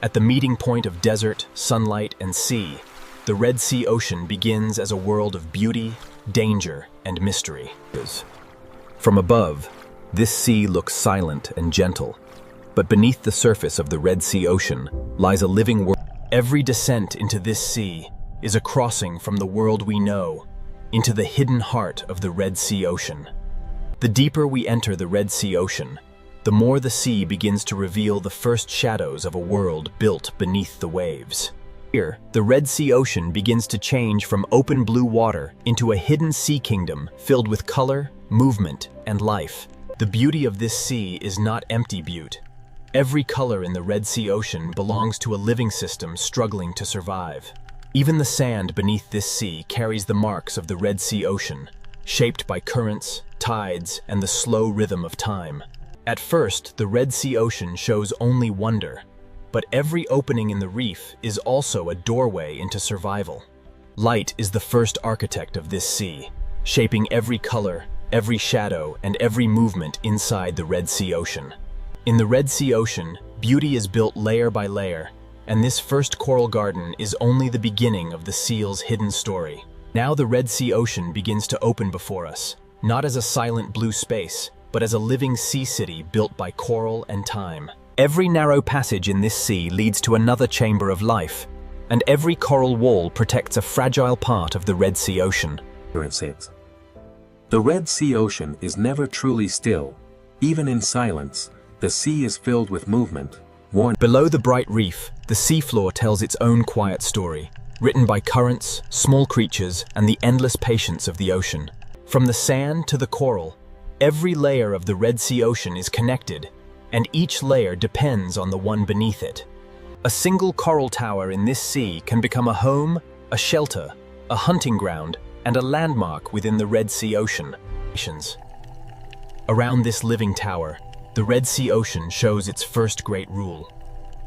At the meeting point of desert, sunlight, and sea, the Red Sea Ocean begins as a world of beauty, danger, and mystery. From above, this sea looks silent and gentle, but beneath the surface of the Red Sea Ocean lies a living world. Every descent into this sea is a crossing from the world we know into the hidden heart of the Red Sea Ocean. The deeper we enter the Red Sea Ocean, the more the sea begins to reveal the first shadows of a world built beneath the waves. Here, the Red Sea Ocean begins to change from open blue water into a hidden sea kingdom filled with color, movement, and life. The beauty of this sea is not empty beauty. Every color in the Red Sea Ocean belongs to a living system struggling to survive. Even the sand beneath this sea carries the marks of the Red Sea Ocean, shaped by currents, tides, and the slow rhythm of time. At first, the Red Sea Ocean shows only wonder, but every opening in the reef is also a doorway into survival. Light is the first architect of this sea, shaping every color, every shadow, and every movement inside the Red Sea Ocean. In the Red Sea Ocean, beauty is built layer by layer, and this first coral garden is only the beginning of the seal's hidden story. Now the Red Sea Ocean begins to open before us, not as a silent blue space, but as a living sea city built by coral and time. Every narrow passage in this sea leads to another chamber of life, and every coral wall protects a fragile part of the Red Sea Ocean. The Red Sea Ocean is never truly still. Even in silence, the sea is filled with movement. Below the bright reef, the seafloor tells its own quiet story, written by currents, small creatures, and the endless patience of the ocean. From the sand to the coral, every layer of the Red Sea Ocean is connected, and each layer depends on the one beneath it. A single coral tower in this sea can become a home, a shelter, a hunting ground, and a landmark within the Red Sea Ocean. Around this living tower, the Red Sea Ocean shows its first great rule.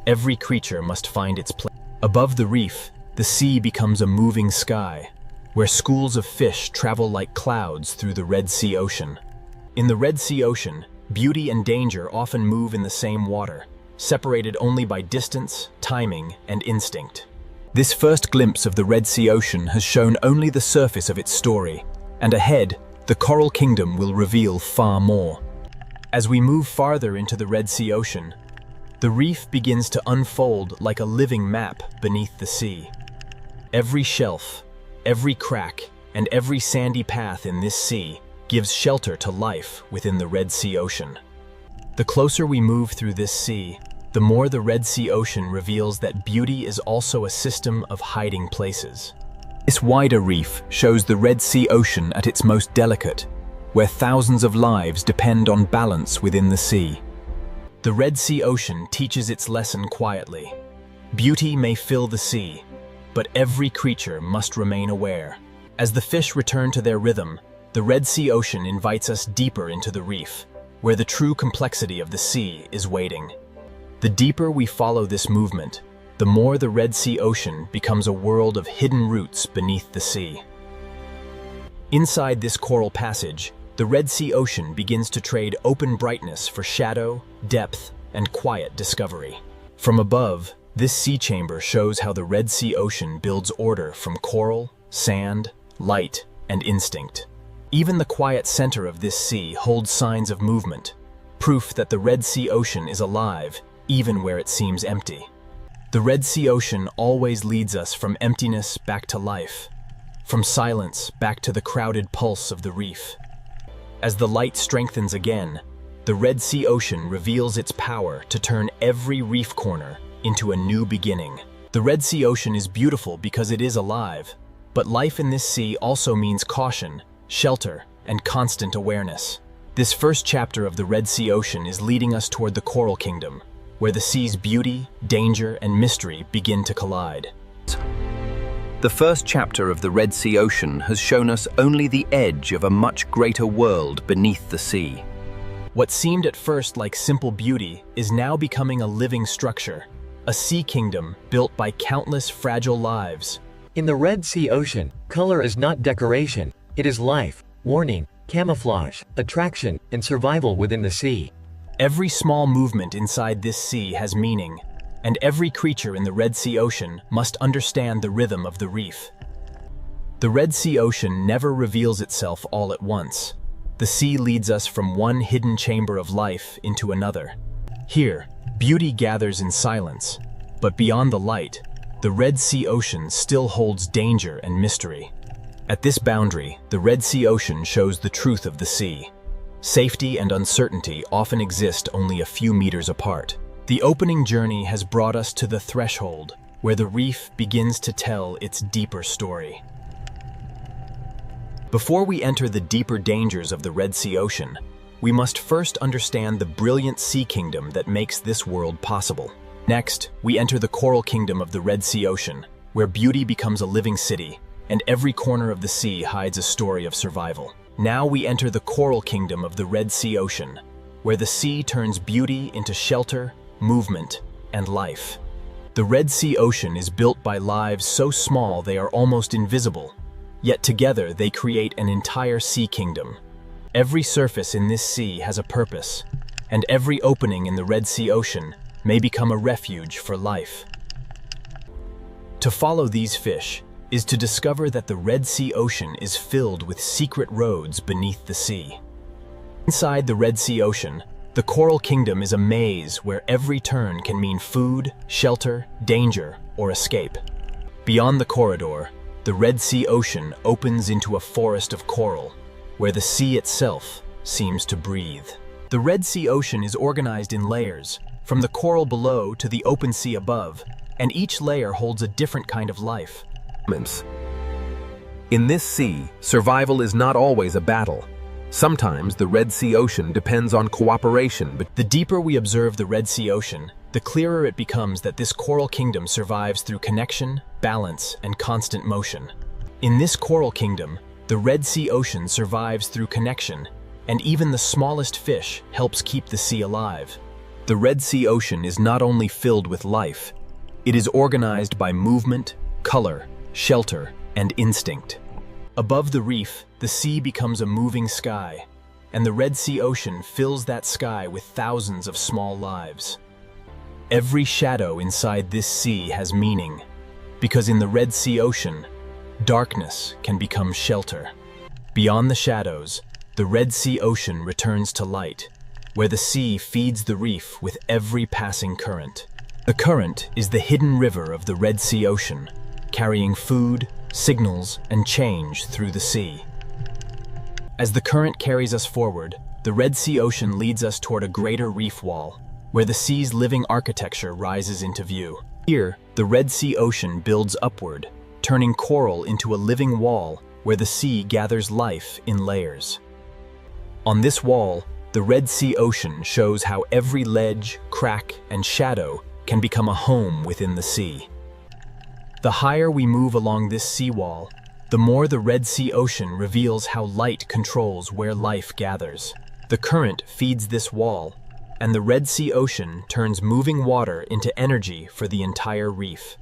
Every creature must find its place. Above the reef, the sea becomes a moving sky, where schools of fish travel like clouds through the Red Sea Ocean. In the Red Sea Ocean, beauty and danger often move in the same water, separated only by distance, timing, and instinct. This first glimpse of the Red Sea Ocean has shown only the surface of its story, and ahead, the Coral Kingdom will reveal far more. As we move farther into the Red Sea Ocean, the reef begins to unfold like a living map beneath the sea. Every shelf, every crack, and every sandy path in this sea gives shelter to life within the Red Sea Ocean. The closer we move through this sea, the more the Red Sea Ocean reveals that beauty is also a system of hiding places. This wider reef shows the Red Sea Ocean at its most delicate, where thousands of lives depend on balance within the sea. The Red Sea Ocean teaches its lesson quietly. Beauty may fill the sea, but every creature must remain aware. As the fish return to their rhythm, the Red Sea Ocean invites us deeper into the reef, where the true complexity of the sea is waiting. The deeper we follow this movement, the more the Red Sea Ocean becomes a world of hidden roots beneath the sea. Inside this coral passage, the Red Sea Ocean begins to trade open brightness for shadow, depth, and quiet discovery. From above, this sea chamber shows how the Red Sea Ocean builds order from coral, sand, light, and instinct. Even the quiet center of this sea holds signs of movement, proof that the Red Sea Ocean is alive, even where it seems empty. The Red Sea Ocean always leads us from emptiness back to life, from silence back to the crowded pulse of the reef. As the light strengthens again, the Red Sea Ocean reveals its power to turn every reef corner into a new beginning. The Red Sea Ocean is beautiful because it is alive, but life in this sea also means caution, shelter, and constant awareness. This first chapter of the Red Sea Ocean is leading us toward the Coral Kingdom, where the sea's beauty, danger, and mystery begin to collide. The first chapter of the Red Sea Ocean has shown us only the edge of a much greater world beneath the sea. What seemed at first like simple beauty is now becoming a living structure, a sea kingdom built by countless fragile lives. In the Red Sea Ocean, color is not decoration, it is life, warning, camouflage, attraction, and survival within the sea. Every small movement inside this sea has meaning, and every creature in the Red Sea Ocean must understand the rhythm of the reef. The Red Sea Ocean never reveals itself all at once. The sea leads us from one hidden chamber of life into another. Here, beauty gathers in silence, but beyond the light, the Red Sea Ocean still holds danger and mystery. At this boundary, the Red Sea Ocean shows the truth of the sea. Safety and uncertainty often exist only a few meters apart. The opening journey has brought us to the threshold, where the reef begins to tell its deeper story. Before we enter the deeper dangers of the Red Sea Ocean, we must first understand the brilliant sea kingdom that makes this world possible. Next, we enter the coral kingdom of the Red Sea Ocean, where beauty becomes a living city, and every corner of the sea hides a story of survival. Now we enter the coral kingdom of the Red Sea Ocean, where the sea turns beauty into shelter, movement, and life. The Red Sea Ocean is built by lives so small they are almost invisible, yet together they create an entire sea kingdom. Every surface in this sea has a purpose, and every opening in the Red Sea Ocean may become a refuge for life. To follow these fish is to discover that the Red Sea Ocean is filled with secret roads beneath the sea. Inside the Red Sea Ocean, the Coral Kingdom is a maze where every turn can mean food, shelter, danger, or escape. Beyond the corridor, the Red Sea Ocean opens into a forest of coral, where the sea itself seems to breathe. The Red Sea Ocean is organized in layers, from the coral below to the open sea above, and each layer holds a different kind of life. In this sea, survival is not always a battle. Sometimes the Red Sea Ocean depends on cooperation, but the deeper we observe the Red Sea Ocean, the clearer it becomes that this coral kingdom survives through connection, balance, and constant motion. In this coral kingdom, the Red Sea Ocean survives through connection, and even the smallest fish helps keep the sea alive. The Red Sea Ocean is not only filled with life, it is organized by movement, color, shelter, and instinct. Above the reef, the sea becomes a moving sky, and the Red Sea Ocean fills that sky with thousands of small lives. Every shadow inside this sea has meaning, because in the Red Sea Ocean, darkness can become shelter. Beyond the shadows, the Red Sea Ocean returns to light, where the sea feeds the reef with every passing current. The current is the hidden river of the Red Sea Ocean, carrying food, signals, and change through the sea. As the current carries us forward, the Red Sea Ocean leads us toward a greater reef wall, where the sea's living architecture rises into view. Here, the Red Sea Ocean builds upward, turning coral into a living wall where the sea gathers life in layers. On this wall, the Red Sea Ocean shows how every ledge, crack, and shadow can become a home within the sea. The higher we move along this seawall, the more the Red Sea Ocean reveals how light controls where life gathers. The current feeds this wall, and the Red Sea Ocean turns moving water into energy for the entire reef.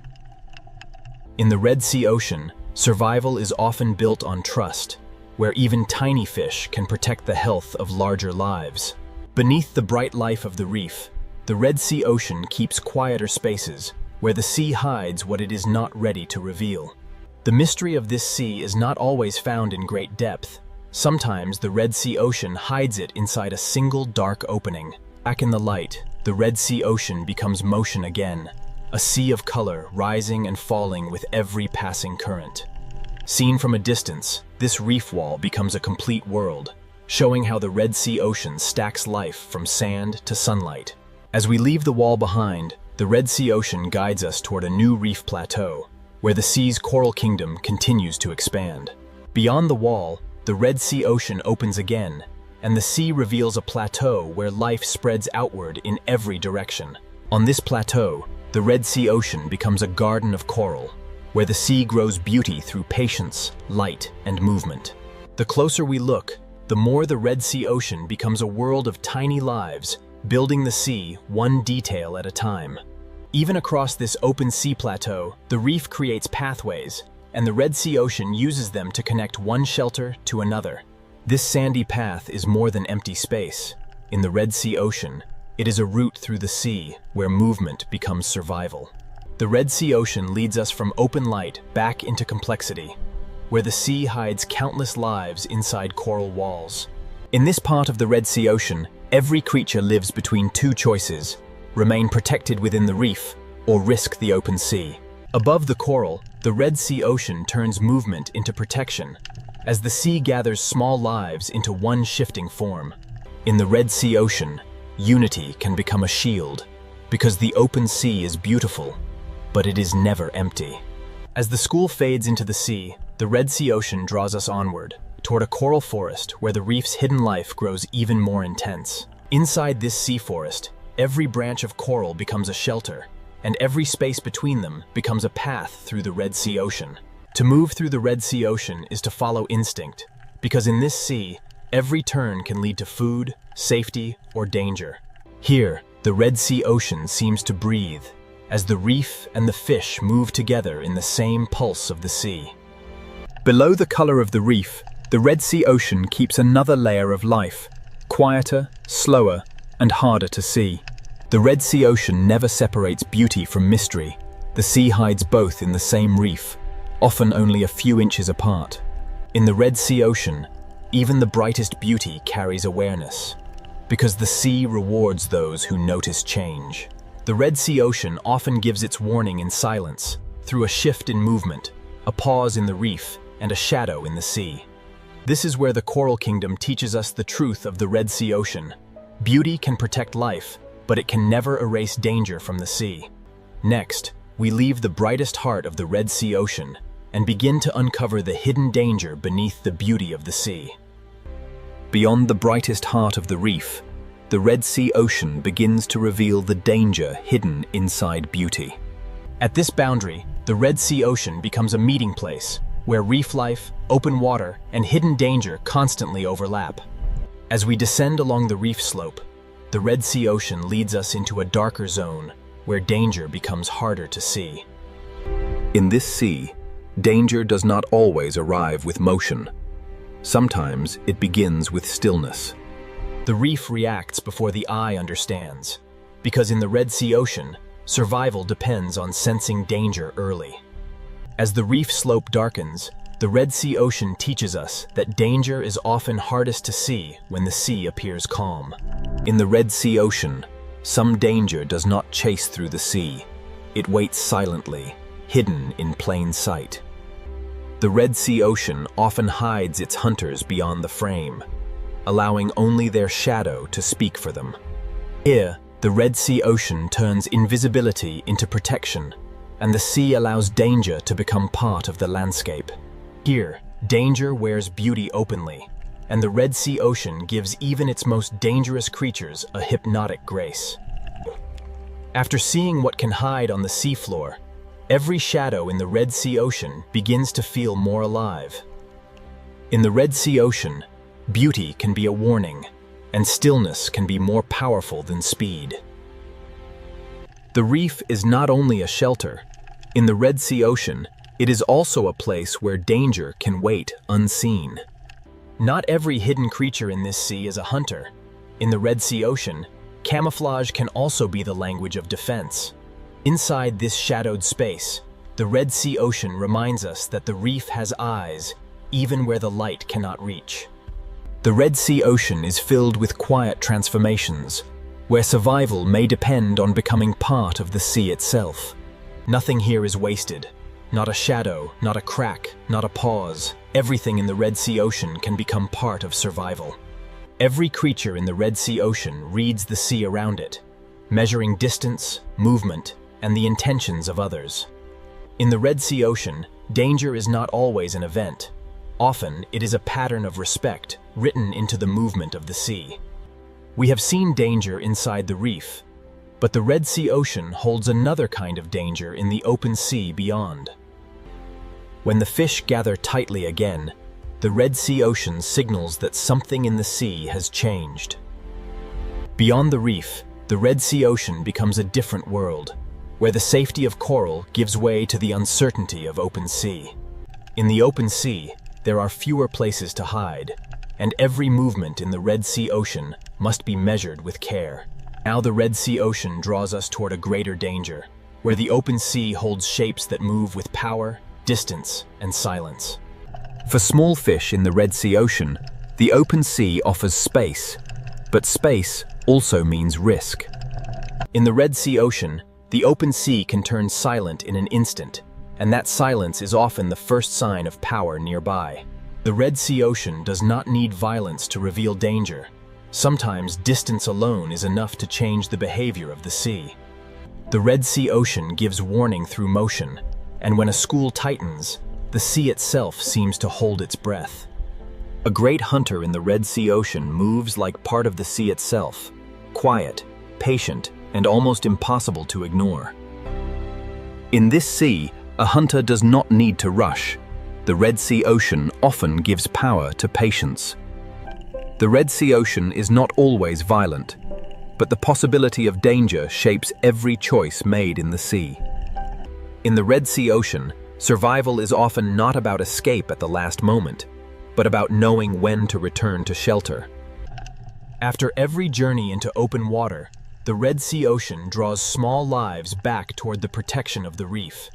In the Red Sea Ocean, survival is often built on trust, where even tiny fish can protect the health of larger lives. Beneath the bright life of the reef, the Red Sea Ocean keeps quieter spaces, where the sea hides what it is not ready to reveal. The mystery of this sea is not always found in great depth. Sometimes the Red Sea Ocean hides it inside a single dark opening. Back in the light, the Red Sea Ocean becomes motion again, a sea of color rising and falling with every passing current. Seen from a distance, this reef wall becomes a complete world, showing how the Red Sea Ocean stacks life from sand to sunlight. As we leave the wall behind, the Red Sea Ocean guides us toward a new reef plateau, where the sea's coral kingdom continues to expand. Beyond the wall, the Red Sea Ocean opens again, and the sea reveals a plateau where life spreads outward in every direction. On this plateau, the Red Sea Ocean becomes a garden of coral, where the sea grows beauty through patience, light, and movement. The closer we look, the more the Red Sea Ocean becomes a world of tiny lives, building the sea one detail at a time. Even across this open sea plateau, the reef creates pathways, and the Red Sea Ocean uses them to connect one shelter to another. This sandy path is more than empty space. In the Red Sea Ocean, It is a route through the sea where movement becomes survival. The Red Sea Ocean leads us from open light back into complexity, where the sea hides countless lives inside coral walls. In this part of the Red Sea Ocean, every creature lives between two choices: remain protected within the reef or risk the open sea. Above the coral, the Red Sea Ocean turns movement into protection, as the sea gathers small lives into one shifting form. In the Red Sea Ocean, unity can become a shield, because the open sea is beautiful, but it is never empty. As the school fades into the sea, the Red Sea Ocean draws us onward, toward a coral forest where the reef's hidden life grows even more intense. Inside this sea forest, every branch of coral becomes a shelter, and every space between them becomes a path through the Red Sea Ocean. To move through the Red Sea Ocean is to follow instinct, because in this sea, every turn can lead to food, safety, or danger. Here, the Red Sea Ocean seems to breathe, as the reef and the fish move together in the same pulse of the sea. Below the color of the reef, the Red Sea Ocean keeps another layer of life, quieter, slower, and harder to see. The Red Sea Ocean never separates beauty from mystery. The sea hides both in the same reef, often only a few inches apart. In the Red Sea Ocean, even the brightest beauty carries awareness, because the sea rewards those who notice change. The Red Sea Ocean often gives its warning in silence, through a shift in movement, a pause in the reef, and a shadow in the sea. This is where the Coral Kingdom teaches us the truth of the Red Sea Ocean. Beauty can protect life, but it can never erase danger from the sea. Next, we leave the brightest heart of the Red Sea Ocean and begin to uncover the hidden danger beneath the beauty of the sea. Beyond the brightest heart of the reef, the Red Sea Ocean begins to reveal the danger hidden inside beauty. At this boundary, the Red Sea Ocean becomes a meeting place where reef life, open water, and hidden danger constantly overlap. As we descend along the reef slope, the Red Sea Ocean leads us into a darker zone where danger becomes harder to see. In this sea, danger does not always arrive with motion. Sometimes it begins with stillness. The reef reacts before the eye understands, because in the Red Sea Ocean, survival depends on sensing danger early. As the reef slope darkens, the Red Sea Ocean teaches us that danger is often hardest to see when the sea appears calm. In the Red Sea Ocean, some danger does not chase through the sea. It waits silently, hidden in plain sight. The Red Sea Ocean often hides its hunters beyond the frame, allowing only their shadow to speak for them. Here, the Red Sea Ocean turns invisibility into protection, and the sea allows danger to become part of the landscape. Here, danger wears beauty openly, and the Red Sea Ocean gives even its most dangerous creatures a hypnotic grace. After seeing what can hide on the seafloor, every shadow in the Red Sea Ocean begins to feel more alive. In the Red Sea Ocean, beauty can be a warning, and stillness can be more powerful than speed. The reef is not only a shelter. In the Red Sea Ocean, it is also a place where danger can wait unseen. Not every hidden creature in this sea is a hunter. In the Red Sea Ocean, camouflage can also be the language of defense. Inside this shadowed space, the Red Sea Ocean reminds us that the reef has eyes, even where the light cannot reach. The Red Sea Ocean is filled with quiet transformations, where survival may depend on becoming part of the sea itself. Nothing here is wasted. Not a shadow, not a crack, not a pause. Everything in the Red Sea Ocean can become part of survival. Every creature in the Red Sea Ocean reads the sea around it, measuring distance, movement, and the intentions of others. In the Red Sea Ocean, danger is not always an event. Often, it is a pattern of respect written into the movement of the sea. We have seen danger inside the reef, but the Red Sea Ocean holds another kind of danger in the open sea beyond. When the fish gather tightly again, the Red Sea Ocean signals that something in the sea has changed. Beyond the reef, the Red Sea Ocean becomes a different world, where the safety of coral gives way to the uncertainty of open sea. In the open sea, there are fewer places to hide, and every movement in the Red Sea Ocean must be measured with care. Now the Red Sea Ocean draws us toward a greater danger, where the open sea holds shapes that move with power, distance, and silence. For small fish in the Red Sea Ocean, the open sea offers space, but space also means risk. In the Red Sea Ocean, the open sea can turn silent in an instant, and that silence is often the first sign of power nearby. The Red Sea Ocean does not need violence to reveal danger. Sometimes distance alone is enough to change the behavior of the sea. The Red Sea Ocean gives warning through motion, and when a school tightens, the sea itself seems to hold its breath. A great hunter in the Red Sea Ocean moves like part of the sea itself, quiet, patient, and almost impossible to ignore. In this sea, a hunter does not need to rush. The Red Sea Ocean often gives power to patience. The Red Sea Ocean is not always violent, but the possibility of danger shapes every choice made in the sea. In the Red Sea Ocean, survival is often not about escape at the last moment, but about knowing when to return to shelter. After every journey into open water, the Red Sea Ocean draws small lives back toward the protection of the reef.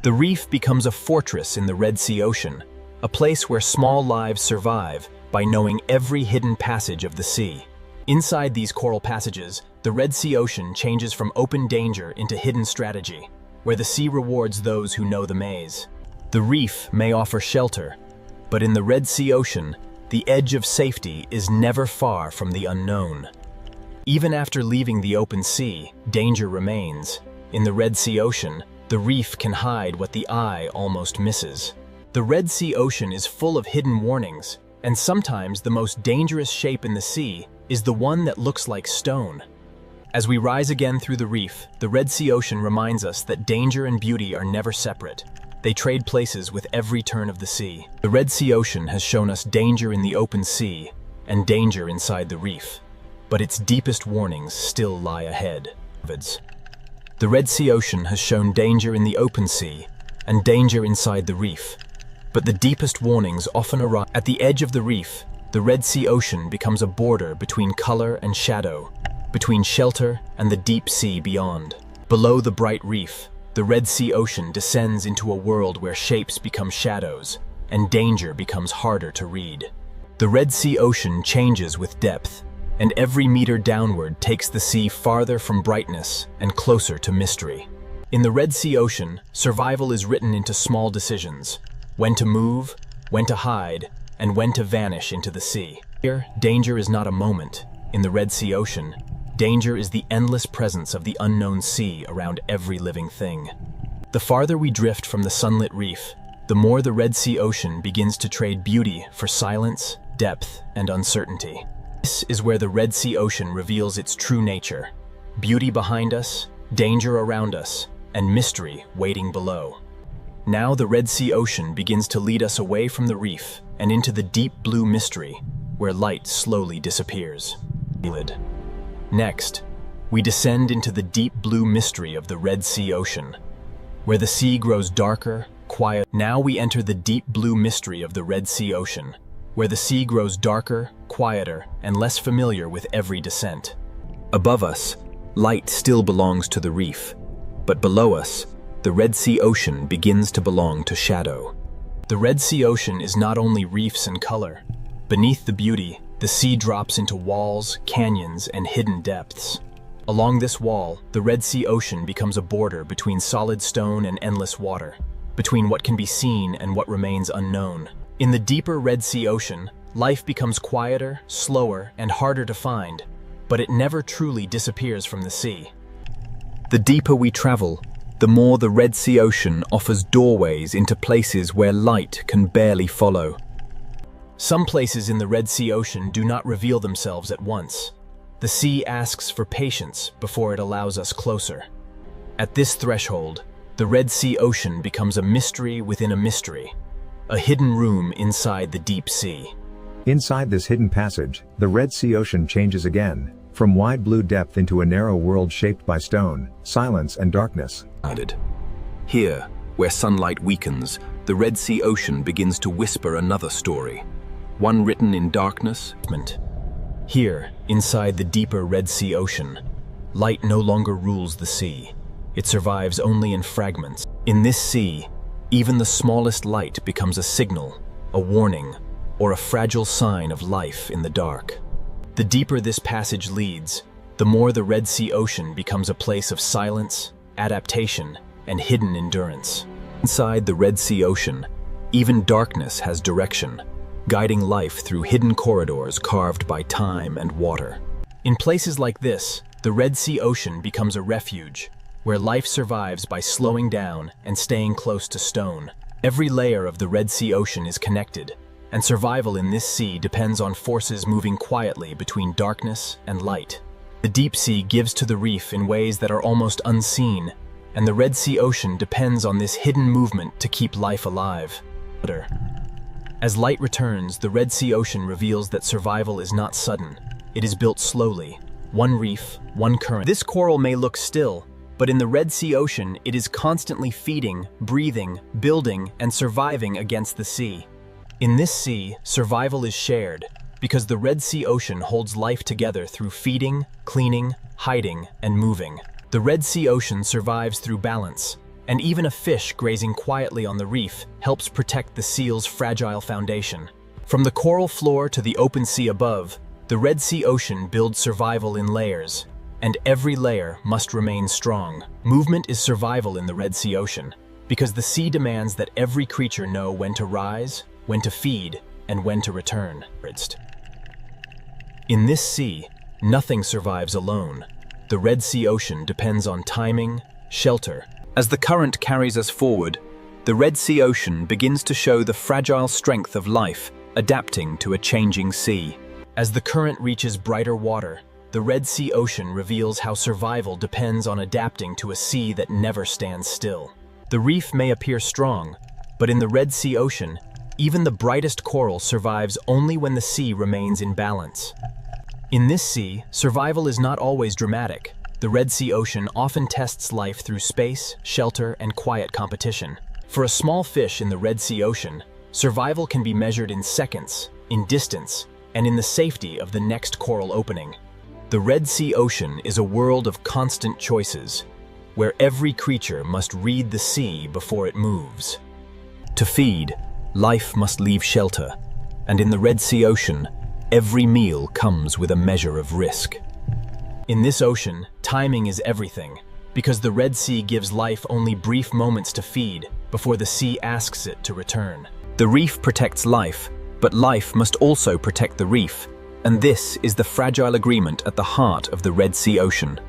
The reef becomes a fortress in the Red Sea Ocean, a place where small lives survive by knowing every hidden passage of the sea. Inside these coral passages, the Red Sea Ocean changes from open danger into hidden strategy, where the sea rewards those who know the maze. The reef may offer shelter, but in the Red Sea Ocean, the edge of safety is never far from the unknown. Even after leaving the open sea, danger remains. In the Red Sea Ocean, the reef can hide what the eye almost misses. The Red Sea Ocean is full of hidden warnings, and sometimes the most dangerous shape in the sea is the one that looks like stone. As we rise again through the reef, the Red Sea Ocean reminds us that danger and beauty are never separate. They trade places with every turn of the sea. The Red Sea Ocean has shown us danger in the open sea and danger inside the reef, but its deepest warnings still lie ahead. The Red Sea Ocean has shown danger in the open sea and danger inside the reef, but the deepest warnings often arrive at the edge of the reef. The Red Sea Ocean becomes a border between color and shadow, between shelter and the deep sea beyond. Below the bright reef, the Red Sea Ocean descends into a world where shapes become shadows and danger becomes harder to read. The Red Sea Ocean changes with depth, and every meter downward takes the sea farther from brightness and closer to mystery. In the Red Sea Ocean, survival is written into small decisions: when to move, when to hide, and when to vanish into the sea. Here, danger is not a moment. In the Red Sea Ocean, danger is the endless presence of the unknown sea around every living thing. The farther we drift from the sunlit reef, the more the Red Sea Ocean begins to trade beauty for silence, depth, and uncertainty. This is where the Red Sea Ocean reveals its true nature: beauty behind us, danger around us, and mystery waiting below. Now the Red Sea Ocean begins to lead us away from the reef and into the deep blue mystery, where light slowly disappears. Next, we descend into the deep blue mystery of the Red Sea Ocean, where the sea grows darker, quiet. Now we enter the deep blue mystery of the Red Sea Ocean, where the sea grows darker, quieter, and less familiar with every descent. Above us, light still belongs to the reef, but below us, the Red Sea Ocean begins to belong to shadow. The Red Sea Ocean is not only reefs and color. Beneath the beauty, the sea drops into walls, canyons, and hidden depths. Along this wall, the Red Sea Ocean becomes a border between solid stone and endless water, between what can be seen and what remains unknown. In the deeper Red Sea Ocean, life becomes quieter, slower, and harder to find, but it never truly disappears from the sea. The deeper we travel, the more the Red Sea Ocean offers doorways into places where light can barely follow. Some places in the Red Sea Ocean do not reveal themselves at once. The sea asks for patience before it allows us closer. At this threshold, the Red Sea Ocean becomes a mystery within a mystery, a hidden room inside the deep sea. Inside this hidden passage, the Red Sea Ocean changes again, from wide blue depth into a narrow world shaped by stone, silence, and darkness. Here, where sunlight weakens, the Red Sea Ocean begins to whisper another story, one written in darkness. Here, inside the deeper Red Sea Ocean, light no longer rules the sea. It survives only in fragments. In this sea, even the smallest light becomes a signal, a warning, or a fragile sign of life in the dark. The deeper this passage leads, the more the Red Sea Ocean becomes a place of silence, adaptation, and hidden endurance. Inside the Red Sea Ocean, even darkness has direction, guiding life through hidden corridors carved by time and water. In places like this, the Red Sea Ocean becomes a refuge, where life survives by slowing down and staying close to stone. Every layer of the Red Sea Ocean is connected, and survival in this sea depends on forces moving quietly between darkness and light. The deep sea gives to the reef in ways that are almost unseen, and the Red Sea Ocean depends on this hidden movement to keep life alive. As light returns, the Red Sea Ocean reveals that survival is not sudden. It is built slowly, one reef, one current. This coral may look still, but in the Red Sea Ocean, it is constantly feeding, breathing, building, and surviving against the sea. In this sea, survival is shared, because the Red Sea Ocean holds life together through feeding, cleaning, hiding, and moving. The Red Sea Ocean survives through balance, and even a fish grazing quietly on the reef helps protect the seal's fragile foundation. From the coral floor to the open sea above, the Red Sea Ocean builds survival in layers, and every layer must remain strong. Movement is survival in the Red Sea Ocean, because the sea demands that every creature know when to rise, when to feed, and when to return. In this sea, nothing survives alone. The Red Sea Ocean depends on timing, shelter. As the current carries us forward, the Red Sea Ocean begins to show the fragile strength of life, adapting to a changing sea. As the current reaches brighter water, the Red Sea Ocean reveals how survival depends on adapting to a sea that never stands still. The reef may appear strong, but in the Red Sea Ocean, even the brightest coral survives only when the sea remains in balance. In this sea, survival is not always dramatic. The Red Sea Ocean often tests life through space, shelter, and quiet competition. For a small fish in the Red Sea Ocean, survival can be measured in seconds, in distance, and in the safety of the next coral opening. The Red Sea Ocean is a world of constant choices, where every creature must read the sea before it moves. To feed, life must leave shelter, and in the Red Sea Ocean, every meal comes with a measure of risk. In this ocean, timing is everything, because the Red Sea gives life only brief moments to feed before the sea asks it to return. The reef protects life, but life must also protect the reef, and this is the fragile agreement at the heart of the Red Sea Ocean.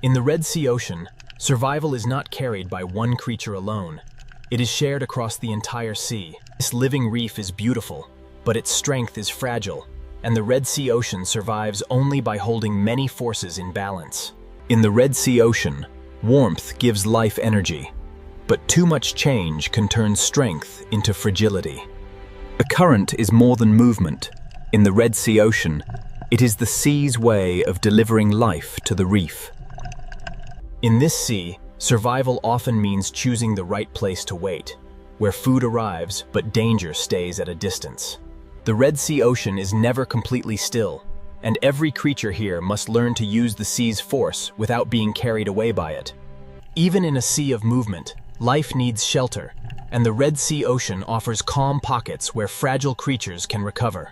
In the Red Sea Ocean, survival is not carried by one creature alone. It is shared across the entire sea. This living reef is beautiful, but its strength is fragile, and the Red Sea Ocean survives only by holding many forces in balance. In the Red Sea Ocean, warmth gives life energy, but too much change can turn strength into fragility. The current is more than movement. In the Red Sea Ocean, it is the sea's way of delivering life to the reef. In this sea, survival often means choosing the right place to wait, where food arrives but danger stays at a distance. The Red Sea Ocean is never completely still, and every creature here must learn to use the sea's force without being carried away by it. Even in a sea of movement, life needs shelter, and the Red Sea Ocean offers calm pockets where fragile creatures can recover.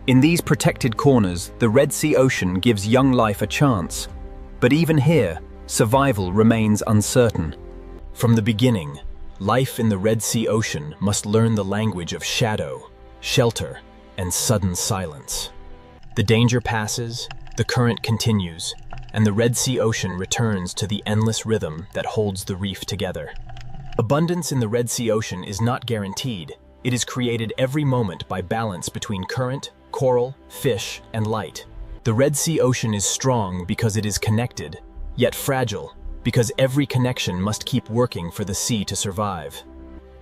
In these protected corners, the Red Sea Ocean gives young life a chance, but even here, survival remains uncertain. From the beginning, life in the Red Sea Ocean must learn the language of shadow, shelter, and sudden silence. The danger passes, the current continues, and the Red Sea Ocean returns to the endless rhythm that holds the reef together. Abundance in the Red Sea Ocean is not guaranteed. It is created every moment by balance between current, coral, fish, and light. The Red Sea Ocean is strong because it is connected, yet fragile, because every connection must keep working for the sea to survive.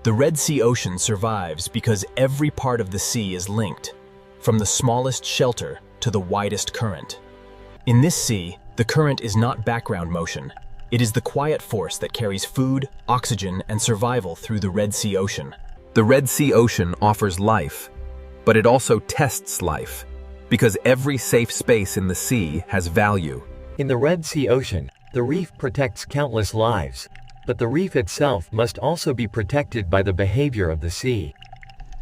The Red Sea Ocean survives because every part of the sea is linked, from the smallest shelter to the widest current. In this sea, the current is not background motion. It is the quiet force that carries food, oxygen, and survival through the Red Sea Ocean. The Red Sea Ocean offers life, but it also tests life, because every safe space in the sea has value. In the Red Sea Ocean, the reef protects countless lives. But the reef itself must also be protected by the behavior of the sea.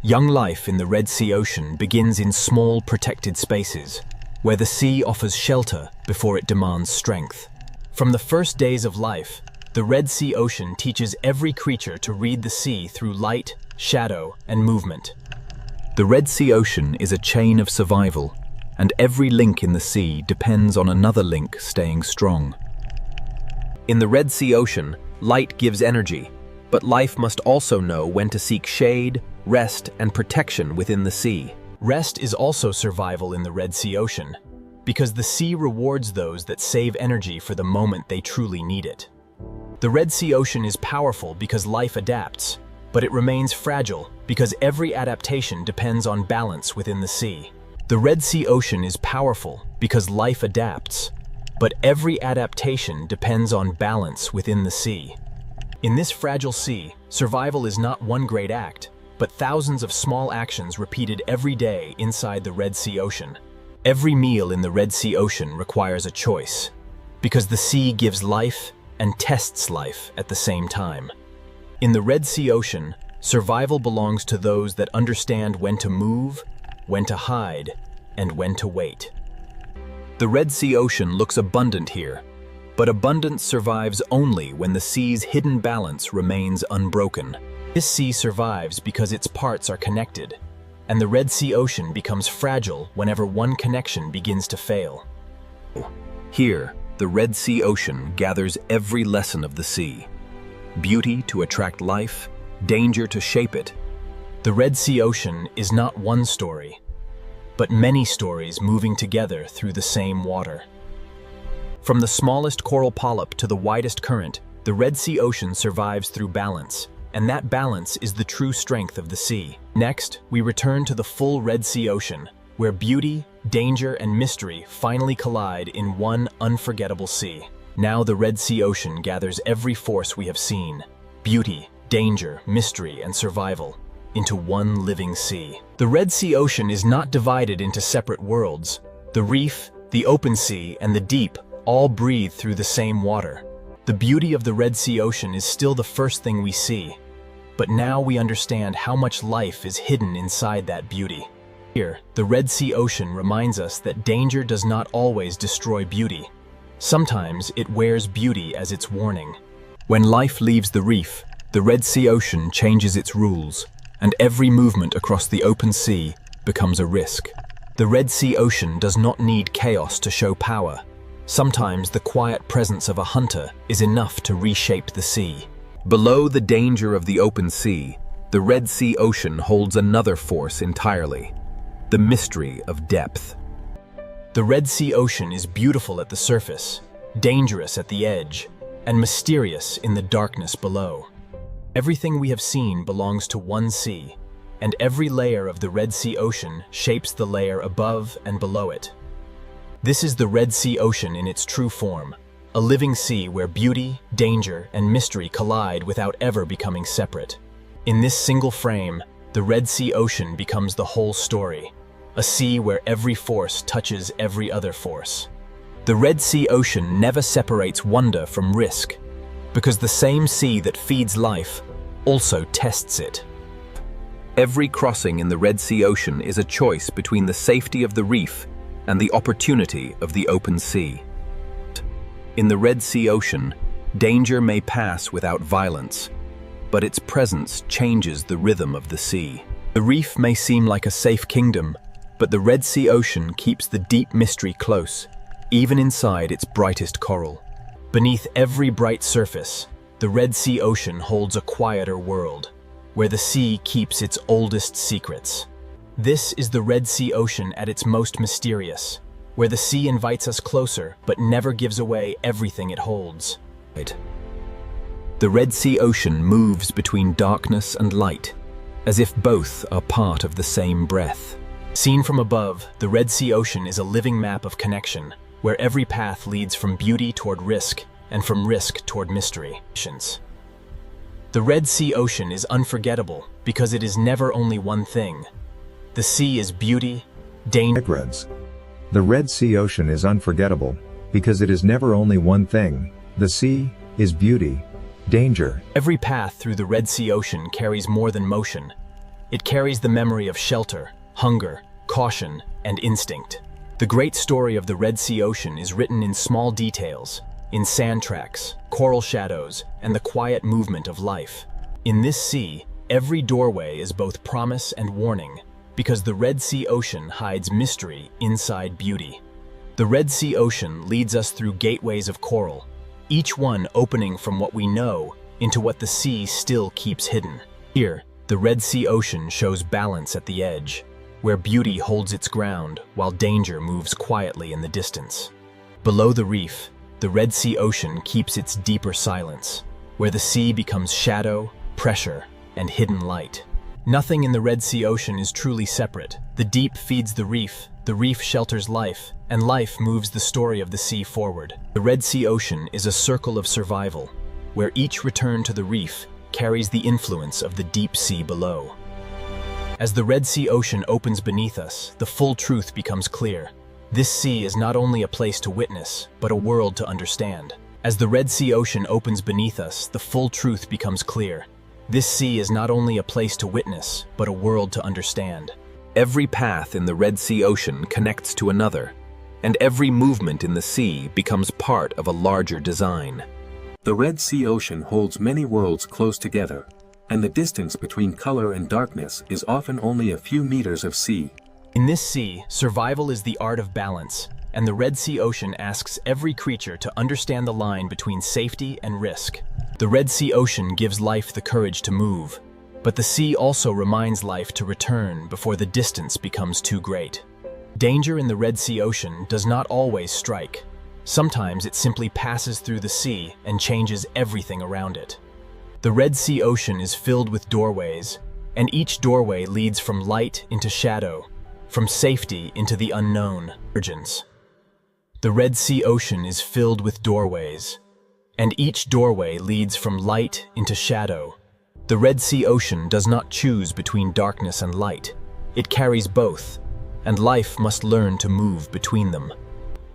Young life in the Red Sea Ocean begins in small protected spaces, where the sea offers shelter before it demands strength. From the first days of life, the Red Sea Ocean teaches every creature to read the sea through light, shadow, and movement. The Red Sea Ocean is a chain of survival, and every link in the sea depends on another link staying strong. In the Red Sea Ocean, light gives energy, but life must also know when to seek shade, rest, and protection within the sea. Rest is also survival in the Red Sea Ocean, because the sea rewards those that save energy for the moment they truly need it. The Red Sea Ocean is powerful because life adapts, but it remains fragile because every adaptation depends on balance within the sea. The Red Sea Ocean is powerful because life adapts, but every adaptation depends on balance within the sea. In this fragile sea, survival is not one great act, but thousands of small actions repeated every day inside the Red Sea Ocean. Every meal in the Red Sea Ocean requires a choice, because the sea gives life and tests life at the same time. In the Red Sea Ocean, survival belongs to those that understand when to move, when to hide, and when to wait. The Red Sea Ocean looks abundant here, but abundance survives only when the sea's hidden balance remains unbroken. This sea survives because its parts are connected, and the Red Sea Ocean becomes fragile whenever one connection begins to fail. Here, the Red Sea Ocean gathers every lesson of the sea. Beauty to attract life, danger to shape it. The Red Sea Ocean is not one story, but many stories moving together through the same water. From the smallest coral polyp to the widest current, the Red Sea Ocean survives through balance, and that balance is the true strength of the sea. Next, we return to the full Red Sea Ocean, where beauty, danger, and mystery finally collide in one unforgettable sea. Now the Red Sea Ocean gathers every force we have seen: beauty, danger, mystery, and survival, into one living sea. The Red Sea Ocean is not divided into separate worlds. The reef, the open sea, and the deep all breathe through the same water. The beauty of the Red Sea Ocean is still the first thing we see, but now we understand how much life is hidden inside that beauty. Here, the Red Sea Ocean reminds us that danger does not always destroy beauty. Sometimes it wears beauty as its warning. When life leaves the reef, the Red Sea Ocean changes its rules, and every movement across the open sea becomes a risk. The Red Sea Ocean does not need chaos to show power. Sometimes the quiet presence of a hunter is enough to reshape the sea. Below the danger of the open sea, the Red Sea Ocean holds another force entirely: the mystery of depth. The Red Sea Ocean is beautiful at the surface, dangerous at the edge, and mysterious in the darkness below. Everything we have seen belongs to one sea, and every layer of the Red Sea Ocean shapes the layer above and below it. This is the Red Sea Ocean in its true form, a living sea where beauty, danger, and mystery collide without ever becoming separate. In this single frame, the Red Sea Ocean becomes the whole story, a sea where every force touches every other force. The Red Sea Ocean never separates wonder from risk, because the same sea that feeds life also tests it. Every crossing in the Red Sea Ocean is a choice between the safety of the reef and the opportunity of the open sea. In the Red Sea Ocean, danger may pass without violence, but its presence changes the rhythm of the sea. The reef may seem like a safe kingdom, but the Red Sea Ocean keeps the deep mystery close, even inside its brightest coral. Beneath every bright surface, the Red Sea Ocean holds a quieter world, where the sea keeps its oldest secrets. This is the Red Sea Ocean at its most mysterious, where the sea invites us closer but never gives away everything it holds. The Red Sea Ocean moves between darkness and light, as if both are part of the same breath. Seen from above, the Red Sea Ocean is a living map of connection, where every path leads from beauty toward risk and from risk toward mystery. The Red Sea Ocean is unforgettable because it is never only one thing. The sea is beauty, danger. The Red Sea Ocean is unforgettable because it is never only one thing. The sea is beauty, danger. Every path through the Red Sea Ocean carries more than motion. It carries the memory of shelter, hunger, caution, and instinct. The great story of the Red Sea Ocean is written in small details, in sand tracks, coral shadows, and the quiet movement of life. In this sea, every doorway is both promise and warning, because the Red Sea Ocean hides mystery inside beauty. The Red Sea Ocean leads us through gateways of coral, each one opening from what we know into what the sea still keeps hidden. Here, the Red Sea Ocean shows balance at the edge, where beauty holds its ground while danger moves quietly in the distance. Below the reef, the Red Sea Ocean keeps its deeper silence, where the sea becomes shadow, pressure, and hidden light. Nothing in the Red Sea Ocean is truly separate. The deep feeds the reef shelters life, and life moves the story of the sea forward. The Red Sea Ocean is a circle of survival, where each return to the reef carries the influence of the deep sea below. As the Red Sea Ocean opens beneath us, the full truth becomes clear. This sea is not only a place to witness, but a world to understand. As the Red Sea Ocean opens beneath us, the full truth becomes clear. This sea is not only a place to witness, but a world to understand. Every path in the Red Sea Ocean connects to another, and every movement in the sea becomes part of a larger design. The Red Sea Ocean holds many worlds close together, and the distance between color and darkness is often only a few meters of sea. In this sea, survival is the art of balance, and the Red Sea Ocean asks every creature to understand the line between safety and risk. The Red Sea Ocean gives life the courage to move, but the sea also reminds life to return before the distance becomes too great. Danger in the Red Sea Ocean does not always strike. Sometimes it simply passes through the sea and changes everything around it. The Red Sea Ocean is filled with doorways, and each doorway leads from light into shadow, from safety into the unknown. The Red Sea Ocean is filled with doorways, and each doorway leads from light into shadow. The Red Sea Ocean does not choose between darkness and light. It carries both, and life must learn to move between them.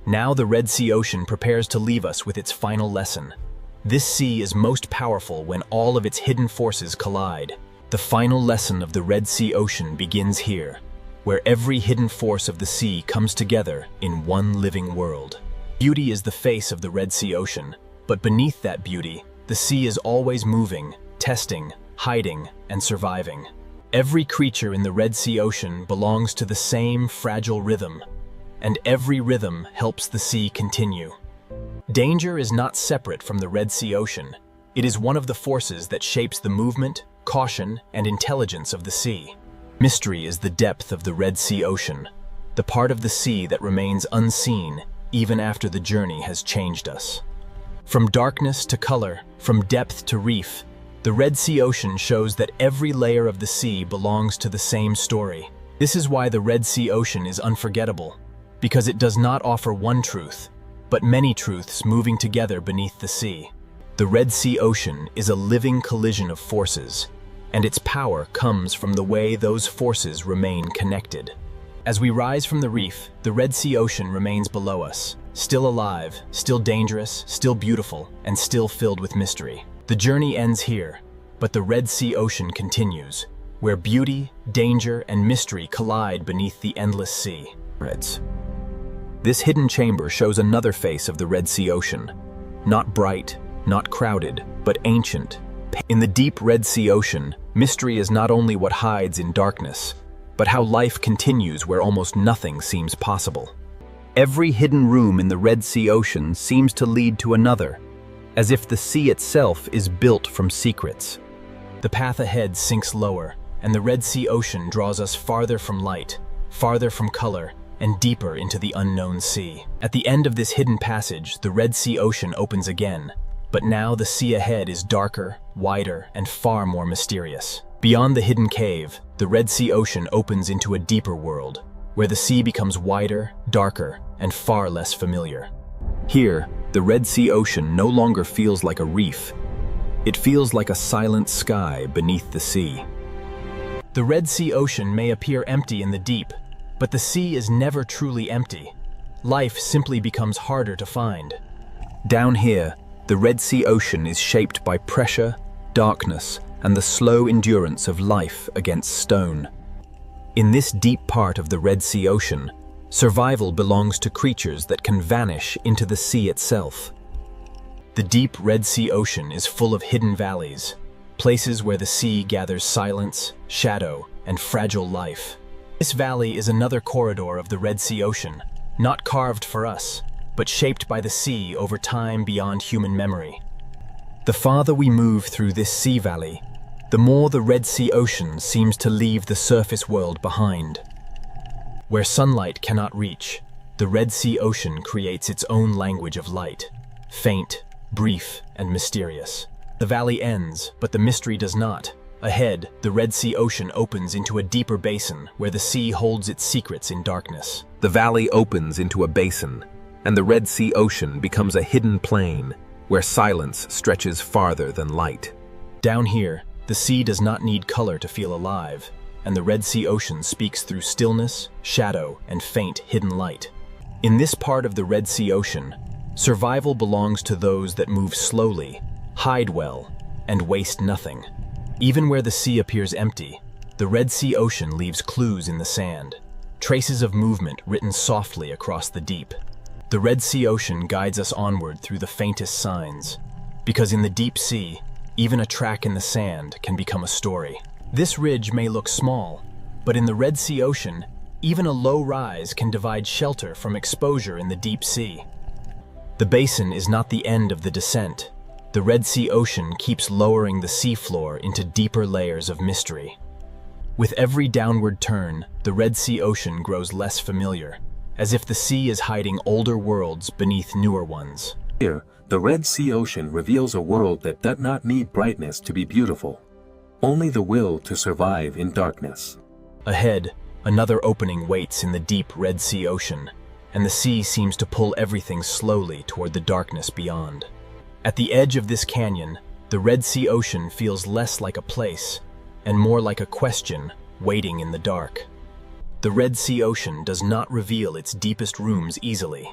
Now the Red Sea Ocean prepares to leave us with its final lesson. This sea is most powerful when all of its hidden forces collide. The final lesson of the Red Sea Ocean begins here, where every hidden force of the sea comes together in one living world. Beauty is the face of the Red Sea Ocean, but beneath that beauty, the sea is always moving, testing, hiding, and surviving. Every creature in the Red Sea Ocean belongs to the same fragile rhythm, and every rhythm helps the sea continue. Danger is not separate from the Red Sea Ocean. It is one of the forces that shapes the movement, caution, and intelligence of the sea. Mystery is the depth of the Red Sea Ocean, the part of the sea that remains unseen even after the journey has changed us. From darkness to color, from depth to reef, the Red Sea Ocean shows that every layer of the sea belongs to the same story. This is why the Red Sea Ocean is unforgettable, because it does not offer one truth, but many truths moving together beneath the sea. The Red Sea Ocean is a living collision of forces, and its power comes from the way those forces remain connected. As we rise from the reef, the Red Sea Ocean remains below us, still alive, still dangerous, still beautiful, and still filled with mystery. The journey ends here, but the Red Sea Ocean continues, where beauty, danger, and mystery collide beneath the endless sea. This hidden chamber shows another face of the Red Sea Ocean. Not bright, not crowded, but ancient. In the deep Red Sea Ocean, mystery is not only what hides in darkness, but how life continues where almost nothing seems possible. Every hidden room in the Red Sea Ocean seems to lead to another, as if the sea itself is built from secrets. The path ahead sinks lower, and the Red Sea Ocean draws us farther from light, farther from color, and deeper into the unknown sea. At the end of this hidden passage, the Red Sea Ocean opens again, but now the sea ahead is darker, wider, and far more mysterious. Beyond the hidden cave, the Red Sea Ocean opens into a deeper world, where the sea becomes wider, darker, and far less familiar. Here, the Red Sea Ocean no longer feels like a reef. It feels like a silent sky beneath the sea. The Red Sea Ocean may appear empty in the deep, but the sea is never truly empty. life simply becomes harder to find. Down here, the Red Sea Ocean is shaped by pressure, darkness, and the slow endurance of life against stone. In this deep part of the Red Sea Ocean, survival belongs to creatures that can vanish into the sea itself. The deep Red Sea Ocean is full of hidden valleys, places where the sea gathers silence, shadow, and fragile life. This valley is another corridor of the Red Sea Ocean, not carved for us, but shaped by the sea over time beyond human memory. The farther we move through this sea valley, the more the Red Sea Ocean seems to leave the surface world behind. Where sunlight cannot reach, the Red Sea Ocean creates its own language of light, faint, brief, and mysterious. The valley ends, but the mystery does not. Ahead, the Red Sea Ocean opens into a deeper basin where the sea holds its secrets in darkness. The valley opens into a basin, and the Red Sea Ocean becomes a hidden plain where silence stretches farther than light. Down here, the sea does not need color to feel alive, and the Red Sea Ocean speaks through stillness, shadow, and faint hidden light. In this part of the Red Sea Ocean, survival belongs to those that move slowly, hide well, and waste nothing. Even where the sea appears empty, the Red Sea Ocean leaves clues in the sand, traces of movement written softly across the deep. The Red Sea Ocean guides us onward through the faintest signs, because in the deep sea, even a track in the sand can become a story. This ridge may look small, but in the Red Sea Ocean, even a low rise can divide shelter from exposure in the deep sea. The basin is not the end of the descent. The Red Sea Ocean keeps lowering the seafloor into deeper layers of mystery. With every downward turn, the Red Sea Ocean grows less familiar, as if the sea is hiding older worlds beneath newer ones. Here, the Red Sea Ocean reveals a world that does not need brightness to be beautiful, only the will to survive in darkness. Ahead, another opening waits in the deep Red Sea Ocean, and the sea seems to pull everything slowly toward the darkness beyond. At the edge of this canyon, the Red Sea Ocean feels less like a place and more like a question waiting in the dark. The Red Sea Ocean does not reveal its deepest rooms easily.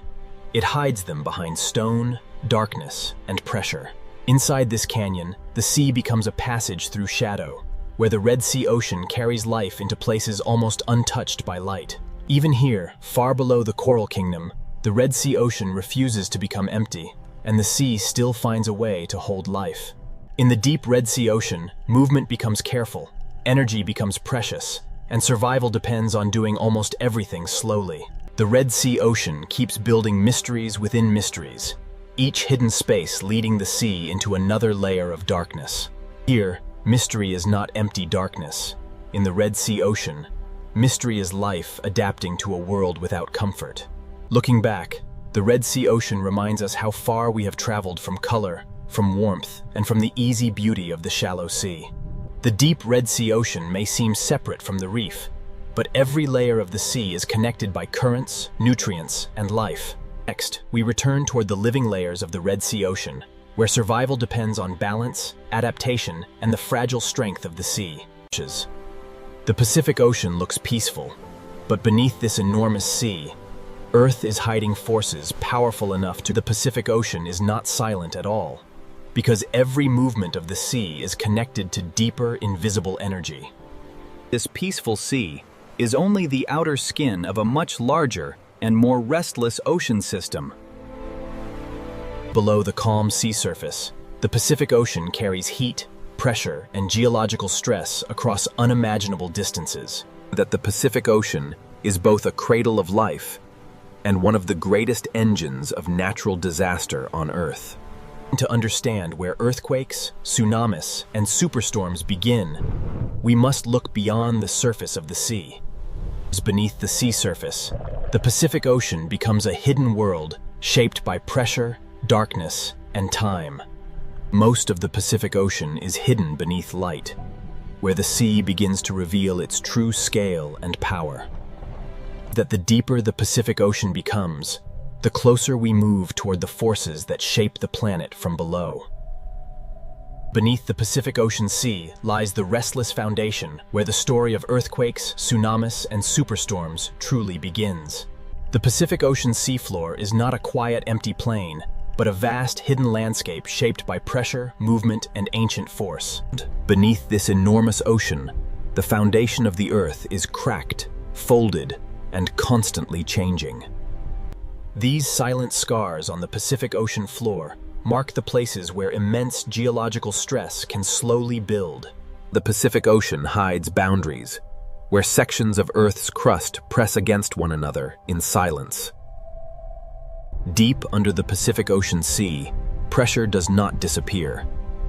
It hides them behind stone, darkness, and pressure. Inside this canyon, the sea becomes a passage through shadow, where the Red Sea Ocean carries life into places almost untouched by light. Even here, far below the Coral Kingdom, the Red Sea Ocean refuses to become empty, and the sea still finds a way to hold life. In the deep Red Sea Ocean, movement becomes careful, energy becomes precious, and survival depends on doing almost everything slowly. The Red Sea Ocean keeps building mysteries within mysteries, each hidden space leading the sea into another layer of darkness. Here, mystery is not empty darkness. In the Red Sea Ocean, mystery is life adapting to a world without comfort. Looking back, the Red Sea Ocean reminds us how far we have traveled from color, from warmth, and from the easy beauty of the shallow sea. The deep Red Sea Ocean may seem separate from the reef, but every layer of the sea is connected by currents, nutrients, and life. Next, we return toward the living layers of the Red Sea Ocean, where survival depends on balance, adaptation, and the fragile strength of the sea. The Pacific Ocean looks peaceful, but beneath this enormous sea, Earth is hiding forces powerful enough to. The Pacific Ocean is not silent at all, because every movement of the sea is connected to deeper, invisible energy. This peaceful sea is only the outer skin of a much larger and more restless ocean system. Below the calm sea surface, the Pacific Ocean carries heat, pressure, and geological stress across unimaginable distances. That the Pacific Ocean is both a cradle of life and one of the greatest engines of natural disaster on Earth. To understand where earthquakes, tsunamis, and superstorms begin, we must look beyond the surface of the sea. Beneath the sea surface, the Pacific Ocean becomes a hidden world shaped by pressure, darkness, and time. Most of the Pacific Ocean is hidden beneath light, where the sea begins to reveal its true scale and power. That the deeper the Pacific Ocean becomes, the closer we move toward the forces that shape the planet from below. Beneath the Pacific Ocean Sea lies the restless foundation where the story of earthquakes, tsunamis, and superstorms truly begins. The Pacific Ocean seafloor is not a quiet, empty plain, but a vast, hidden landscape shaped by pressure, movement, and ancient force. Beneath this enormous ocean, the foundation of the Earth is cracked, folded, and constantly changing. These silent scars on the Pacific Ocean floor mark the places where immense geological stress can slowly build. The Pacific Ocean hides boundaries, where sections of Earth's crust press against one another in silence. Deep under the Pacific Ocean Sea, pressure does not disappear.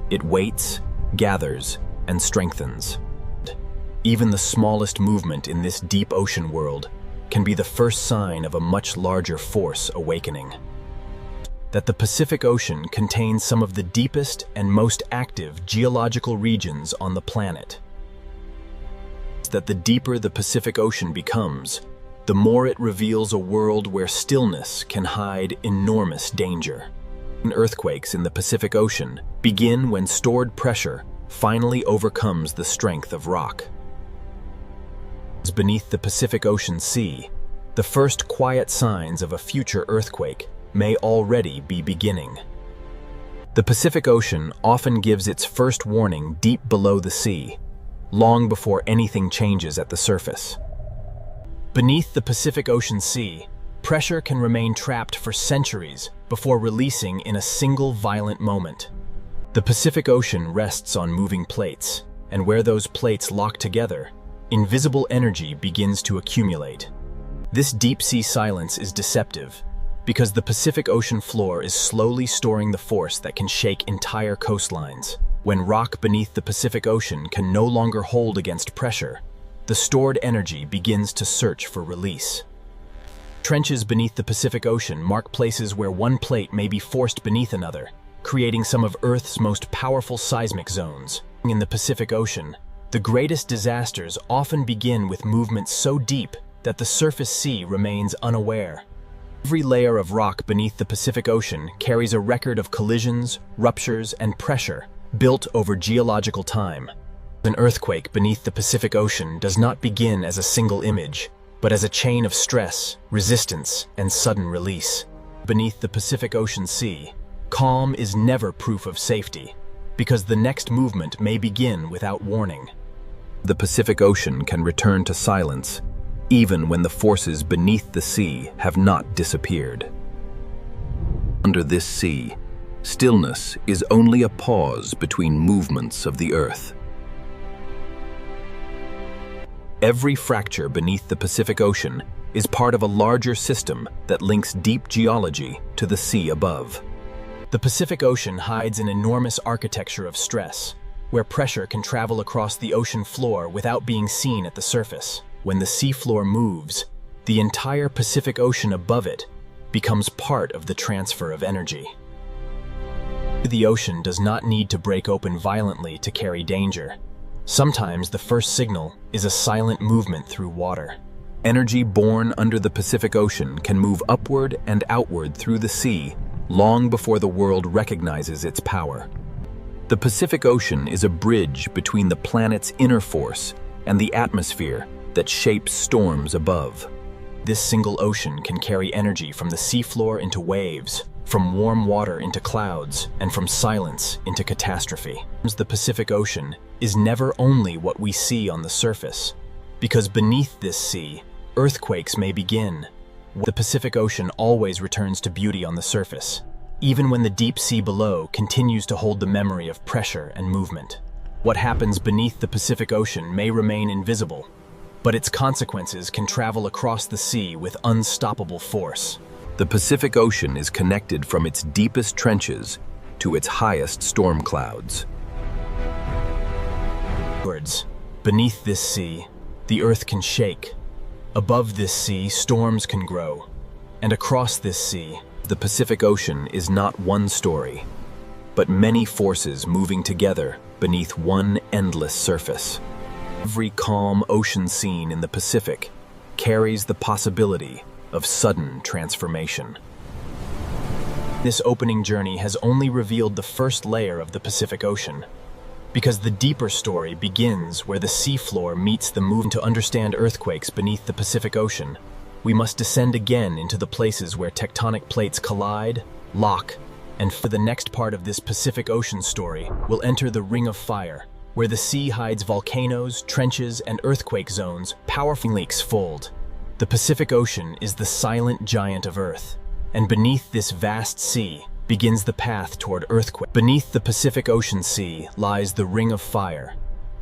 It waits, gathers, and strengthens. Even the smallest movement in this deep ocean world can be the first sign of a much larger force awakening. That the Pacific Ocean contains some of the deepest and most active geological regions on the planet. That the deeper the Pacific Ocean becomes, the more it reveals a world where stillness can hide enormous danger. Earthquakes in the Pacific Ocean begin when stored pressure finally overcomes the strength of rock. Beneath the Pacific Ocean Sea, the first quiet signs of a future earthquake may already be beginning. The Pacific Ocean often gives its first warning deep below the sea, long before anything changes at the surface. Beneath the Pacific Ocean Sea, pressure can remain trapped for centuries before releasing in a single violent moment. The Pacific Ocean rests on moving plates, and where those plates lock together, invisible energy begins to accumulate. This deep-sea silence is deceptive, because the Pacific Ocean floor is slowly storing the force that can shake entire coastlines. When rock beneath the Pacific Ocean can no longer hold against pressure, the stored energy begins to search for release. Trenches beneath the Pacific Ocean mark places where one plate may be forced beneath another, creating some of Earth's most powerful seismic zones. In the Pacific Ocean, the greatest disasters often begin with movements so deep that the surface sea remains unaware. Every layer of rock beneath the Pacific Ocean carries a record of collisions, ruptures, and pressure built over geological time. An earthquake beneath the Pacific Ocean does not begin as a single image, but as a chain of stress, resistance, and sudden release. Beneath the Pacific Ocean Sea, calm is never proof of safety, because the next movement may begin without warning. The Pacific Ocean can return to silence, even when the forces beneath the sea have not disappeared. Under this sea, stillness is only a pause between movements of the Earth. Every fracture beneath the Pacific Ocean is part of a larger system that links deep geology to the sea above. The Pacific Ocean hides an enormous architecture of stress, where pressure can travel across the ocean floor without being seen at the surface. When the seafloor moves, the entire Pacific Ocean above it becomes part of the transfer of energy. The ocean does not need to break open violently to carry danger. Sometimes the first signal is a silent movement through water. Energy born under the Pacific Ocean can move upward and outward through the sea long before the world recognizes its power. The Pacific Ocean is a bridge between the planet's inner force and the atmosphere that shapes storms above. This single ocean can carry energy from the seafloor into waves, from warm water into clouds, and from silence into catastrophe. The Pacific Ocean is never only what we see on the surface, because beneath this sea, earthquakes may begin. The Pacific Ocean always returns to beauty on the surface, even when the deep sea below continues to hold the memory of pressure and movement. What happens beneath the Pacific Ocean may remain invisible, but its consequences can travel across the sea with unstoppable force. The Pacific Ocean is connected from its deepest trenches to its highest storm clouds. Beneath this sea, the earth can shake. Above this sea, storms can grow. And across this sea, the Pacific Ocean is not one story, but many forces moving together beneath one endless surface. Every calm ocean scene in the Pacific carries the possibility of sudden transformation. This opening journey has only revealed the first layer of the Pacific Ocean, because the deeper story begins where the seafloor meets the movement. To understand earthquakes beneath the Pacific Ocean, we must descend again into the places where tectonic plates collide, lock, and for the next part of this Pacific Ocean story, we'll enter the Ring of Fire, where the sea hides volcanoes, trenches, and earthquake zones, powerful leaks fold. The Pacific Ocean is the silent giant of Earth, and beneath this vast sea begins the path toward earthquake. Beneath the Pacific Ocean Sea lies the Ring of Fire,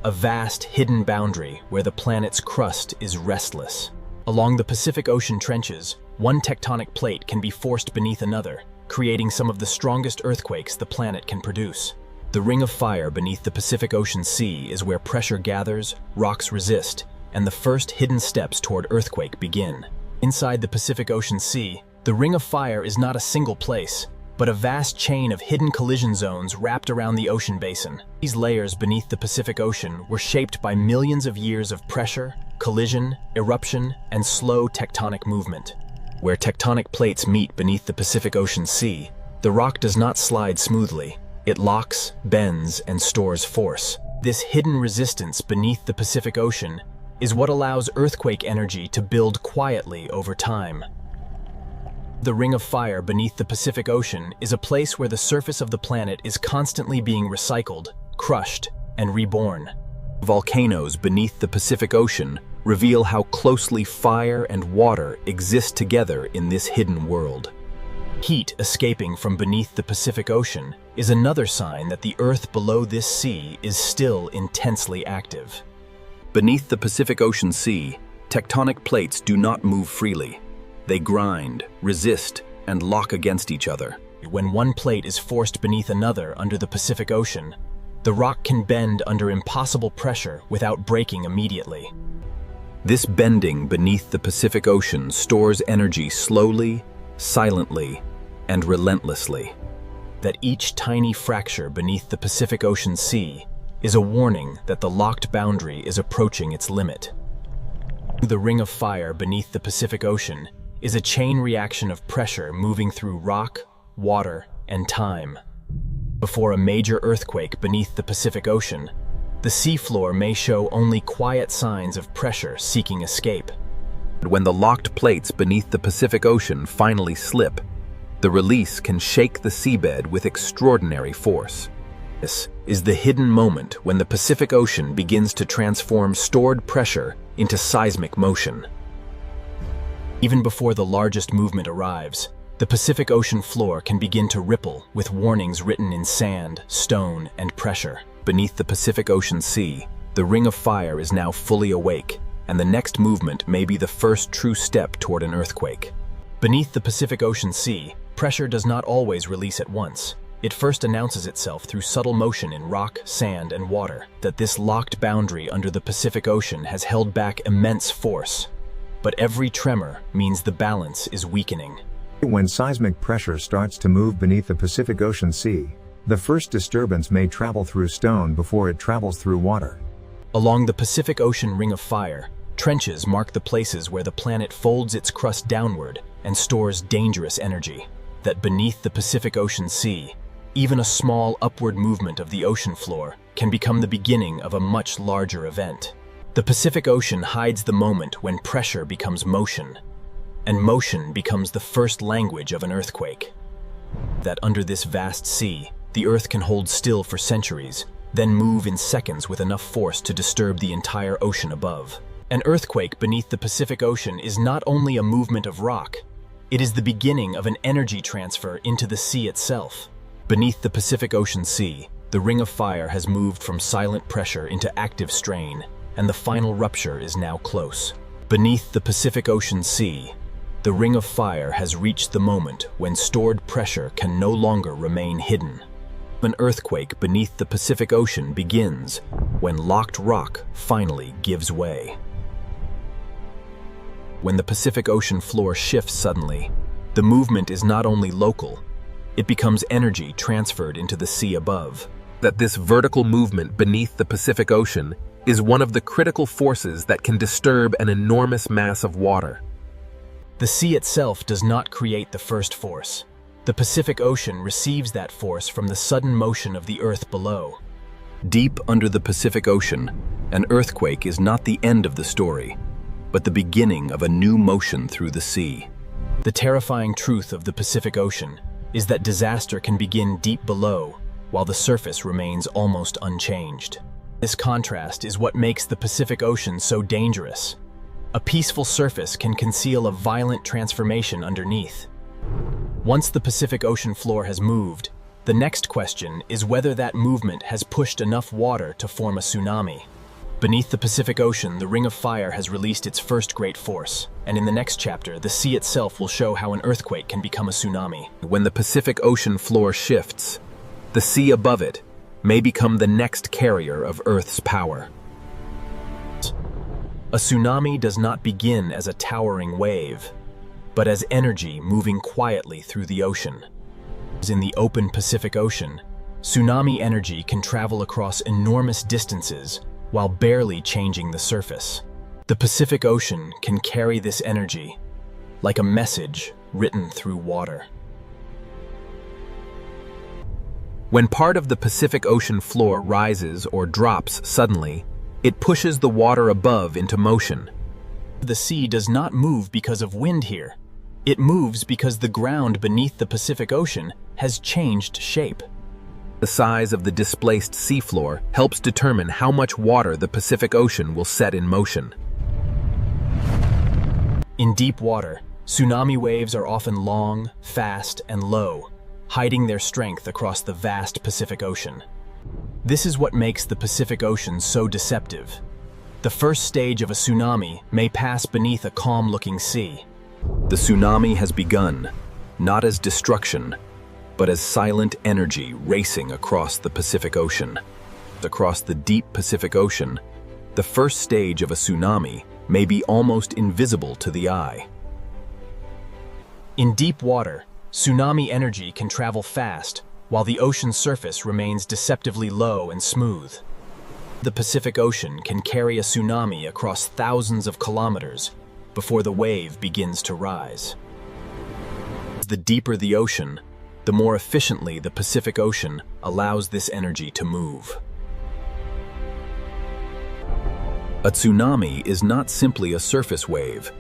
a vast hidden boundary where the planet's crust is restless. Along the Pacific Ocean trenches, one tectonic plate can be forced beneath another, creating some of the strongest earthquakes the planet can produce. The Ring of Fire beneath the Pacific Ocean Sea is where pressure gathers, rocks resist, and the first hidden steps toward earthquake begin. Inside the Pacific Ocean Sea, the Ring of Fire is not a single place, but a vast chain of hidden collision zones wrapped around the ocean basin. These layers beneath the Pacific Ocean were shaped by millions of years of pressure, collision, eruption, and slow tectonic movement. Where tectonic plates meet beneath the Pacific Ocean Sea, the rock does not slide smoothly. It locks, bends, and stores force. This hidden resistance beneath the Pacific Ocean is what allows earthquake energy to build quietly over time. The Ring of Fire beneath the Pacific Ocean is a place where the surface of the planet is constantly being recycled, crushed, and reborn. Volcanoes beneath the Pacific Ocean reveal how closely fire and water exist together in this hidden world. Heat escaping from beneath the Pacific Ocean is another sign that the Earth below this sea is still intensely active. Beneath the Pacific Ocean Sea, tectonic plates do not move freely. They grind, resist, and lock against each other. When one plate is forced beneath another under the Pacific Ocean, the rock can bend under impossible pressure without breaking immediately. This bending beneath the Pacific Ocean stores energy slowly, silently, and relentlessly. That each tiny fracture beneath the Pacific Ocean Sea is a warning that the locked boundary is approaching its limit. The Ring of Fire beneath the Pacific Ocean is a chain reaction of pressure moving through rock, water, and time. Before a major earthquake beneath the Pacific Ocean, the seafloor may show only quiet signs of pressure seeking escape. When the locked plates beneath the Pacific Ocean finally slip, the release can shake the seabed with extraordinary force. This is the hidden moment when the Pacific Ocean begins to transform stored pressure into seismic motion. Even before the largest movement arrives, the Pacific Ocean floor can begin to ripple with warnings written in sand, stone, and pressure. Beneath the Pacific Ocean Sea, the Ring of Fire is now fully awake, and the next movement may be the first true step toward an earthquake. Beneath the Pacific Ocean Sea, pressure does not always release at once. It first announces itself through subtle motion in rock, sand, and water. That this locked boundary under the Pacific Ocean has held back immense force. But every tremor means the balance is weakening. When seismic pressure starts to move beneath the Pacific Ocean Sea, the first disturbance may travel through stone before it travels through water. Along the Pacific Ocean Ring of Fire, trenches mark the places where the planet folds its crust downward and stores dangerous energy. That beneath the Pacific Ocean Sea, even a small upward movement of the ocean floor can become the beginning of a much larger event. The Pacific Ocean hides the moment when pressure becomes motion, and motion becomes the first language of an earthquake. That under this vast sea, the Earth can hold still for centuries, then move in seconds with enough force to disturb the entire ocean above. An earthquake beneath the Pacific Ocean is not only a movement of rock, it is the beginning of an energy transfer into the sea itself. Beneath the Pacific Ocean Sea, the Ring of Fire has moved from silent pressure into active strain, and the final rupture is now close. Beneath the Pacific Ocean Sea, the Ring of Fire has reached the moment when stored pressure can no longer remain hidden. An earthquake beneath the Pacific Ocean begins when locked rock finally gives way. When the Pacific Ocean floor shifts suddenly, the movement is not only local, it becomes energy transferred into the sea above. That this vertical movement beneath the Pacific Ocean is one of the critical forces that can disturb an enormous mass of water. The sea itself does not create the first force. The Pacific Ocean receives that force from the sudden motion of the Earth below. Deep under the Pacific Ocean, an earthquake is not the end of the story. but the beginning of a new motion through the sea. The terrifying truth of the Pacific Ocean is that disaster can begin deep below, while the surface remains almost unchanged. This contrast is what makes the Pacific Ocean so dangerous. A peaceful surface can conceal a violent transformation underneath. Once the Pacific Ocean floor has moved, the next question is whether that movement has pushed enough water to form a tsunami. Beneath the Pacific Ocean, the Ring of Fire has released its first great force, and in the next chapter, the sea itself will show how an earthquake can become a tsunami. When the Pacific Ocean floor shifts, the sea above it may become the next carrier of Earth's power. A tsunami does not begin as a towering wave, but as energy moving quietly through the ocean. In the open Pacific Ocean, tsunami energy can travel across enormous distances while barely changing the surface. The Pacific Ocean can carry this energy like a message written through water. When part of the Pacific Ocean floor rises or drops suddenly, it pushes the water above into motion. The sea does not move because of wind here. It moves because the ground beneath the Pacific Ocean has changed shape. The size of the displaced seafloor helps determine how much water the Pacific Ocean will set in motion. In deep water, tsunami waves are often long, fast, and low, hiding their strength across the vast Pacific Ocean. This is what makes the Pacific Ocean so deceptive. The first stage of a tsunami may pass beneath a calm-looking sea. The tsunami has begun, not as destruction, but as silent energy racing across the Pacific Ocean. Across the deep Pacific Ocean, the first stage of a tsunami may be almost invisible to the eye. In deep water, tsunami energy can travel fast, while the ocean surface remains deceptively low and smooth. The Pacific Ocean can carry a tsunami across thousands of kilometers before the wave begins to rise. The deeper the ocean, the more efficiently the Pacific Ocean allows this energy to move. A tsunami is not simply a surface wave,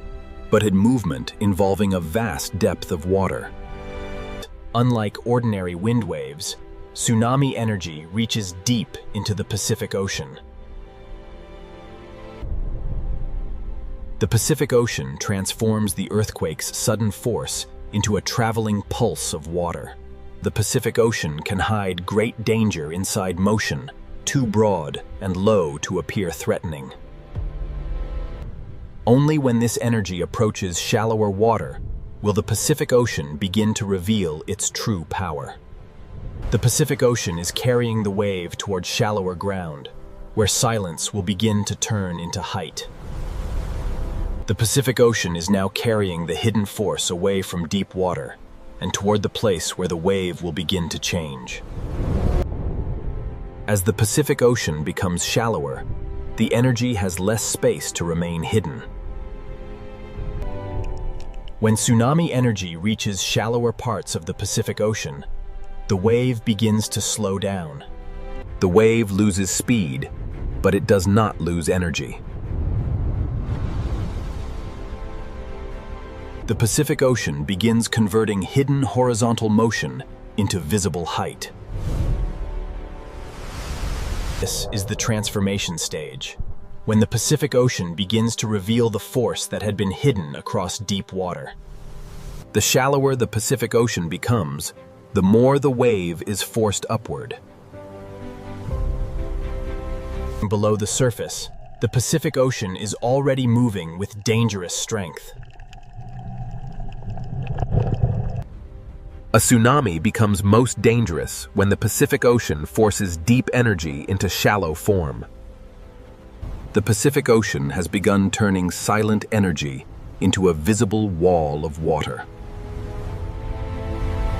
but a movement involving a vast depth of water. Unlike ordinary wind waves, tsunami energy reaches deep into the Pacific Ocean. The Pacific Ocean transforms the earthquake's sudden force into a traveling pulse of water. The Pacific Ocean can hide great danger inside motion, too broad and low to appear threatening. Only when this energy approaches shallower water will the Pacific Ocean begin to reveal its true power. The Pacific Ocean is carrying the wave toward shallower ground, where silence will begin to turn into height. The Pacific Ocean is now carrying the hidden force away from deep water and toward the place where the wave will begin to change. As the Pacific Ocean becomes shallower, the energy has less space to remain hidden. When tsunami energy reaches shallower parts of the Pacific Ocean, the wave begins to slow down. The wave loses speed, but it does not lose energy. The Pacific Ocean begins converting hidden horizontal motion into visible height. This is the transformation stage, when the Pacific Ocean begins to reveal the force that had been hidden across deep water. The shallower the Pacific Ocean becomes, the more the wave is forced upward. Below the surface, the Pacific Ocean is already moving with dangerous strength. A tsunami becomes most dangerous when the Pacific Ocean forces deep energy into shallow form. The Pacific Ocean has begun turning silent energy into a visible wall of water.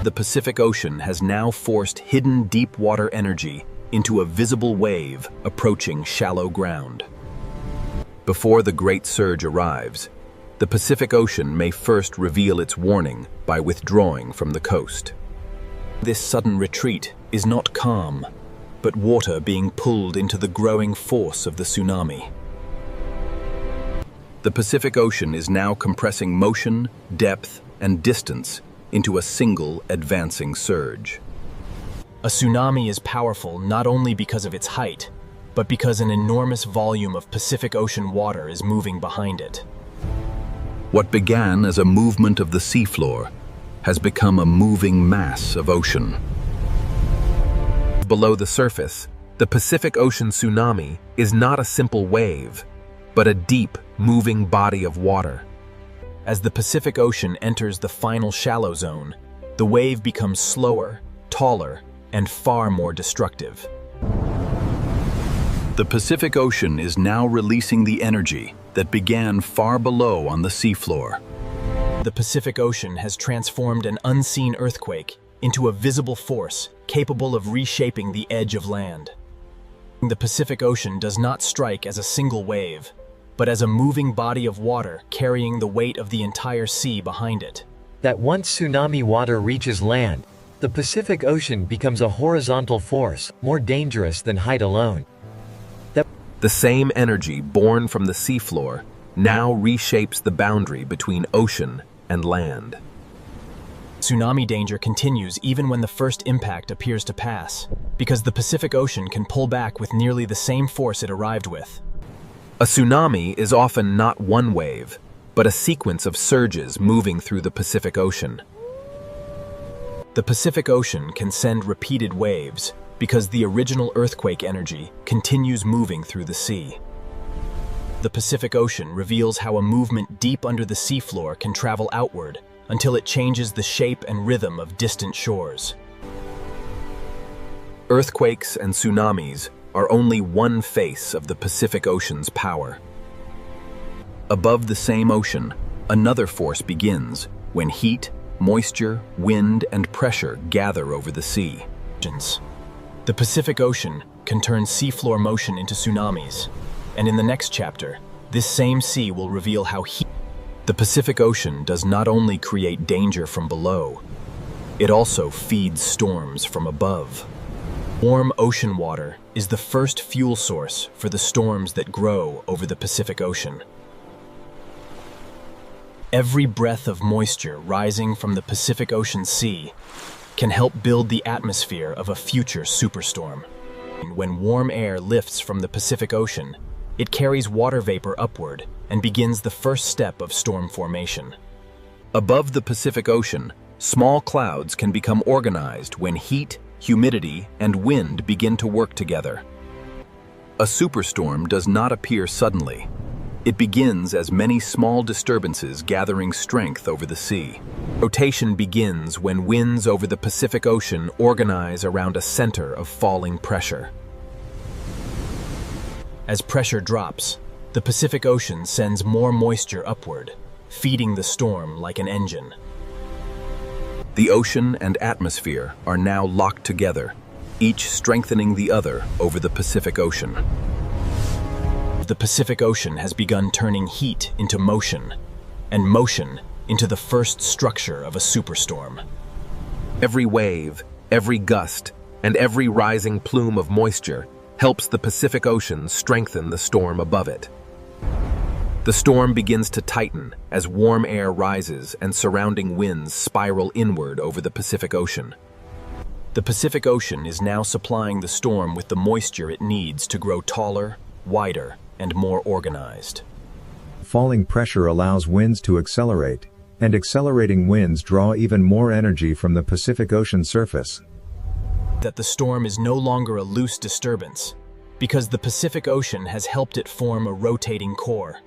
The Pacific Ocean has now forced hidden deep water energy into a visible wave approaching shallow ground. Before the great surge arrives, the Pacific Ocean may first reveal its warning by withdrawing from the coast. This sudden retreat is not calm, but water being pulled into the growing force of the tsunami. The Pacific Ocean is now compressing motion, depth, and distance into a single advancing surge. A tsunami is powerful not only because of its height, but because an enormous volume of Pacific Ocean water is moving behind it. What began as a movement of the seafloor has become a moving mass of ocean. Below the surface, the Pacific Ocean tsunami is not a simple wave, but a deep, moving body of water. As the Pacific Ocean enters the final shallow zone, the wave becomes slower, taller, and far more destructive. The Pacific Ocean is now releasing the energy that began far below on the seafloor. The Pacific Ocean has transformed an unseen earthquake into a visible force capable of reshaping the edge of land. The Pacific Ocean does not strike as a single wave, but as a moving body of water carrying the weight of the entire sea behind it. That once tsunami water reaches land, the Pacific Ocean becomes a horizontal force, more dangerous than height alone. The same energy born from the seafloor now reshapes the boundary between ocean and land. Tsunami danger continues even when the first impact appears to pass, because the Pacific Ocean can pull back with nearly the same force it arrived with. A tsunami is often not one wave, but a sequence of surges moving through the Pacific Ocean. The Pacific Ocean can send repeated waves because the original earthquake energy continues moving through the sea. The Pacific Ocean reveals how a movement deep under the seafloor can travel outward until it changes the shape and rhythm of distant shores. Earthquakes and tsunamis are only one face of the Pacific Ocean's power. Above the same ocean, another force begins when heat, moisture, wind, and pressure gather over the sea. The Pacific Ocean can turn seafloor motion into tsunamis, and in the next chapter, this same sea will reveal how the Pacific Ocean does not only create danger from below, it also feeds storms from above. Warm ocean water is the first fuel source for the storms that grow over the Pacific Ocean. Every breath of moisture rising from the Pacific Ocean Sea can help build the atmosphere of a future superstorm. When warm air lifts from the Pacific Ocean, it carries water vapor upward and begins the first step of storm formation. Above the Pacific Ocean, small clouds can become organized when heat, humidity, and wind begin to work together. A superstorm does not appear suddenly. It begins as many small disturbances gathering strength over the sea. Rotation begins when winds over the Pacific Ocean organize around a center of falling pressure. As pressure drops, the Pacific Ocean sends more moisture upward, feeding the storm like an engine. The ocean and atmosphere are now locked together, each strengthening the other over the Pacific Ocean. The Pacific Ocean has begun turning heat into motion, and motion into the first structure of a superstorm. Every wave, every gust, and every rising plume of moisture helps the Pacific Ocean strengthen the storm above it. The storm begins to tighten as warm air rises and surrounding winds spiral inward over the Pacific Ocean. The Pacific Ocean is now supplying the storm with the moisture it needs to grow taller, wider, and more organized. Falling pressure allows winds to accelerate, and accelerating winds draw even more energy from the Pacific Ocean surface. That the storm is no longer a loose disturbance, because the Pacific Ocean has helped it form a rotating core.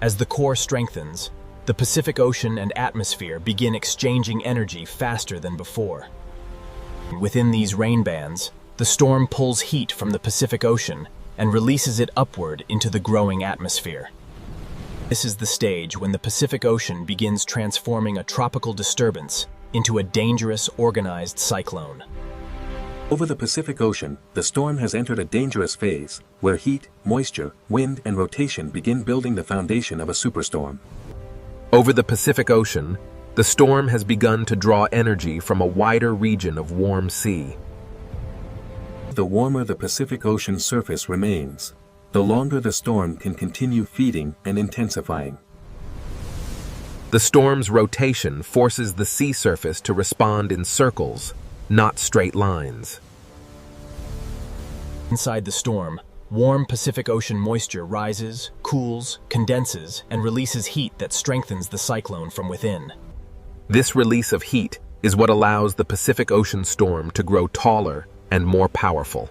As the core strengthens, the Pacific Ocean and atmosphere begin exchanging energy faster than before. Within these rain bands, the storm pulls heat from the Pacific Ocean and releases it upward into the growing atmosphere. This is the stage when the Pacific Ocean begins transforming a tropical disturbance into a dangerous, organized cyclone. Over the Pacific Ocean, the storm has entered a dangerous phase, where heat, moisture, wind, and rotation begin building the foundation of a superstorm. Over the Pacific Ocean, the storm has begun to draw energy from a wider region of warm sea. The warmer the Pacific Ocean surface remains, the longer the storm can continue feeding and intensifying. The storm's rotation forces the sea surface to respond in circles, not straight lines. Inside the storm, warm Pacific Ocean moisture rises, cools, condenses, and releases heat that strengthens the cyclone from within. This release of heat is what allows the Pacific Ocean storm to grow taller and more powerful.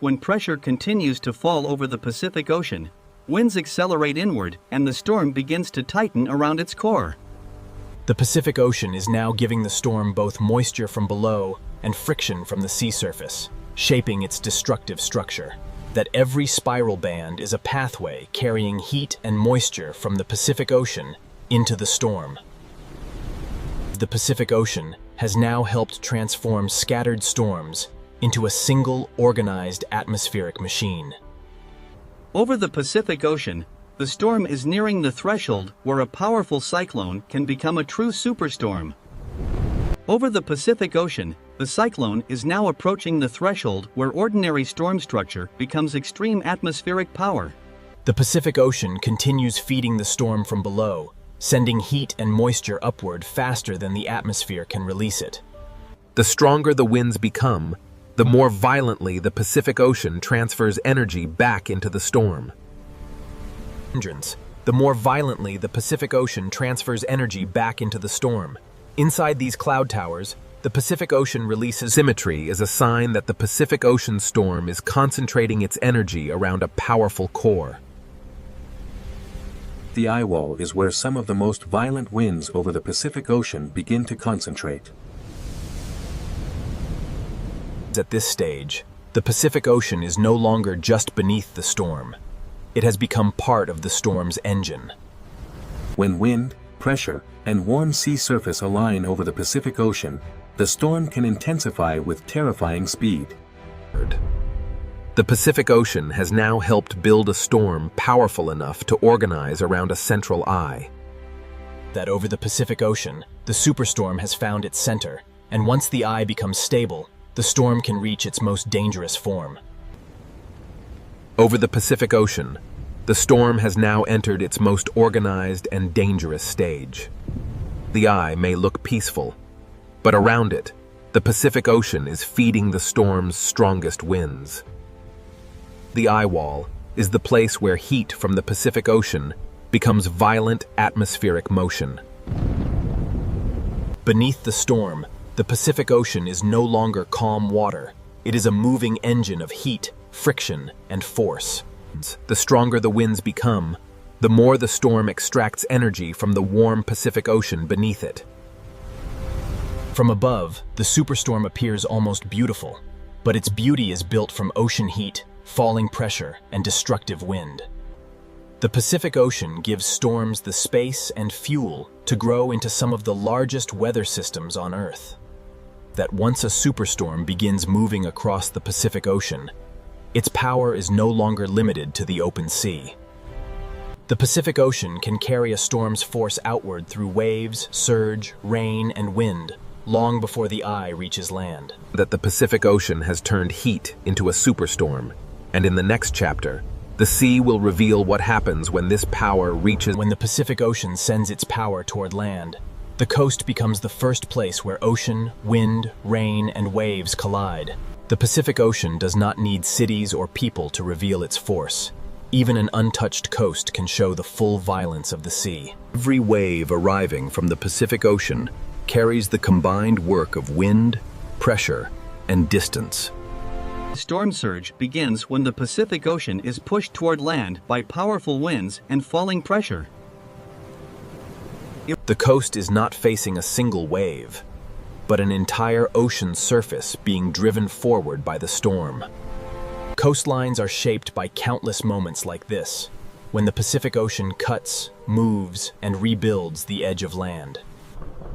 When pressure continues to fall over the Pacific Ocean, winds accelerate inward and the storm begins to tighten around its core. The Pacific Ocean is now giving the storm both moisture from below and friction from the sea surface, shaping its destructive structure. That every spiral band is a pathway carrying heat and moisture from the Pacific Ocean into the storm. The Pacific Ocean has now helped transform scattered storms into a single organized atmospheric machine. Over the Pacific Ocean, the storm is nearing the threshold where a powerful cyclone can become a true superstorm. Over the Pacific Ocean, the cyclone is now approaching the threshold where ordinary storm structure becomes extreme atmospheric power. The Pacific Ocean continues feeding the storm from below, sending heat and moisture upward faster than the atmosphere can release it. The stronger the winds become, the more violently the Pacific Ocean transfers energy back into the storm. The more violently the Pacific Ocean transfers energy back into the storm. Inside these cloud towers, the Pacific Ocean releases Symmetry is a sign that the Pacific Ocean storm is concentrating its energy around a powerful core. The eye wall is where some of the most violent winds over the Pacific Ocean begin to concentrate. At this stage, the Pacific Ocean is no longer just beneath the storm. It has become part of the storm's engine. When wind, pressure, and warm sea surface align over the Pacific Ocean, the storm can intensify with terrifying speed. The Pacific Ocean has now helped build a storm powerful enough to organize around a central eye. That over the Pacific Ocean, the superstorm has found its center, and once the eye becomes stable, the storm can reach its most dangerous form. Over the Pacific Ocean, the storm has now entered its most organized and dangerous stage. The eye may look peaceful, but around it, the Pacific Ocean is feeding the storm's strongest winds. The eye wall is the place where heat from the Pacific Ocean becomes violent atmospheric motion. Beneath the storm, the Pacific Ocean is no longer calm water. It is a moving engine of heat, friction, and force. The stronger the winds become, the more the storm extracts energy from the warm Pacific Ocean beneath it. From above, the superstorm appears almost beautiful, but its beauty is built from ocean heat, falling pressure, and destructive wind. The Pacific Ocean gives storms the space and fuel to grow into some of the largest weather systems on Earth. That once a superstorm begins moving across the Pacific Ocean, its power is no longer limited to the open sea. The Pacific Ocean can carry a storm's force outward through waves, surge, rain, and wind, long before the eye reaches land. That the Pacific Ocean has turned heat into a superstorm, and in the next chapter, the sea will reveal what happens when this power reaches. When the Pacific Ocean sends its power toward land, the coast becomes the first place where ocean, wind, rain, and waves collide. The Pacific Ocean does not need cities or people to reveal its force. Even an untouched coast can show the full violence of the sea. Every wave arriving from the Pacific Ocean carries the combined work of wind, pressure, and distance. Storm surge begins when the Pacific Ocean is pushed toward land by powerful winds and falling pressure. The coast is not facing a single wave, but an entire ocean surface being driven forward by the storm. Coastlines are shaped by countless moments like this, when the Pacific Ocean cuts, moves, and rebuilds the edge of land.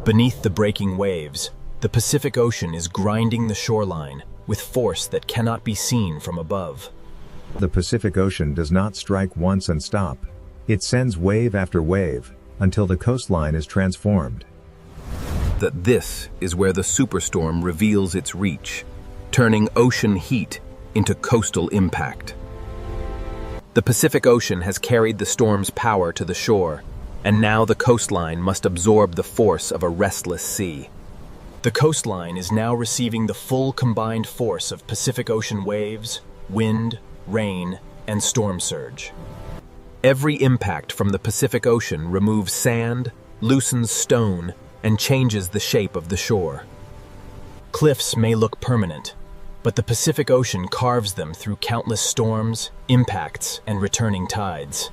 Beneath the breaking waves, the Pacific Ocean is grinding the shoreline with force that cannot be seen from above. The Pacific Ocean does not strike once and stop. It sends wave after wave, until the coastline is transformed. That this is where the superstorm reveals its reach, turning ocean heat into coastal impact. The Pacific Ocean has carried the storm's power to the shore, and now the coastline must absorb the force of a restless sea. The coastline is now receiving the full combined force of Pacific Ocean waves, wind, rain, and storm surge. Every impact from the Pacific Ocean removes sand, loosens stone, and changes the shape of the shore. Cliffs may look permanent, but the Pacific Ocean carves them through countless storms, impacts, and returning tides.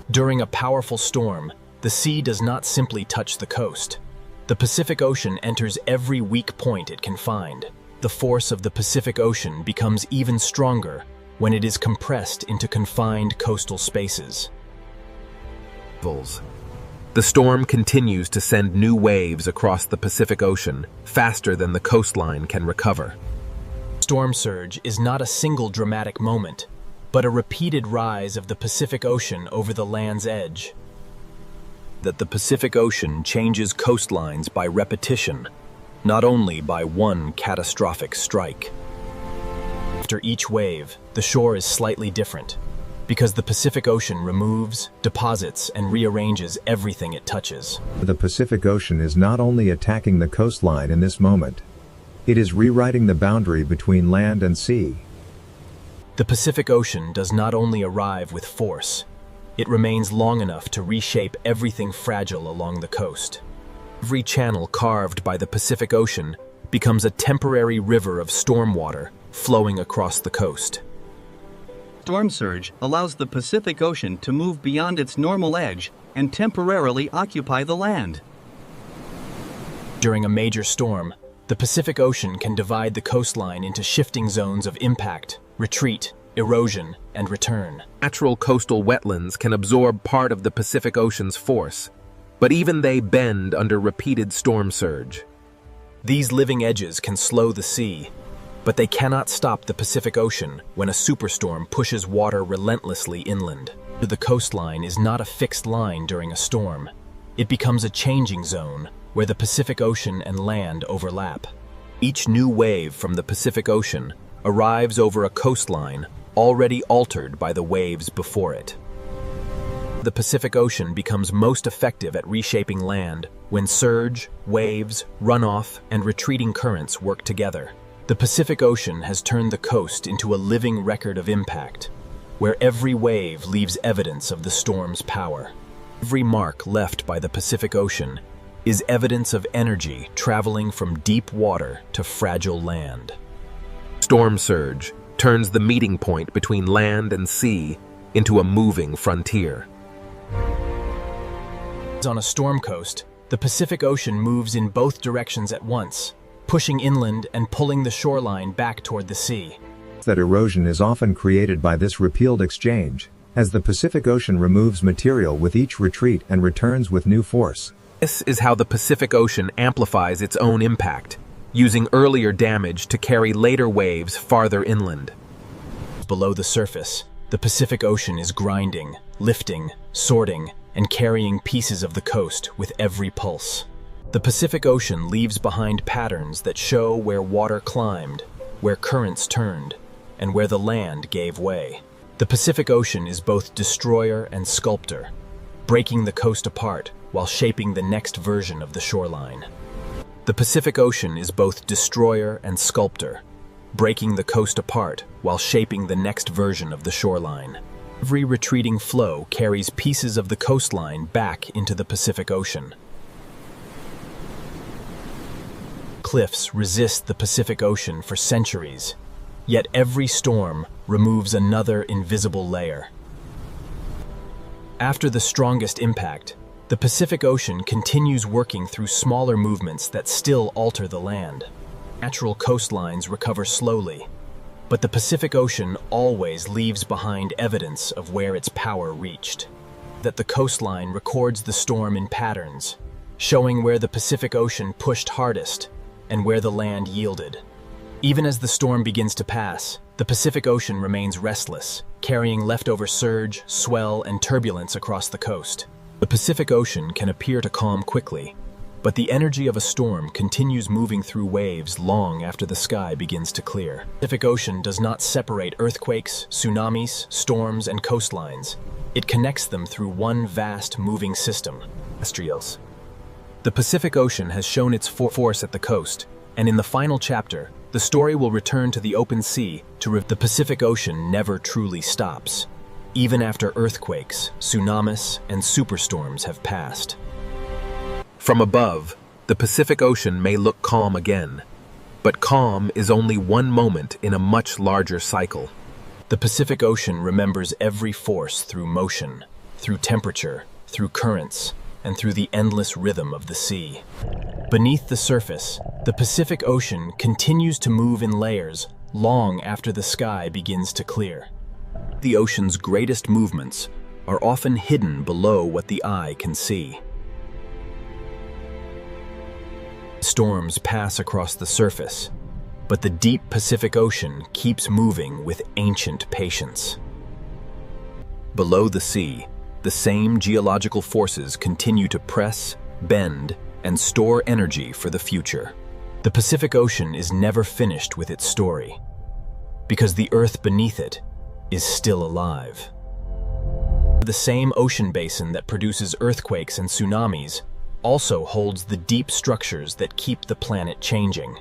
During a powerful storm, the sea does not simply touch the coast. The Pacific Ocean enters every weak point it can find. The force of the Pacific Ocean becomes even stronger when it is compressed into confined coastal spaces. The storm continues to send new waves across the Pacific Ocean faster than the coastline can recover. Storm surge is not a single dramatic moment, but a repeated rise of the Pacific Ocean over the land's edge. That the Pacific Ocean changes coastlines by repetition, not only by one catastrophic strike. After each wave, the shore is slightly different, because the Pacific Ocean removes, deposits, and rearranges everything it touches. The Pacific Ocean is not only attacking the coastline in this moment, it is rewriting the boundary between land and sea. The Pacific Ocean does not only arrive with force, it remains long enough to reshape everything fragile along the coast. Every channel carved by the Pacific Ocean becomes a temporary river of storm water flowing across the coast. Storm surge allows the Pacific Ocean to move beyond its normal edge and temporarily occupy the land. During a major storm, the Pacific Ocean can divide the coastline into shifting zones of impact, retreat, erosion, and return. Natural coastal wetlands can absorb part of the Pacific Ocean's force, but even they bend under repeated storm surge. These living edges can slow the sea, but they cannot stop the Pacific Ocean when a superstorm pushes water relentlessly inland. The coastline is not a fixed line during a storm. It becomes a changing zone where the Pacific Ocean and land overlap. Each new wave from the Pacific Ocean arrives over a coastline already altered by the waves before it. The Pacific Ocean becomes most effective at reshaping land when surge, waves, runoff, and retreating currents work together. The Pacific Ocean has turned the coast into a living record of impact, where every wave leaves evidence of the storm's power. Every mark left by the Pacific Ocean is evidence of energy traveling from deep water to fragile land. Storm surge turns the meeting point between land and sea into a moving frontier. On a storm coast, the Pacific Ocean moves in both directions at once, pushing inland and pulling the shoreline back toward the sea. That erosion is often created by this repealed exchange, as the Pacific Ocean removes material with each retreat and returns with new force. This is how the Pacific Ocean amplifies its own impact, using earlier damage to carry later waves farther inland. Below the surface, the Pacific Ocean is grinding, lifting, sorting, and carrying pieces of the coast with every pulse. The Pacific Ocean leaves behind patterns that show where water climbed, where currents turned, and where the land gave way. The Pacific Ocean is both destroyer and sculptor, breaking the coast apart while shaping the next version of the shoreline. The Pacific Ocean is both destroyer and sculptor, breaking the coast apart while shaping the next version of the shoreline. Every retreating flow carries pieces of the coastline back into the Pacific Ocean. Cliffs resist the Pacific Ocean for centuries, yet every storm removes another invisible layer. After the strongest impact, the Pacific Ocean continues working through smaller movements that still alter the land. Natural coastlines recover slowly, but the Pacific Ocean always leaves behind evidence of where its power reached. That the coastline records the storm in patterns, showing where the Pacific Ocean pushed hardest and where the land yielded. Even as the storm begins to pass, the Pacific Ocean remains restless, carrying leftover surge, swell, and turbulence across the coast. The Pacific Ocean can appear to calm quickly, But the energy of a storm continues moving through waves long after the sky begins to clear. The Pacific Ocean does not separate earthquakes, tsunamis, storms, and coastlines. It connects them through one vast moving system. Terrestrials. The Pacific Ocean has shown its force at the coast, and in the final chapter, the story will return to the open sea to the Pacific Ocean never truly stops, even after earthquakes, tsunamis, and superstorms have passed. From above, the Pacific Ocean may look calm again, but calm is only one moment in a much larger cycle. The Pacific Ocean remembers every force through motion, through temperature, through currents, and through the endless rhythm of the sea. Beneath the surface, the Pacific Ocean continues to move in layers long after the sky begins to clear. The ocean's greatest movements are often hidden below what the eye can see. Storms pass across the surface, but the deep Pacific Ocean keeps moving with ancient patience. Below the sea, the same geological forces continue to press, bend, and store energy for the future. The Pacific Ocean is never finished with its story, because the earth beneath it is still alive. The same ocean basin that produces earthquakes and tsunamis also holds the deep structures that keep the planet changing.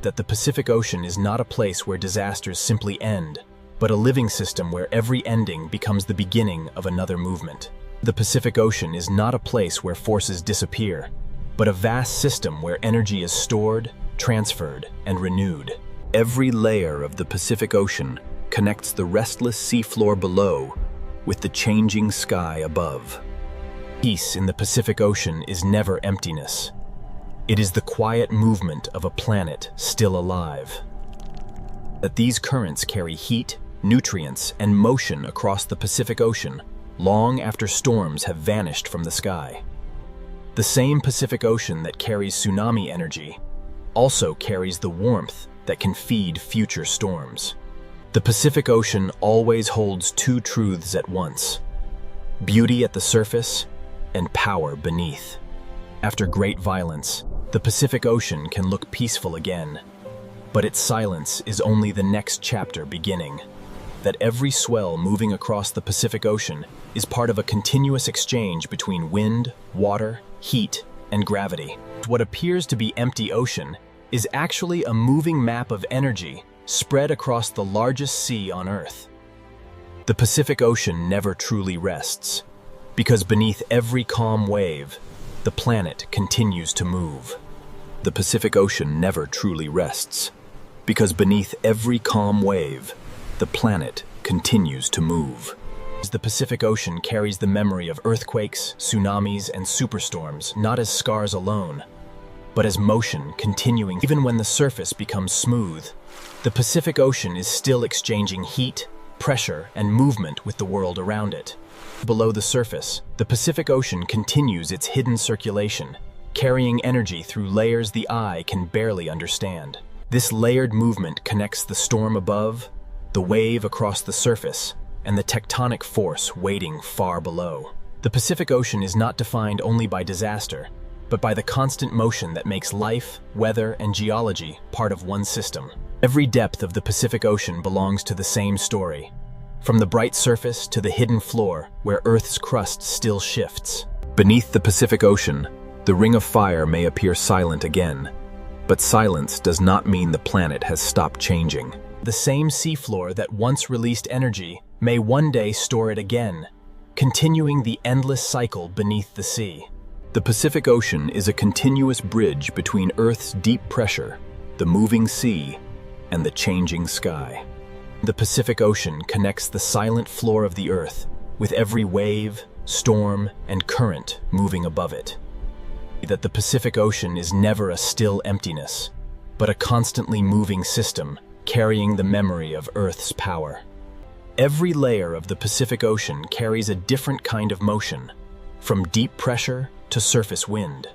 That the Pacific Ocean is not a place where disasters simply end, but a living system where every ending becomes the beginning of another movement. The Pacific Ocean is not a place where forces disappear, but a vast system where energy is stored, transferred, and renewed. Every layer of the Pacific Ocean connects the restless seafloor below with the changing sky above. Peace in the Pacific Ocean is never emptiness. It is the quiet movement of a planet still alive. That these currents carry heat, nutrients, and motion across the Pacific Ocean long after storms have vanished from the sky. The same Pacific Ocean that carries tsunami energy also carries the warmth that can feed future storms. The Pacific Ocean always holds two truths at once: beauty at the surface and power beneath. After great violence, the Pacific Ocean can look peaceful again, but its silence is only the next chapter beginning. That every swell moving across the Pacific Ocean is part of a continuous exchange between wind, water, heat, and gravity. What appears to be empty ocean is actually a moving map of energy spread across the largest sea on Earth. The Pacific Ocean never truly rests, because beneath every calm wave, the planet continues to move. The Pacific Ocean never truly rests, because beneath every calm wave, the planet continues to move. The Pacific Ocean carries the memory of earthquakes, tsunamis, and superstorms not as scars alone, but as motion continuing. Even when the surface becomes smooth, the Pacific Ocean is still exchanging heat, pressure, and movement with the world around it. Below the surface, the Pacific Ocean continues its hidden circulation, carrying energy through layers the eye can barely understand. This layered movement connects the storm above, the wave across the surface, and the tectonic force waiting far below. The Pacific Ocean is not defined only by disaster, but by the constant motion that makes life, weather, and geology part of one system. Every depth of the Pacific Ocean belongs to the same story, from the bright surface to the hidden floor where Earth's crust still shifts. Beneath the Pacific Ocean, the ring of fire may appear silent again, but silence does not mean the planet has stopped changing. The same seafloor that once released energy may one day store it again, continuing the endless cycle beneath the sea. The Pacific Ocean is a continuous bridge between Earth's deep pressure, the moving sea, and the changing sky. The Pacific Ocean connects the silent floor of the Earth with every wave, storm, and current moving above it. That the Pacific Ocean is never a still emptiness, but a constantly moving system carrying the memory of Earth's power. Every layer of the Pacific Ocean carries a different kind of motion, from deep pressure to surface wind.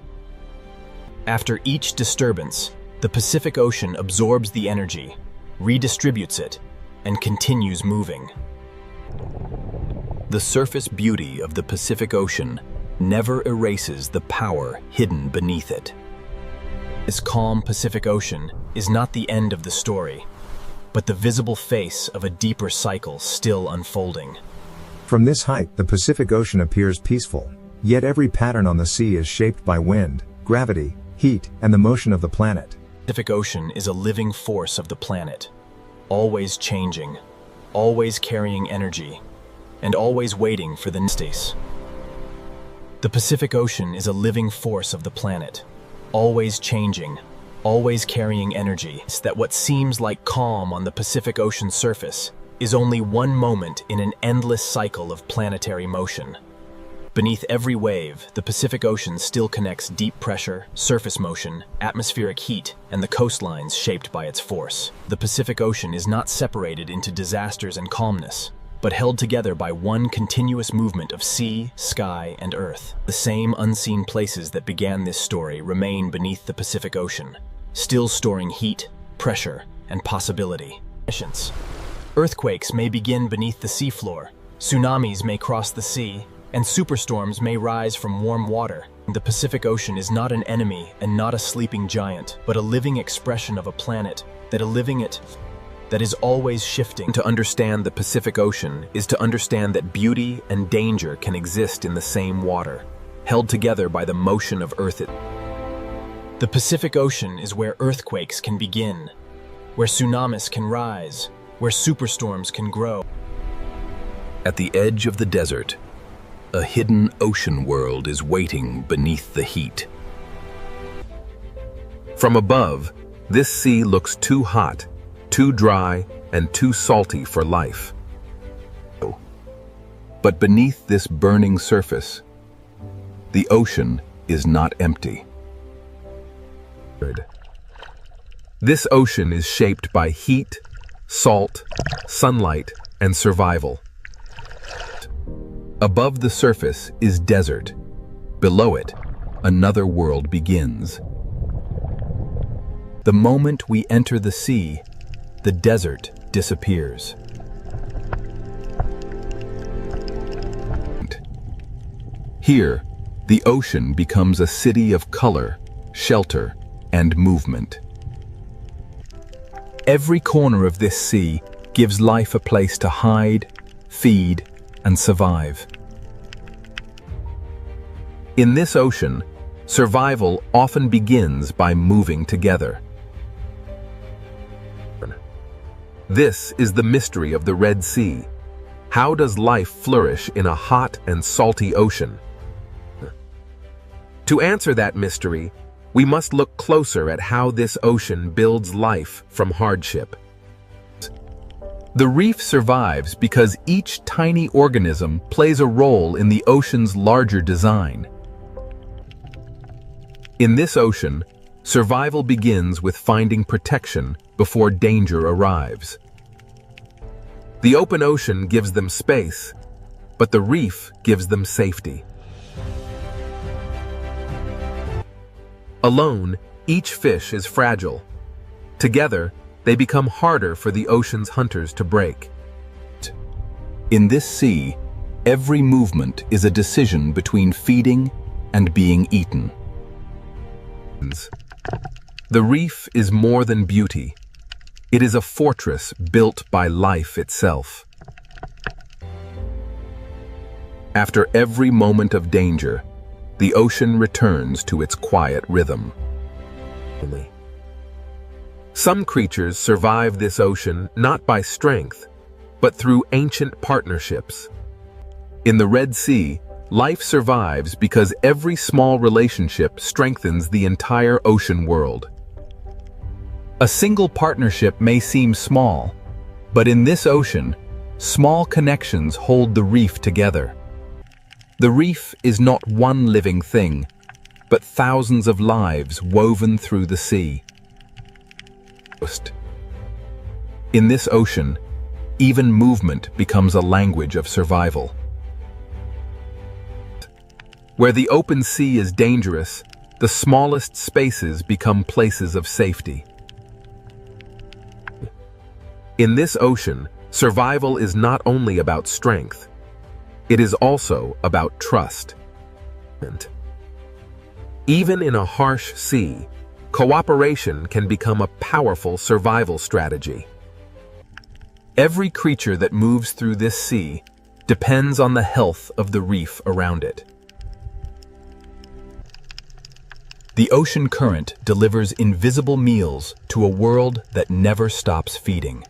After each disturbance, the Pacific Ocean absorbs the energy, redistributes it, and continues moving. The surface beauty of the Pacific Ocean never erases the power hidden beneath it. This calm Pacific Ocean is not the end of the story, but the visible face of a deeper cycle still unfolding. From this height, the Pacific Ocean appears peaceful, yet every pattern on the sea is shaped by wind, gravity, heat, and the motion of the planet. The Pacific Ocean is a living force of the planet, always changing, always carrying energy, and always waiting for the next stage. The Pacific Ocean is a living force of the planet, always changing, always carrying energy. It's that what seems like calm on the Pacific Ocean surface is only one moment in an endless cycle of planetary motion. Beneath every wave, the Pacific Ocean still connects deep pressure, surface motion, atmospheric heat, and the coastlines shaped by its force. The Pacific Ocean is not separated into disasters and calmness, but held together by one continuous movement of sea, sky, and earth. The same unseen places that began this story remain beneath the Pacific Ocean, still storing heat, pressure, and possibility. Earthquakes may begin beneath the seafloor, tsunamis may cross the sea, and superstorms may rise from warm water. The Pacific Ocean is not an enemy and not a sleeping giant, but a living expression of a planet that is always shifting. To understand the Pacific Ocean is to understand that beauty and danger can exist in the same water, held together by the motion of Earth. The Pacific Ocean is where earthquakes can begin, where tsunamis can rise, where superstorms can grow. At the edge of the desert, a hidden ocean world is waiting beneath the heat. From above, this sea looks too hot, too dry, and too salty for life. But beneath this burning surface, the ocean is not empty. This ocean is shaped by heat, salt, sunlight, and survival. Above the surface is desert. Below it, another world begins. The moment we enter the sea, the desert disappears. Here, the ocean becomes a city of color, shelter, and movement. Every corner of this sea gives life a place to hide, feed, and survive. In this ocean, survival often begins by moving together. This is the mystery of the Red Sea. How does life flourish in a hot and salty ocean? To answer that mystery, we must look closer at how this ocean builds life from hardship. The reef survives because each tiny organism plays a role in the ocean's larger design. In this ocean, survival begins with finding protection before danger arrives. The open ocean gives them space, but the reef gives them safety. Alone, each fish is fragile. Together, they become harder for the ocean's hunters to break. In this sea, every movement is a decision between feeding and being eaten. The reef is more than beauty. It is a fortress built by life itself. After every moment of danger, the ocean returns to its quiet rhythm. Some creatures survive this ocean not by strength, but through ancient partnerships. In the Red Sea, life survives because every small relationship strengthens the entire ocean world. A single partnership may seem small, but in this ocean, small connections hold the reef together. The reef is not one living thing, but thousands of lives woven through the sea. In this ocean, even movement becomes a language of survival. Where the open sea is dangerous, the smallest spaces become places of safety. In this ocean, survival is not only about strength, it is also about trust. Even in a harsh sea, cooperation can become a powerful survival strategy. Every creature that moves through this sea depends on the health of the reef around it. The ocean current delivers invisible meals to a world that never stops feeding.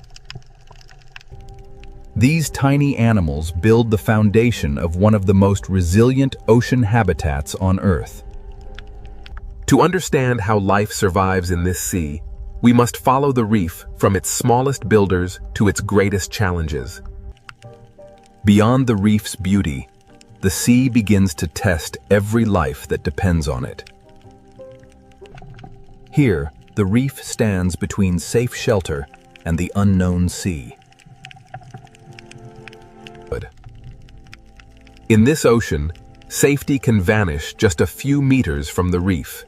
These tiny animals build the foundation of one of the most resilient ocean habitats on Earth. To understand how life survives in this sea, we must follow the reef from its smallest builders to its greatest challenges. Beyond the reef's beauty, the sea begins to test every life that depends on it. Here, the reef stands between safe shelter and the unknown sea. In this ocean, safety can vanish just a few meters from the reef.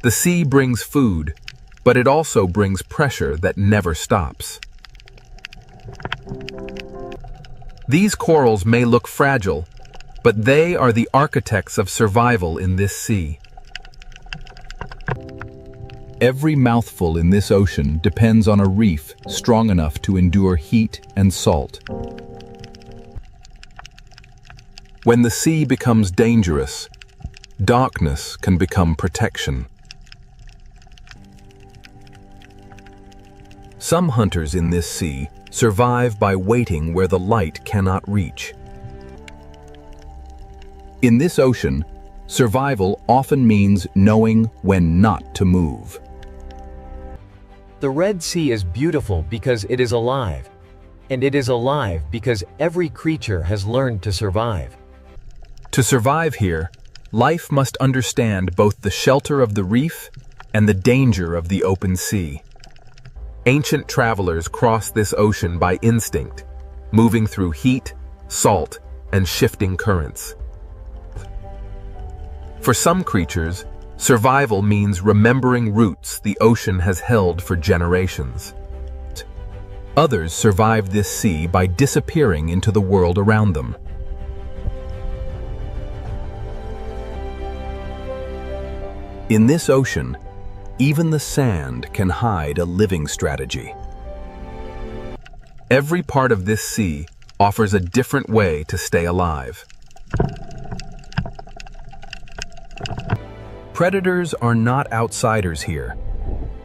The sea brings food, but it also brings pressure that never stops. These corals may look fragile, but they are the architects of survival in this sea. Every mouthful in this ocean depends on a reef strong enough to endure heat and salt. When the sea becomes dangerous, darkness can become protection. Some hunters in this sea survive by waiting where the light cannot reach. In this ocean, survival often means knowing when not to move. The Red Sea is beautiful because it is alive. And it is alive because every creature has learned to survive. To survive here, life must understand both the shelter of the reef and the danger of the open sea. Ancient travelers crossed this ocean by instinct, moving through heat, salt, and shifting currents. For some creatures, survival means remembering roots the ocean has held for generations. Others survive this sea by disappearing into the world around them. In this ocean, even the sand can hide a living strategy. Every part of this sea offers a different way to stay alive. Predators are not outsiders here.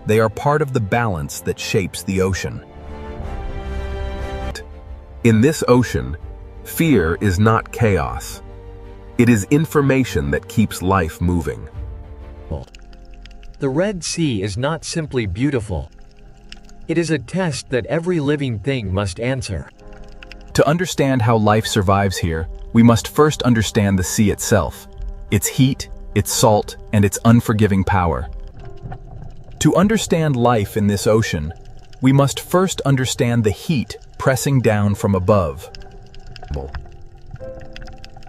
They are part of the balance that shapes the ocean. In this ocean, fear is not chaos. It is information that keeps life moving. The Red Sea is not simply beautiful. It is a test that every living thing must answer. To understand how life survives here, we must first understand the sea itself, its heat, its salt, and its unforgiving power. To understand life in this ocean, we must first understand the heat pressing down from above.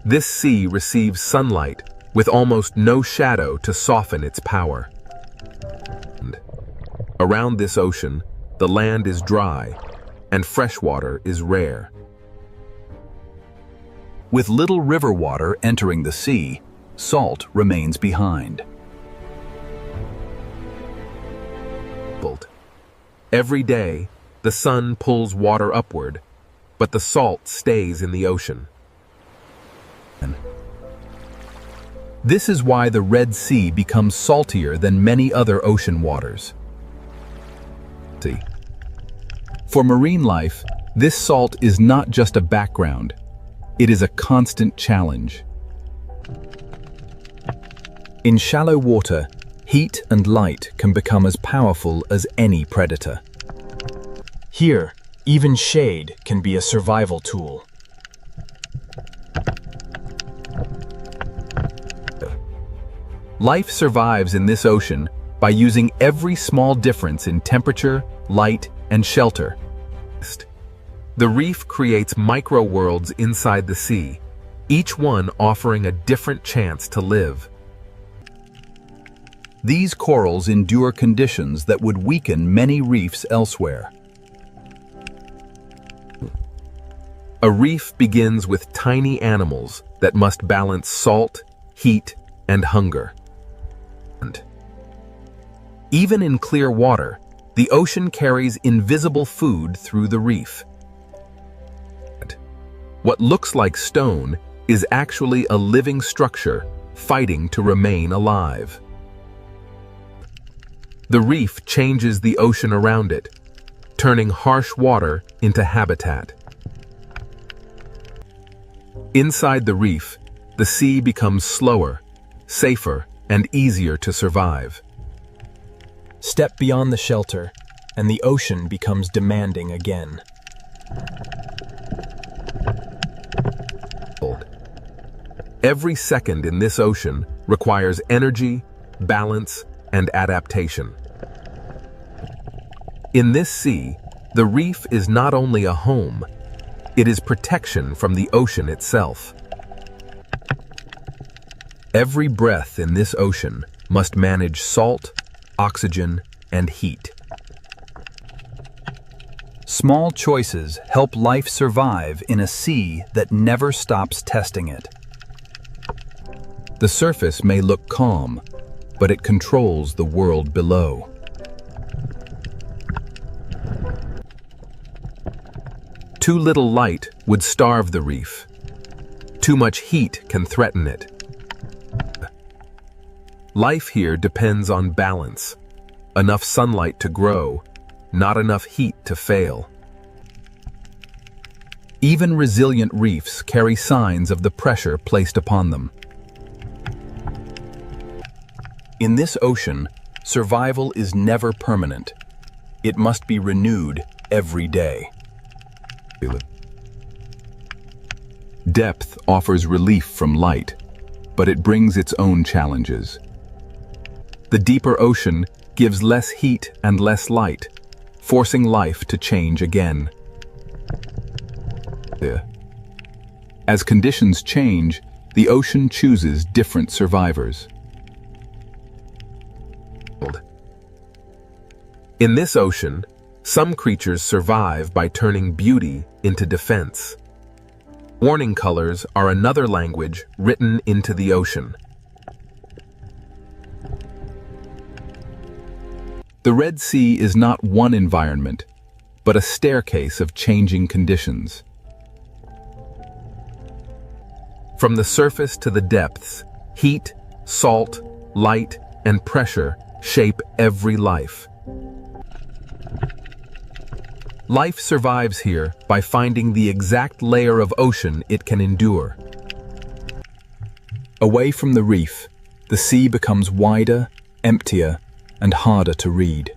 This sea receives sunlight with almost no shadow to soften its power. Around this ocean, the land is dry, and fresh water is rare. With little river water entering the sea, salt remains behind. Every day, the sun pulls water upward, but the salt stays in the ocean. This is why the Red Sea becomes saltier than many other ocean waters. For marine life, this salt is not just a background, it is a constant challenge. In shallow water, heat and light can become as powerful as any predator. Here, even shade can be a survival tool. Life survives in this ocean by using every small difference in temperature, light, and shelter. The reef creates micro-worlds inside the sea, each one offering a different chance to live. These corals endure conditions that would weaken many reefs elsewhere. A reef begins with tiny animals that must balance salt, heat, and hunger. Even in clear water, the ocean carries invisible food through the reef. What looks like stone is actually a living structure fighting to remain alive. The reef changes the ocean around it, turning harsh water into habitat. Inside the reef, the sea becomes slower, safer, and easier to survive. Step beyond the shelter, and the ocean becomes demanding again. Every second in this ocean requires energy, balance, and adaptation. In this sea, the reef is not only a home, it is protection from the ocean itself. Every breath in this ocean must manage salt, oxygen, and heat. Small choices help life survive in a sea that never stops testing it. The surface may look calm, but it controls the world below. Too little light would starve the reef. Too much heat can threaten it. Life here depends on balance. Enough sunlight to grow, not enough heat to fail. Even resilient reefs carry signs of the pressure placed upon them. In this ocean, survival is never permanent. It must be renewed every day. Depth offers relief from light, but it brings its own challenges. The deeper ocean gives less heat and less light, forcing life to change again. As conditions change, the ocean chooses different survivors. In this ocean, some creatures survive by turning beauty into defense. Warning colors are another language written into the ocean. The Red Sea is not one environment, but a staircase of changing conditions. From the surface to the depths, heat, salt, light, and pressure shape every life. Life survives here by finding the exact layer of ocean it can endure. Away from the reef, the sea becomes wider, emptier, and harder to read.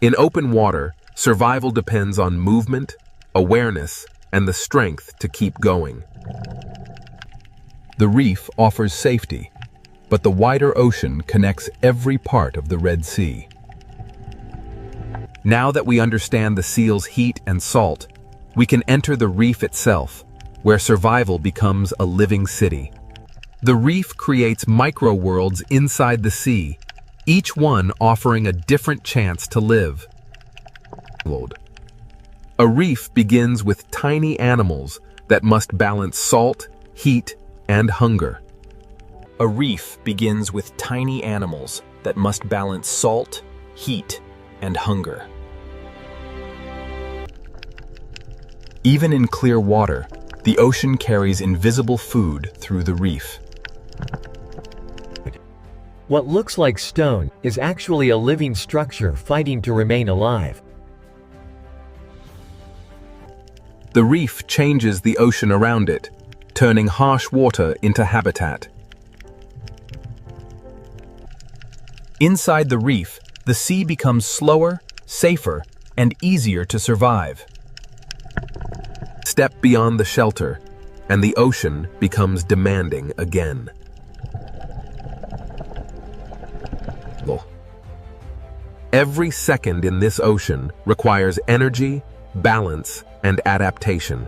In open water, survival depends on movement, awareness, and the strength to keep going. The reef offers safety, but the wider ocean connects every part of the Red Sea. Now that we understand the seal's heat and salt, we can enter the reef itself, where survival becomes a living city. The reef creates micro-worlds inside the sea, each one offering a different chance to live. A reef begins with tiny animals that must balance salt, heat, and hunger. A reef begins with tiny animals that must balance salt, heat, and hunger. Even in clear water, the ocean carries invisible food through the reef. What looks like stone is actually a living structure fighting to remain alive. The reef changes the ocean around it, turning harsh water into habitat. Inside the reef, the sea becomes slower, safer, and easier to survive. Step beyond the shelter, and the ocean becomes demanding again. Every second in this ocean requires energy, balance, and adaptation.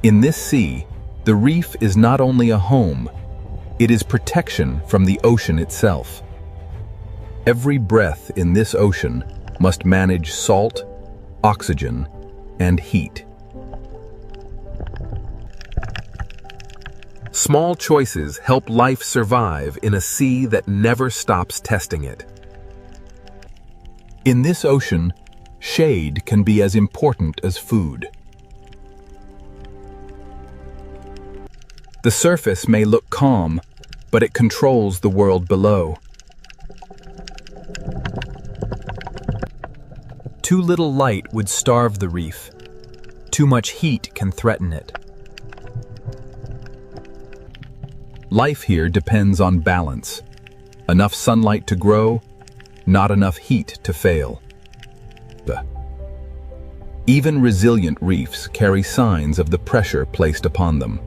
In this sea, the reef is not only a home, it is protection from the ocean itself. Every breath in this ocean must manage salt, oxygen, and heat. Small choices help life survive in a sea that never stops testing it. In this ocean, shade can be as important as food. The surface may look calm, but it controls the world below. Too little light would starve the reef. Too much heat can threaten it. Life here depends on balance. Enough sunlight to grow, not enough heat to fail. Even resilient reefs carry signs of the pressure placed upon them.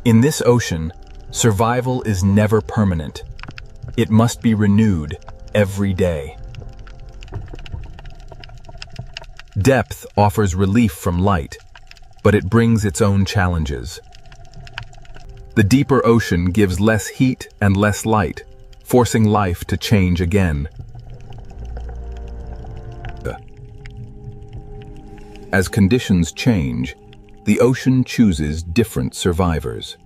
In this ocean, survival is never permanent. It must be renewed every day. Depth offers relief from light, but it brings its own challenges. The deeper ocean gives less heat and less light, forcing life to change again. As conditions change, the ocean chooses different survivors.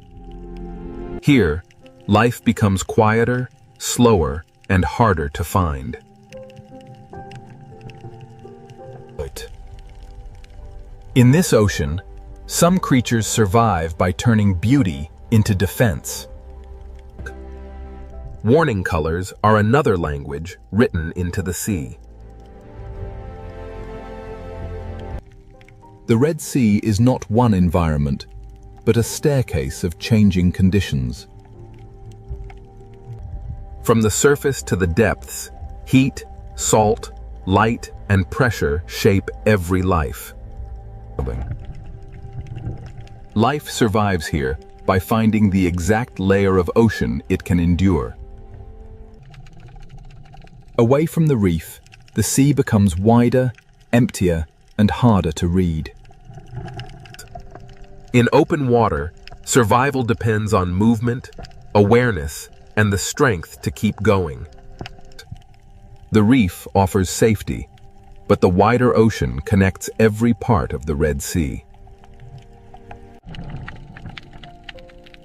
Here, life becomes quieter, slower, and harder to find. In this ocean, some creatures survive by turning beauty into defense. Warning colors are another language written into the sea. The Red Sea is not one environment, but a staircase of changing conditions. From the surface to the depths, heat, salt, light, and pressure shape every life. Life survives here by finding the exact layer of ocean it can endure. Away from the reef, the sea becomes wider, emptier, and harder to read. In open water, survival depends on movement, awareness, and the strength to keep going. The reef offers safety, but the wider ocean connects every part of the Red Sea.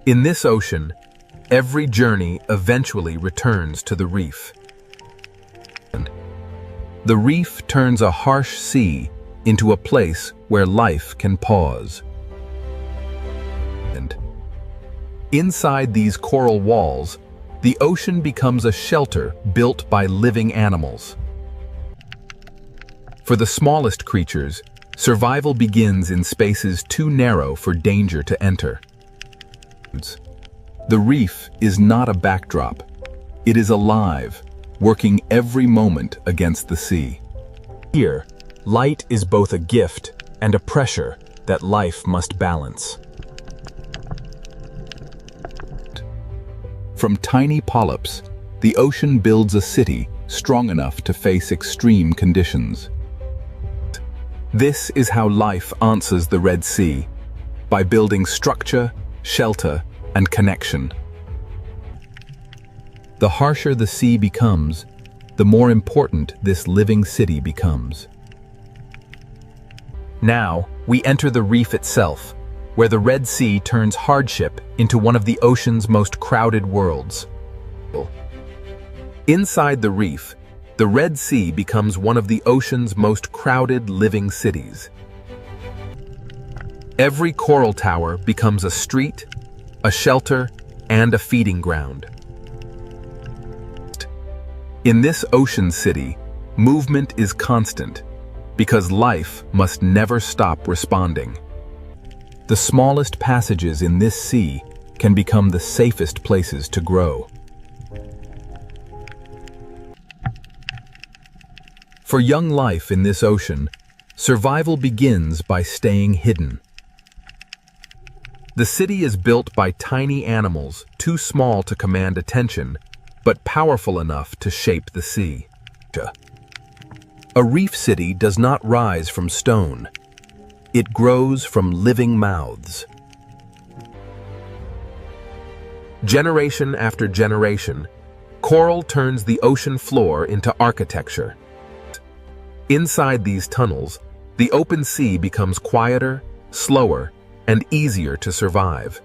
In this ocean, every journey eventually returns to the reef. The reef turns a harsh sea into a place where life can pause. And inside these coral walls, the ocean becomes a shelter built by living animals. For the smallest creatures, survival begins in spaces too narrow for danger to enter. The reef is not a backdrop. It is alive, working every moment against the sea. Here, light is both a gift and a pressure that life must balance. From tiny polyps, the ocean builds a city strong enough to face extreme conditions. This is how life answers the Red Sea, by building structure, shelter, and connection. The harsher the sea becomes, the more important this living city becomes. Now, we enter the reef itself, where the Red Sea turns hardship into one of the ocean's most crowded worlds. Inside the reef, the Red Sea becomes one of the ocean's most crowded living cities. Every coral tower becomes a street, a shelter, and a feeding ground. In this ocean city, movement is constant, because life must never stop responding. The smallest passages in this sea can become the safest places to grow. For young life in this ocean, survival begins by staying hidden. The city is built by tiny animals too small to command attention, but powerful enough to shape the sea. A reef city does not rise from stone. It grows from living mouths. Generation after generation, coral turns the ocean floor into architecture. Inside these tunnels, the open sea becomes quieter, slower, and easier to survive.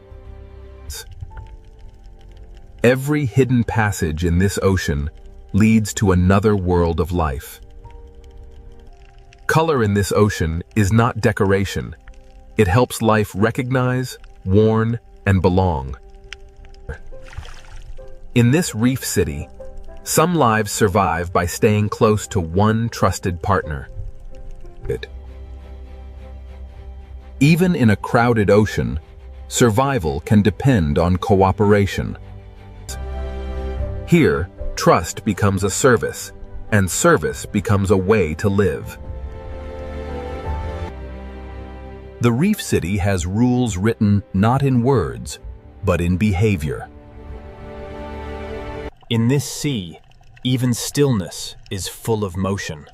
Every hidden passage in this ocean leads to another world of life. Color in this ocean is not decoration. It helps life recognize, warn, and belong. In this reef city, some lives survive by staying close to one trusted partner. Even in a crowded ocean, survival can depend on cooperation. Here, trust becomes a service, and service becomes a way to live. The reef city has rules written not in words, but in behavior. In this sea, even stillness is full of motion.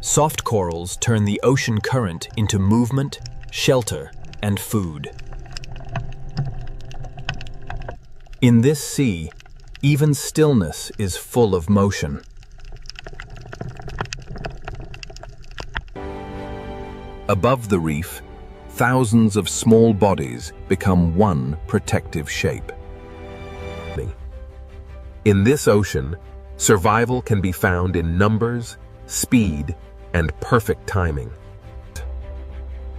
Soft corals turn the ocean current into movement, shelter, and food. In this sea, even stillness is full of motion. Above the reef, thousands of small bodies become one protective shape. In this ocean, survival can be found in numbers, speed, and perfect timing.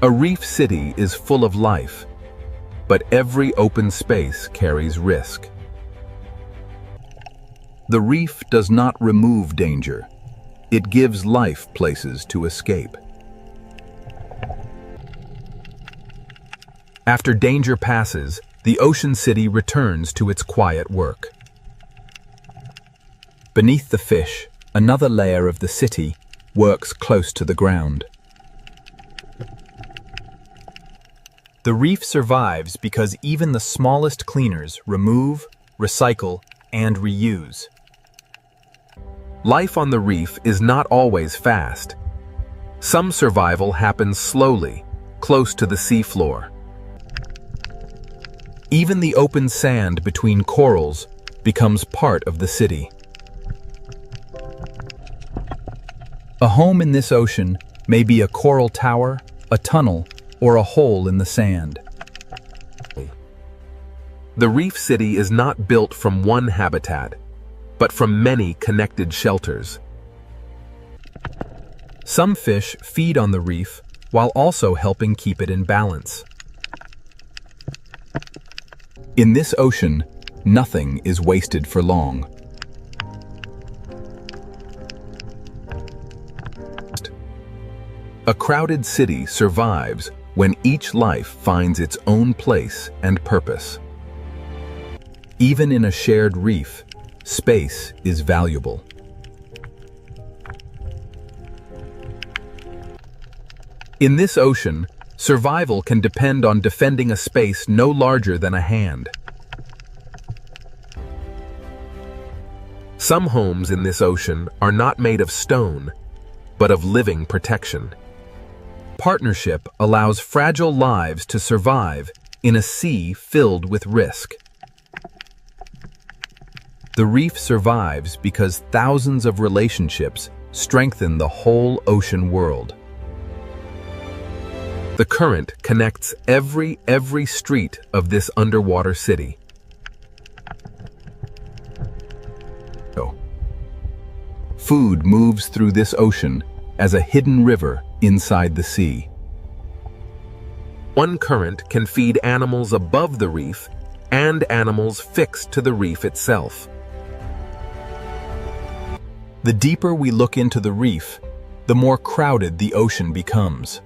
A reef city is full of life, but every open space carries risk. The reef does not remove danger. It gives life places to escape. After danger passes, the ocean city returns to its quiet work. Beneath the fish, another layer of the city works close to the ground. The reef survives because even the smallest cleaners remove, recycle, and reuse. Life on the reef is not always fast. Some survival happens slowly, close to the seafloor. Even the open sand between corals becomes part of the city. A home in this ocean may be a coral tower, a tunnel, or a hole in the sand. The reef city is not built from one habitat, but from many connected shelters. Some fish feed on the reef while also helping keep it in balance. In this ocean, nothing is wasted for long. A crowded city survives when each life finds its own place and purpose. Even in a shared reef, space is valuable. In this ocean, survival can depend on defending a space no larger than a hand. Some homes in this ocean are not made of stone, but of living protection. Partnership allows fragile lives to survive in a sea filled with risk. The reef survives because thousands of relationships strengthen the whole ocean world. The current connects every street of this underwater city. Food moves through this ocean as a hidden river inside the sea. One current can feed animals above the reef and animals fixed to the reef itself. The deeper we look into the reef, the more crowded the ocean becomes.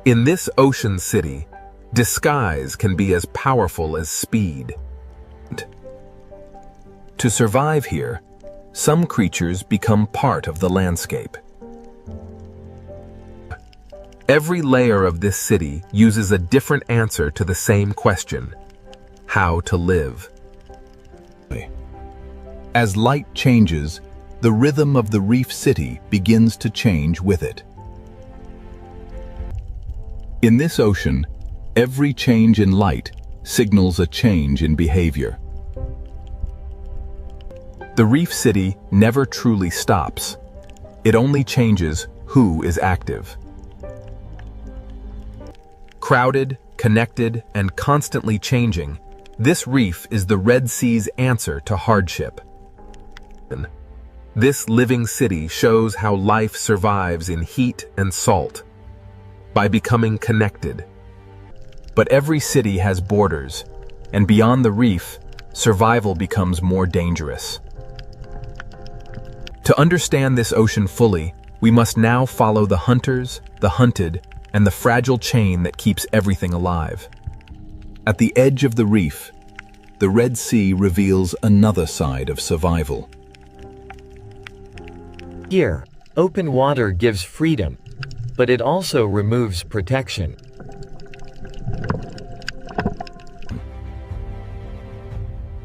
In this ocean city, disguise can be as powerful as speed. To survive here, some creatures become part of the landscape. Every layer of this city uses a different answer to the same question: how to live. As light changes, the rhythm of the reef city begins to change with it. In this ocean, every change in light signals a change in behavior. The reef city never truly stops. It only changes who is active. Crowded, connected, and constantly changing, this reef is the Red Sea's answer to hardship. This living city shows how life survives in heat and salt, by becoming connected. But every city has borders, and beyond the reef, survival becomes more dangerous. To understand this ocean fully, we must now follow the hunters, the hunted, and the fragile chain that keeps everything alive. At the edge of the reef, the Red Sea reveals another side of survival. Here, open water gives freedom, but it also removes protection.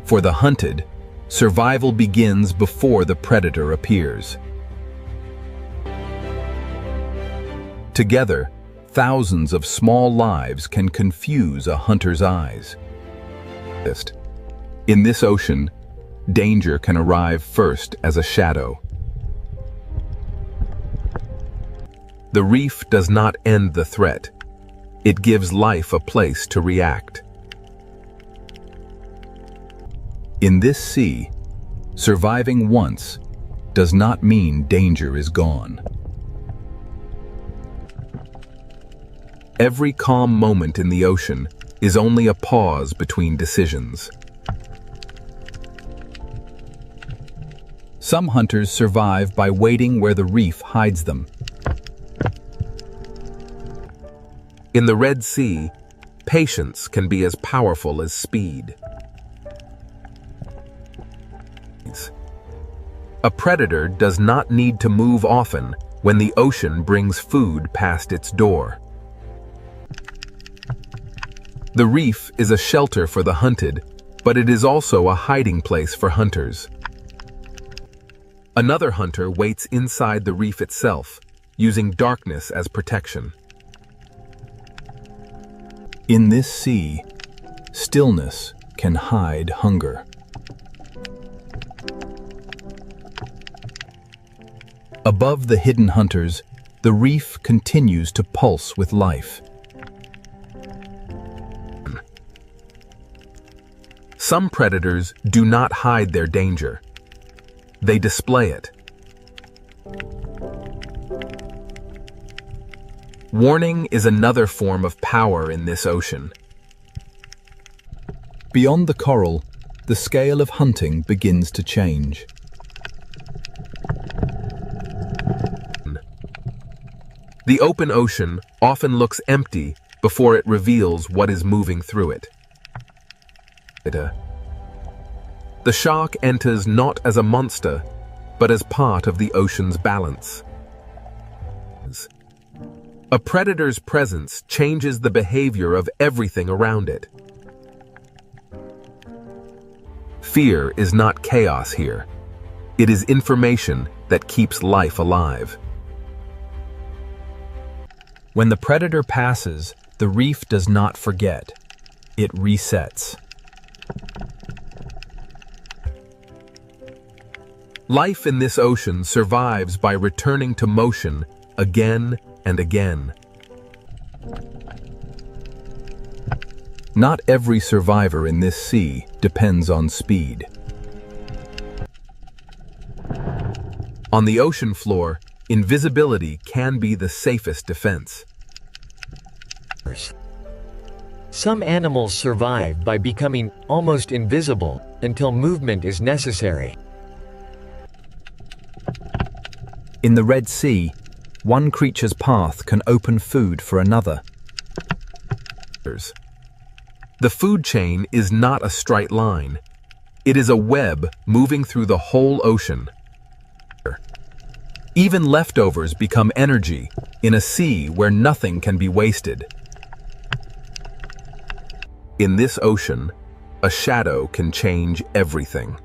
For the hunted, survival begins before the predator appears. Together, thousands of small lives can confuse a hunter's eyes. In this ocean, danger can arrive first as a shadow. The reef does not end the threat. It gives life a place to react. In this sea, surviving once does not mean danger is gone. Every calm moment in the ocean is only a pause between decisions. Some hunters survive by waiting where the reef hides them. In the Red Sea, patience can be as powerful as speed. A predator does not need to move often when the ocean brings food past its door. The reef is a shelter for the hunted, but it is also a hiding place for hunters. Another hunter waits inside the reef itself, using darkness as protection. In this sea, stillness can hide hunger. Above the hidden hunters, the reef continues to pulse with life. Some predators do not hide their danger. They display it. Warning is another form of power in this ocean. Beyond the coral, the scale of hunting begins to change. The open ocean often looks empty before it reveals what is moving through it. The shark enters not as a monster, but as part of the ocean's balance. A predator's presence changes the behavior of everything around it. Fear is not chaos here. It is information that keeps life alive. When the predator passes, the reef does not forget. It resets. Life in this ocean survives by returning to motion again and again. Not every survivor in this sea depends on speed. On the ocean floor, invisibility can be the safest defense. Some animals survive by becoming almost invisible until movement is necessary. In the Red Sea, one creature's path can open food for another. The food chain is not a straight line. It is a web moving through the whole ocean. Even leftovers become energy in a sea where nothing can be wasted. In this ocean, a shadow can change everything.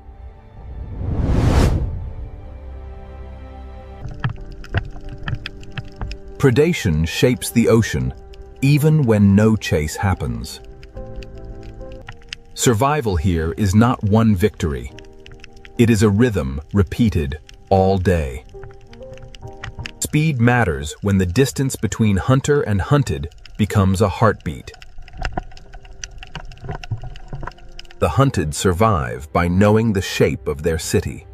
Predation shapes the ocean even when no chase happens. Survival here is not one victory. It is a rhythm repeated all day. Speed matters when the distance between hunter and hunted becomes a heartbeat. The hunted survive by knowing the shape of their city.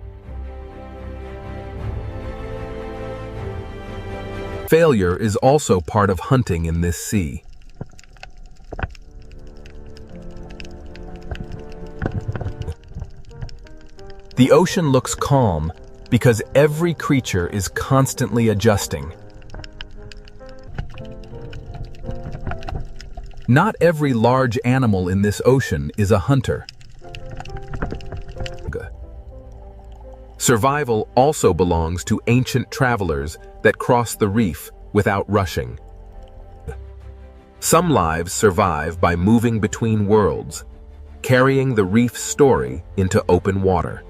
Failure is also part of hunting in this sea. The ocean looks calm because every creature is constantly adjusting. Not every large animal in this ocean is a hunter. Survival also belongs to ancient travelers that cross the reef without rushing. Some lives survive by moving between worlds, carrying the reef's story into open water.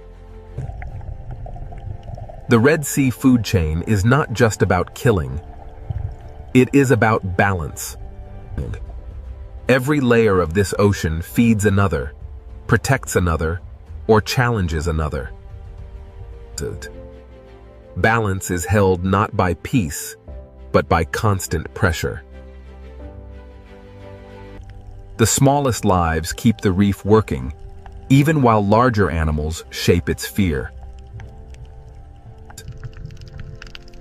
The Red Sea food chain is not just about killing. It is about balance. Every layer of this ocean feeds another, protects another, or challenges another. Balance is held not by peace, but by constant pressure. The smallest lives keep the reef working, even while larger animals shape its fear.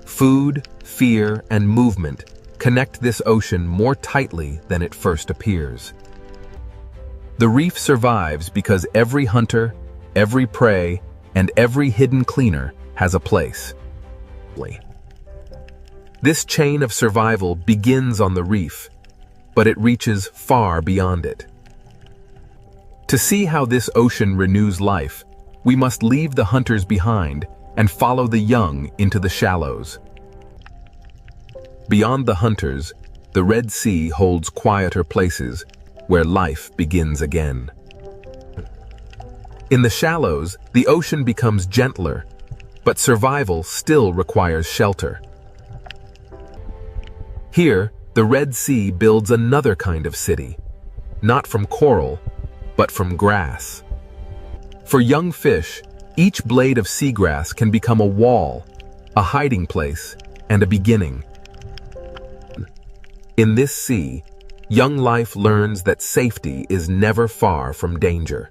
Food, fear, and movement connect this ocean more tightly than it first appears. The reef survives because every hunter, every prey, and every hidden cleaner has a place. This chain of survival begins on the reef, but it reaches far beyond it. To see how this ocean renews life, we must leave the hunters behind and follow the young into the shallows. Beyond the hunters, the Red Sea holds quieter places where life begins again. In the shallows, the ocean becomes gentler, but survival still requires shelter. Here, the Red Sea builds another kind of city, not from coral, but from grass. For young fish, each blade of seagrass can become a wall, a hiding place, and a beginning. In this sea, young life learns that safety is never far from danger.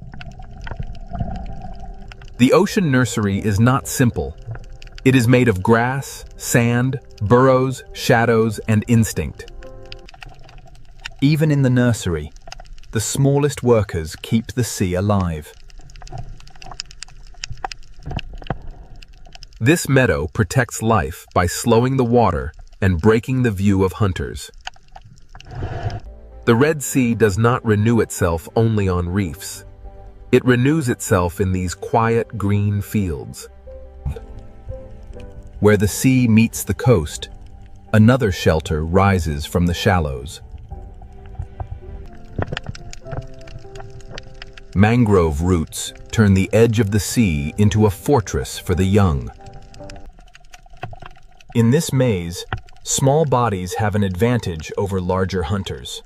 The ocean nursery is not simple. It is made of grass, sand, burrows, shadows, and instinct. Even in the nursery, the smallest workers keep the sea alive. This meadow protects life by slowing the water and breaking the view of hunters. The Red Sea does not renew itself only on reefs. It renews itself in these quiet green fields. Where the sea meets the coast, another shelter rises from the shallows. Mangrove roots turn the edge of the sea into a fortress for the young. In this maze, small bodies have an advantage over larger hunters.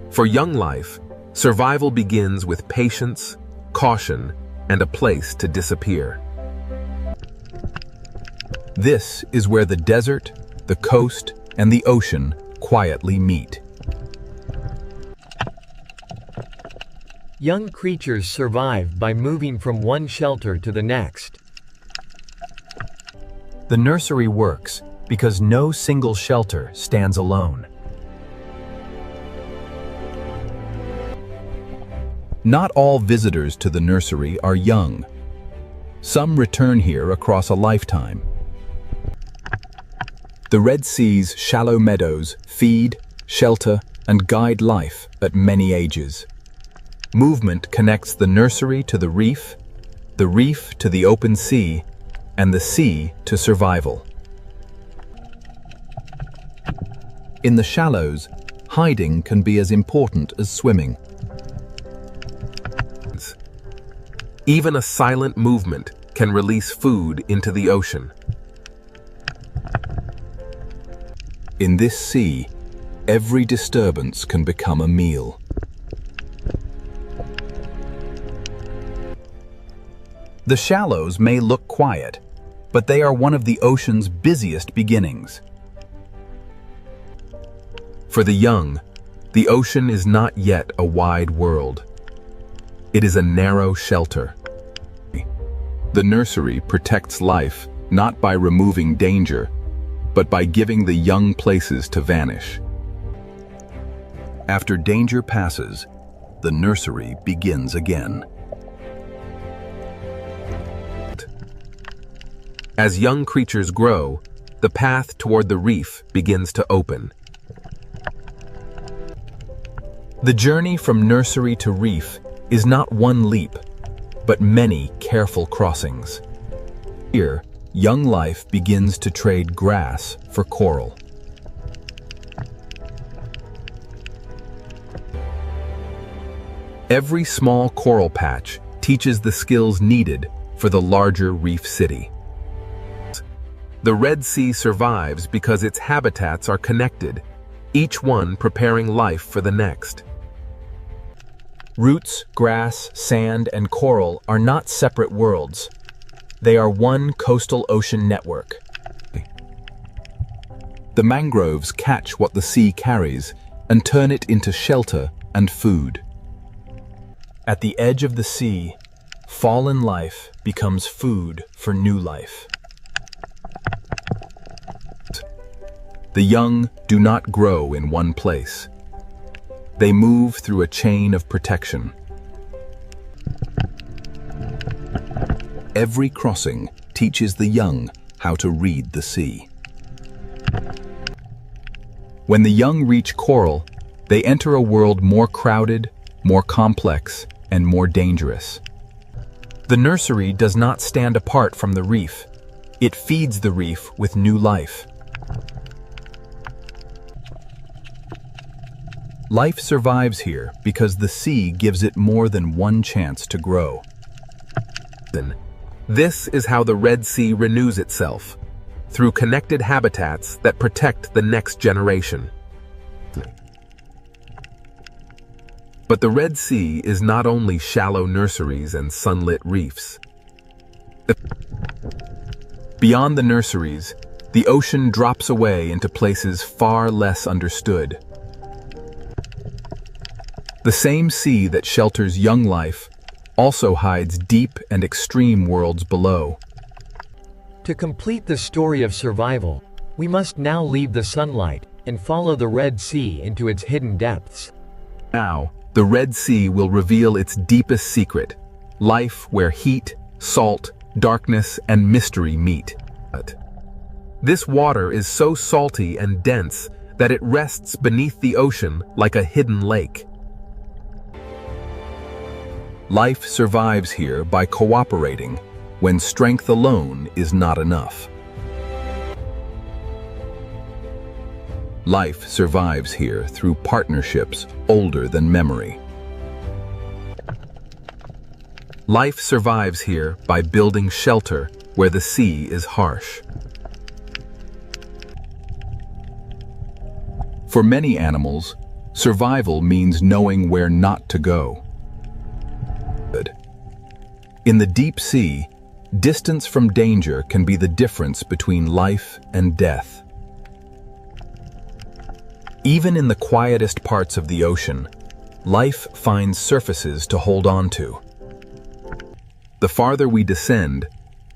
For young life, survival begins with patience, caution, and a place to disappear. This is where the desert, the coast, and the ocean quietly meet. Young creatures survive by moving from one shelter to the next. The nursery works because no single shelter stands alone. Not all visitors to the nursery are young. Some return here across a lifetime. The Red Sea's shallow meadows feed, shelter, and guide life at many ages. Movement connects the nursery to the reef to the open sea, and the sea to survival. In the shallows, hiding can be as important as swimming. Even a silent movement can release food into the ocean. In this sea, every disturbance can become a meal. The shallows may look quiet, but they are one of the ocean's busiest beginnings. For the young, the ocean is not yet a wide world. It is a narrow shelter. The nursery protects life not by removing danger, but by giving the young places to vanish. After danger passes, the nursery begins again. As young creatures grow, the path toward the reef begins to open. The journey from nursery to reef is not one leap, but many careful crossings. Here, young life begins to trade grass for coral. Every small coral patch teaches the skills needed for the larger reef city. The Red Sea survives because its habitats are connected, each one preparing life for the next. Roots, grass, sand, and coral are not separate worlds. They are one coastal ocean network. The mangroves catch what the sea carries and turn it into shelter and food. At the edge of the sea, fallen life becomes food for new life. The young do not grow in one place. They move through a chain of protection. Every crossing teaches the young how to read the sea. When the young reach coral, they enter a world more crowded, more complex, and more dangerous. The nursery does not stand apart from the reef. It feeds the reef with new life. Life survives here because the sea gives it more than one chance to grow. This is how the Red Sea renews itself, through connected habitats that protect the next generation. But the Red Sea is not only shallow nurseries and sunlit reefs. Beyond the nurseries, the ocean drops away into places far less understood. The same sea that shelters young life also hides deep and extreme worlds below. To complete the story of survival, we must now leave the sunlight and follow the Red Sea into its hidden depths. Now, the Red Sea will reveal its deepest secret, life where heat, salt, darkness, and mystery meet. This water is so salty and dense that it rests beneath the ocean like a hidden lake. Life survives here by cooperating when strength alone is not enough. Life survives here through partnerships older than memory. Life survives here by building shelter where the sea is harsh. For many animals, survival means knowing where not to go. In the deep sea, distance from danger can be the difference between life and death. Even in the quietest parts of the ocean, life finds surfaces to hold on to. The farther we descend,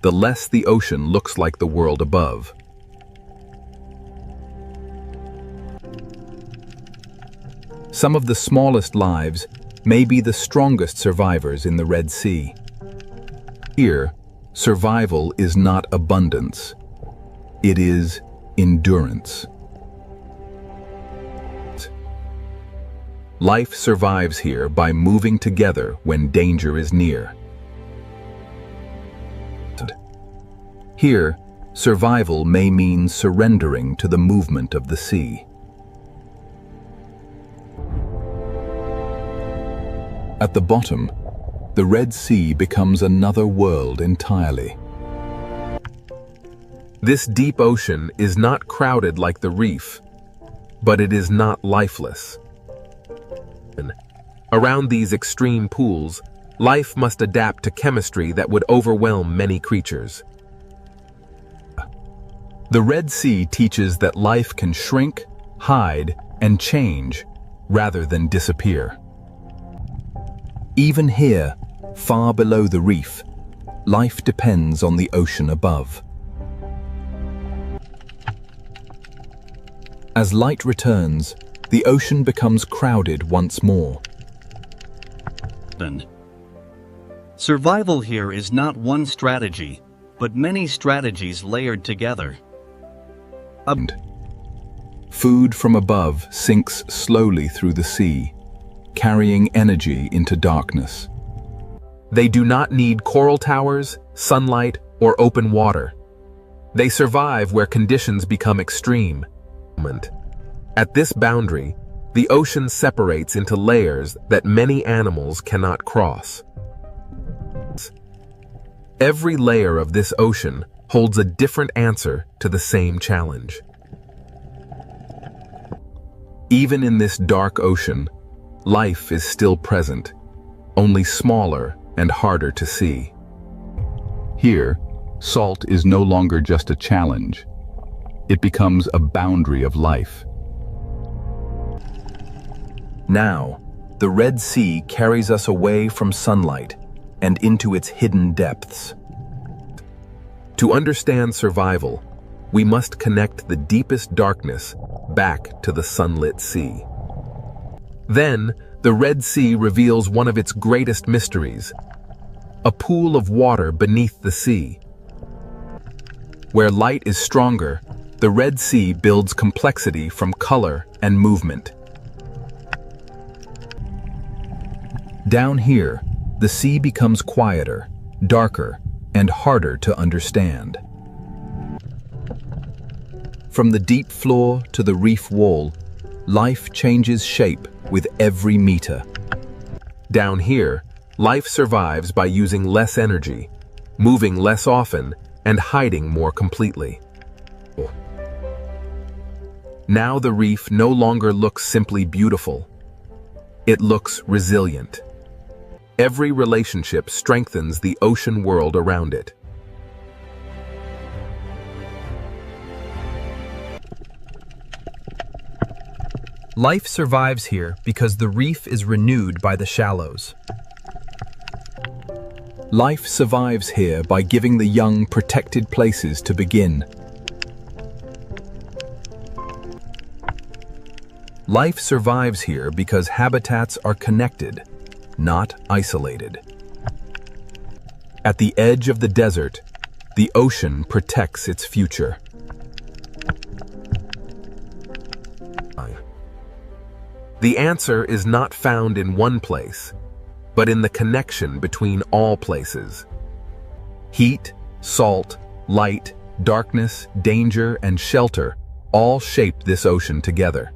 the less the ocean looks like the world above. Some of the smallest lives may be the strongest survivors in the Red Sea. Here, survival is not abundance. It is endurance. Life survives here by moving together when danger is near. Here, survival may mean surrendering to the movement of the sea. At the bottom, the Red Sea becomes another world entirely. This deep ocean is not crowded like the reef, but it is not lifeless. Around these extreme pools, life must adapt to chemistry that would overwhelm many creatures. The Red Sea teaches that life can shrink, hide, and change rather than disappear. Even here, far below the reef, life depends on the ocean above. As light returns, the ocean becomes crowded once more. Survival here is not one strategy, but many strategies layered together. Food from above sinks slowly through the sea, carrying energy into darkness. They do not need coral towers, sunlight, or open water. They survive where conditions become extreme. At this boundary, the ocean separates into layers that many animals cannot cross. Every layer of this ocean holds a different answer to the same challenge. Even in this dark ocean, life is still present, only smaller and harder to see. Here, salt is no longer just a challenge. It becomes a boundary of life. Now, the Red Sea carries us away from sunlight and into its hidden depths. To understand survival, we must connect the deepest darkness back to the sunlit sea. Then, the Red Sea reveals one of its greatest mysteries, a pool of water beneath the sea. Where light is stronger, the Red Sea builds complexity from color and movement. Down here, the sea becomes quieter, darker, and harder to understand. From the deep floor to the reef wall, life changes shape with every meter. Down here, life survives by using less energy, moving less often, and hiding more completely. Now the reef no longer looks simply beautiful. It looks resilient. Every relationship strengthens the ocean world around it. Life survives here because the reef is renewed by the shallows. Life survives here by giving the young protected places to begin. Life survives here because habitats are connected, not isolated. At the edge of the desert, the ocean protects its future. The answer is not found in one place, but in the connection between all places. Heat, salt, light, darkness, danger, and shelter all shape this ocean together.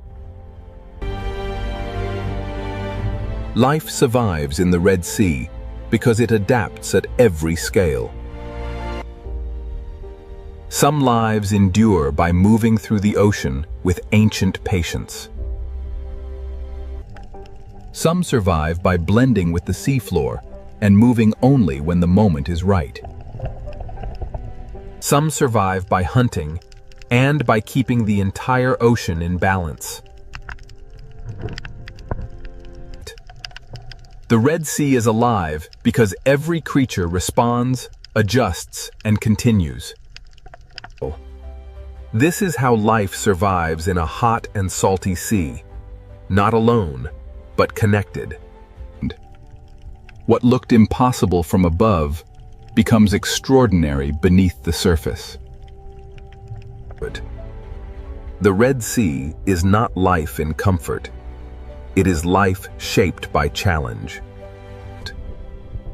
Life survives in the Red Sea because it adapts at every scale. Some lives endure by moving through the ocean with ancient patience. Some survive by blending with the seafloor and moving only when the moment is right. Some survive by hunting and by keeping the entire ocean in balance. The Red Sea is alive because every creature responds, adjusts, and continues. This is how life survives in a hot and salty sea, not alone, but connected. What looked impossible from above becomes extraordinary beneath the surface. The Red Sea is not life in comfort. It is life shaped by challenge.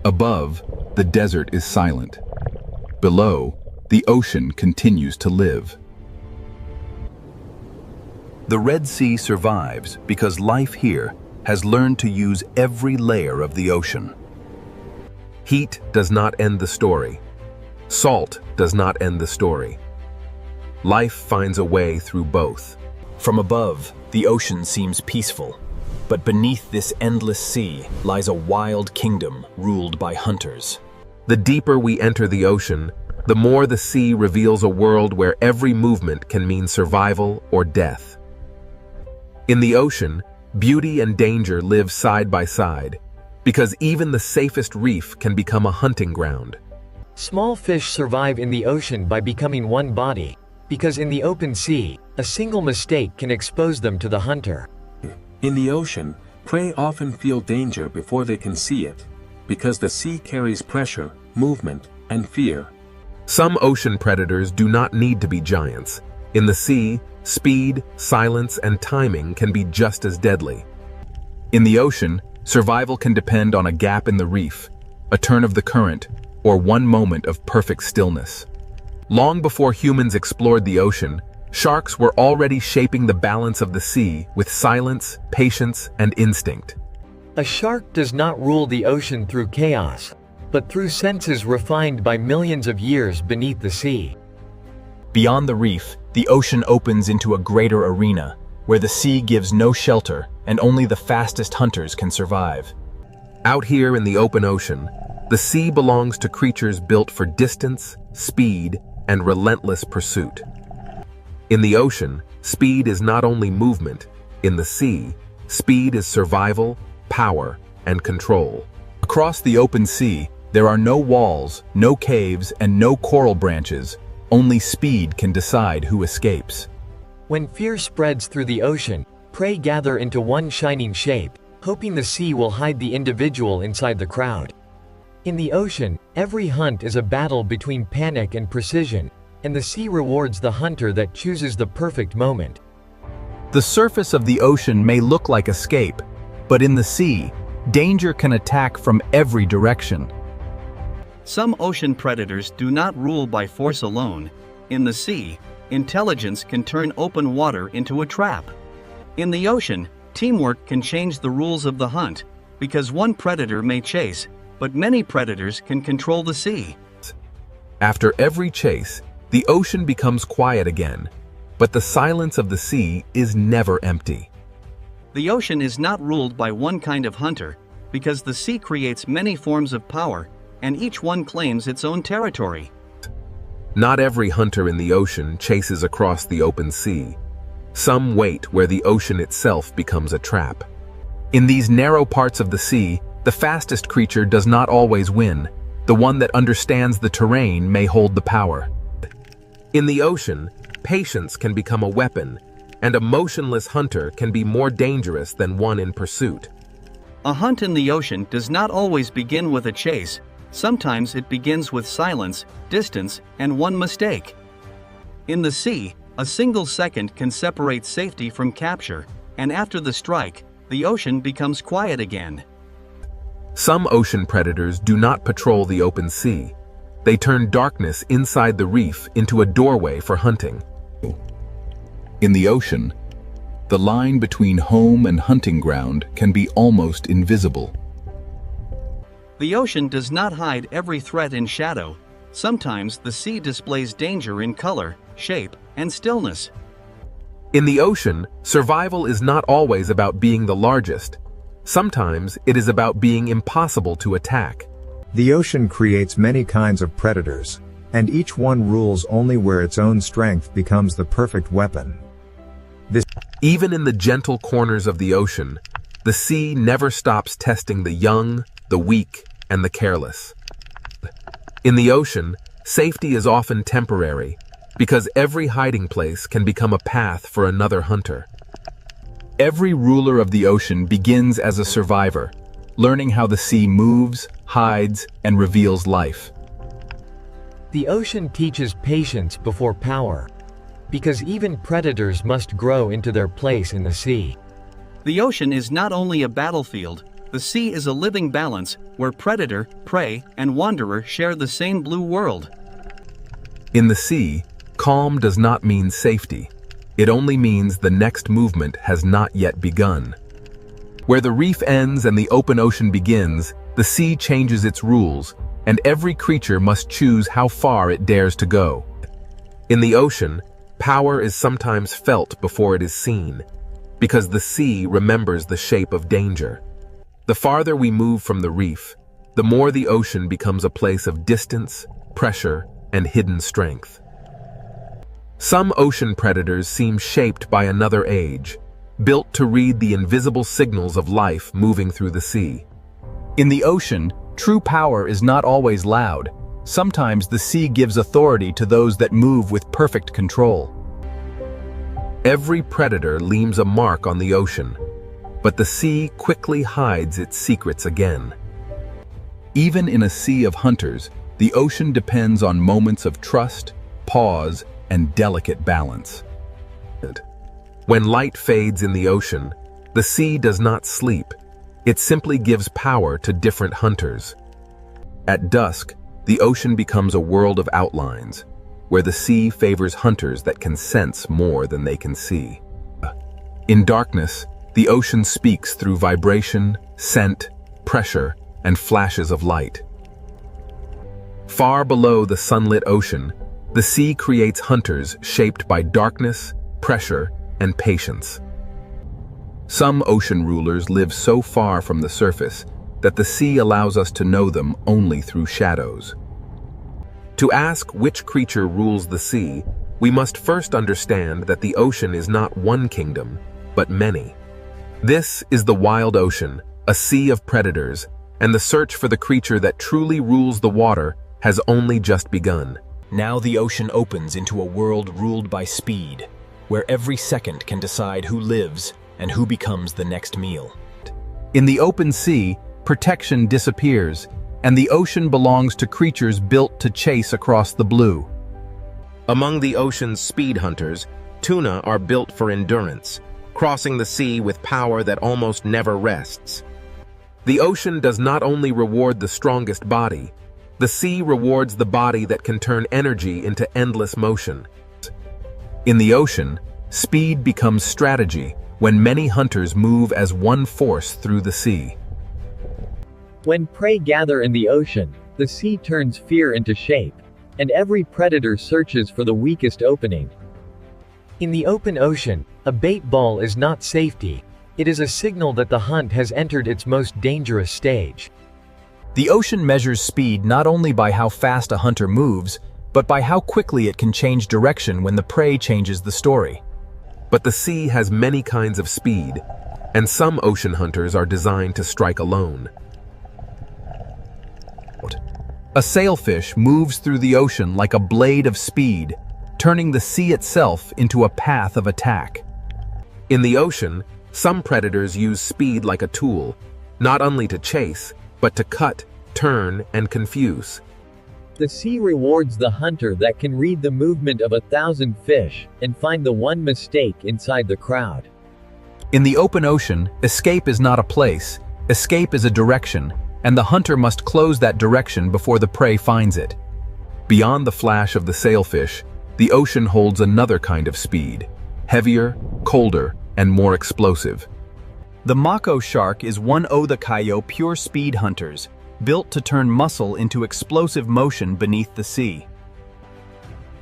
Above, the desert is silent. Below, the ocean continues to live. The Red Sea survives because life here has learned to use every layer of the ocean. Heat does not end the story. Salt does not end the story. Life finds a way through both. From above, the ocean seems peaceful. But beneath this endless sea lies a wild kingdom ruled by hunters. The deeper we enter the ocean, the more the sea reveals a world where every movement can mean survival or death. In the ocean, beauty and danger live side by side, because even the safest reef can become a hunting ground. Small fish survive in the ocean by becoming one body, because in the open sea, a single mistake can expose them to the hunter. In the ocean, prey often feel danger before they can see it, because the sea carries pressure, movement, and fear. Some ocean predators do not need to be giants. In the sea, speed, silence, and timing can be just as deadly. In the ocean, survival can depend on a gap in the reef, a turn of the current, or one moment of perfect stillness. Long before humans explored the ocean, sharks were already shaping the balance of the sea with silence, patience, and instinct. A shark does not rule the ocean through chaos, but through senses refined by millions of years beneath the sea. Beyond the reef, the ocean opens into a greater arena, where the sea gives no shelter and only the fastest hunters can survive. Out here in the open ocean, the sea belongs to creatures built for distance, speed, and relentless pursuit. In the ocean, speed is not only movement. In the sea, speed is survival, power, and control. Across the open sea, there are no walls, no caves, and no coral branches. Only speed can decide who escapes. When fear spreads through the ocean, prey gather into one shining shape, hoping the sea will hide the individual inside the crowd. In the ocean, every hunt is a battle between panic and precision, and the sea rewards the hunter that chooses the perfect moment. The surface of the ocean may look like escape, but in the sea, danger can attack from every direction. Some ocean predators do not rule by force alone. In the sea, intelligence can turn open water into a trap. In the ocean, teamwork can change the rules of the hunt, because one predator may chase, but many predators can control the sea. After every chase, the ocean becomes quiet again, but the silence of the sea is never empty. The ocean is not ruled by one kind of hunter, because the sea creates many forms of power, and each one claims its own territory. Not every hunter in the ocean chases across the open sea. Some wait where the ocean itself becomes a trap. In these narrow parts of the sea, the fastest creature does not always win. The one that understands the terrain may hold the power. In the ocean, patience can become a weapon, and a motionless hunter can be more dangerous than one in pursuit. A hunt in the ocean does not always begin with a chase. Sometimes it begins with silence, distance, and one mistake. In the sea, a single second can separate safety from capture, and after the strike, the ocean becomes quiet again. Some ocean predators do not patrol the open sea. They turn darkness inside the reef into a doorway for hunting. In the ocean, the line between home and hunting ground can be almost invisible. The ocean does not hide every threat in shadow. Sometimes the sea displays danger in color, shape, and stillness. In the ocean, survival is not always about being the largest. Sometimes it is about being impossible to attack. The ocean creates many kinds of predators, and each one rules only where its own strength becomes the perfect weapon. Even in the gentle corners of the ocean, the sea never stops testing the young, the weak, and the careless. In the ocean, safety is often temporary, because every hiding place can become a path for another hunter. Every ruler of the ocean begins as a survivor, learning how the sea moves, hides, and reveals life. The ocean teaches patience before power, because even predators must grow into their place in the sea. The ocean is not only a battlefield, the sea is a living balance where predator, prey, and wanderer share the same blue world. In the sea, calm does not mean safety. It only means the next movement has not yet begun. Where the reef ends and the open ocean begins, the sea changes its rules, and every creature must choose how far it dares to go. In the ocean, power is sometimes felt before it is seen. because the sea remembers the shape of danger. The farther we move from the reef, the more the ocean becomes a place of distance, pressure, and hidden strength. Some ocean predators seem shaped by another age, built to read the invisible signals of life moving through the sea. In the ocean, true power is not always loud. Sometimes the sea gives authority to those that move with perfect control. Every predator leaves a mark on the ocean, but the sea quickly hides its secrets again. Even in a sea of hunters, the ocean depends on moments of trust, pause, and delicate balance. When light fades in the ocean, the sea does not sleep. It simply gives power to different hunters. At dusk, the ocean becomes a world of outlines, where the sea favors hunters that can sense more than they can see. In darkness, the ocean speaks through vibration, scent, pressure, and flashes of light. Far below the sunlit ocean, the sea creates hunters shaped by darkness, pressure, and patience. Some ocean rulers live so far from the surface that the sea allows us to know them only through shadows. To ask which creature rules the sea, we must first understand that the ocean is not one kingdom, but many. This is the wild ocean, a sea of predators, and the search for the creature that truly rules the water has only just begun. Now the ocean opens into a world ruled by speed, where every second can decide who lives and who becomes the next meal. In the open sea, protection disappears, and the ocean belongs to creatures built to chase across the blue. Among the ocean's speed hunters, tuna are built for endurance, crossing the sea with power that almost never rests. The ocean does not only reward the strongest body, the sea rewards the body that can turn energy into endless motion. In the ocean, speed becomes strategy when many hunters move as one force through the sea. When prey gather in the ocean, the sea turns fear into shape, and every predator searches for the weakest opening. In the open ocean, a bait ball is not safety. It is a signal that the hunt has entered its most dangerous stage. The ocean measures speed not only by how fast a hunter moves, but by how quickly it can change direction when the prey changes the story. But the sea has many kinds of speed, and some ocean hunters are designed to strike alone. A sailfish moves through the ocean like a blade of speed, turning the sea itself into a path of attack. In the ocean, some predators use speed like a tool, not only to chase, but to cut, turn, and confuse. The sea rewards the hunter that can read the movement of 1,000 fish and find the one mistake inside the crowd. In the open ocean, escape is not a place, escape is a direction, and the hunter must close that direction before the prey finds it. Beyond the flash of the sailfish, the ocean holds another kind of speed, heavier, colder, and more explosive. The mako shark is one of the kayo pure speed hunters, built to turn muscle into explosive motion beneath the sea.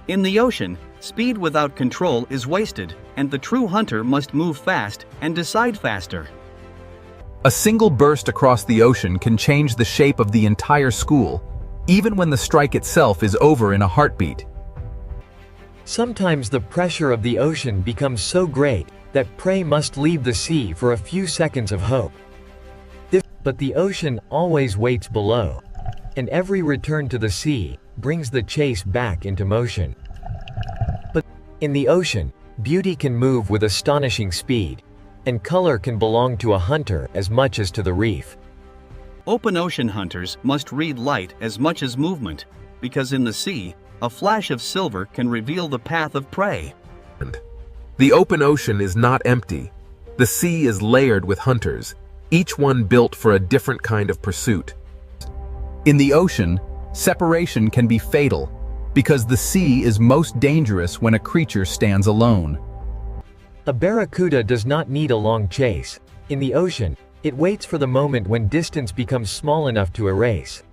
In the ocean, speed without control is wasted, and the true hunter must move fast and decide faster. A single burst across the ocean can change the shape of the entire school, even when the strike itself is over in a heartbeat. Sometimes the pressure of the ocean becomes so great that prey must leave the sea for a few seconds of hope. But the ocean always waits below, and every return to the sea brings the chase back into motion. But in the ocean, beauty can move with astonishing speed, and color can belong to a hunter as much as to the reef. Open ocean hunters must read light as much as movement, because in the sea, a flash of silver can reveal the path of prey. The open ocean is not empty. The sea is layered with hunters, each one built for a different kind of pursuit. In the ocean, separation can be fatal, because the sea is most dangerous when a creature stands alone. A barracuda does not need a long chase. In the ocean, it waits for the moment when distance becomes small enough to erase.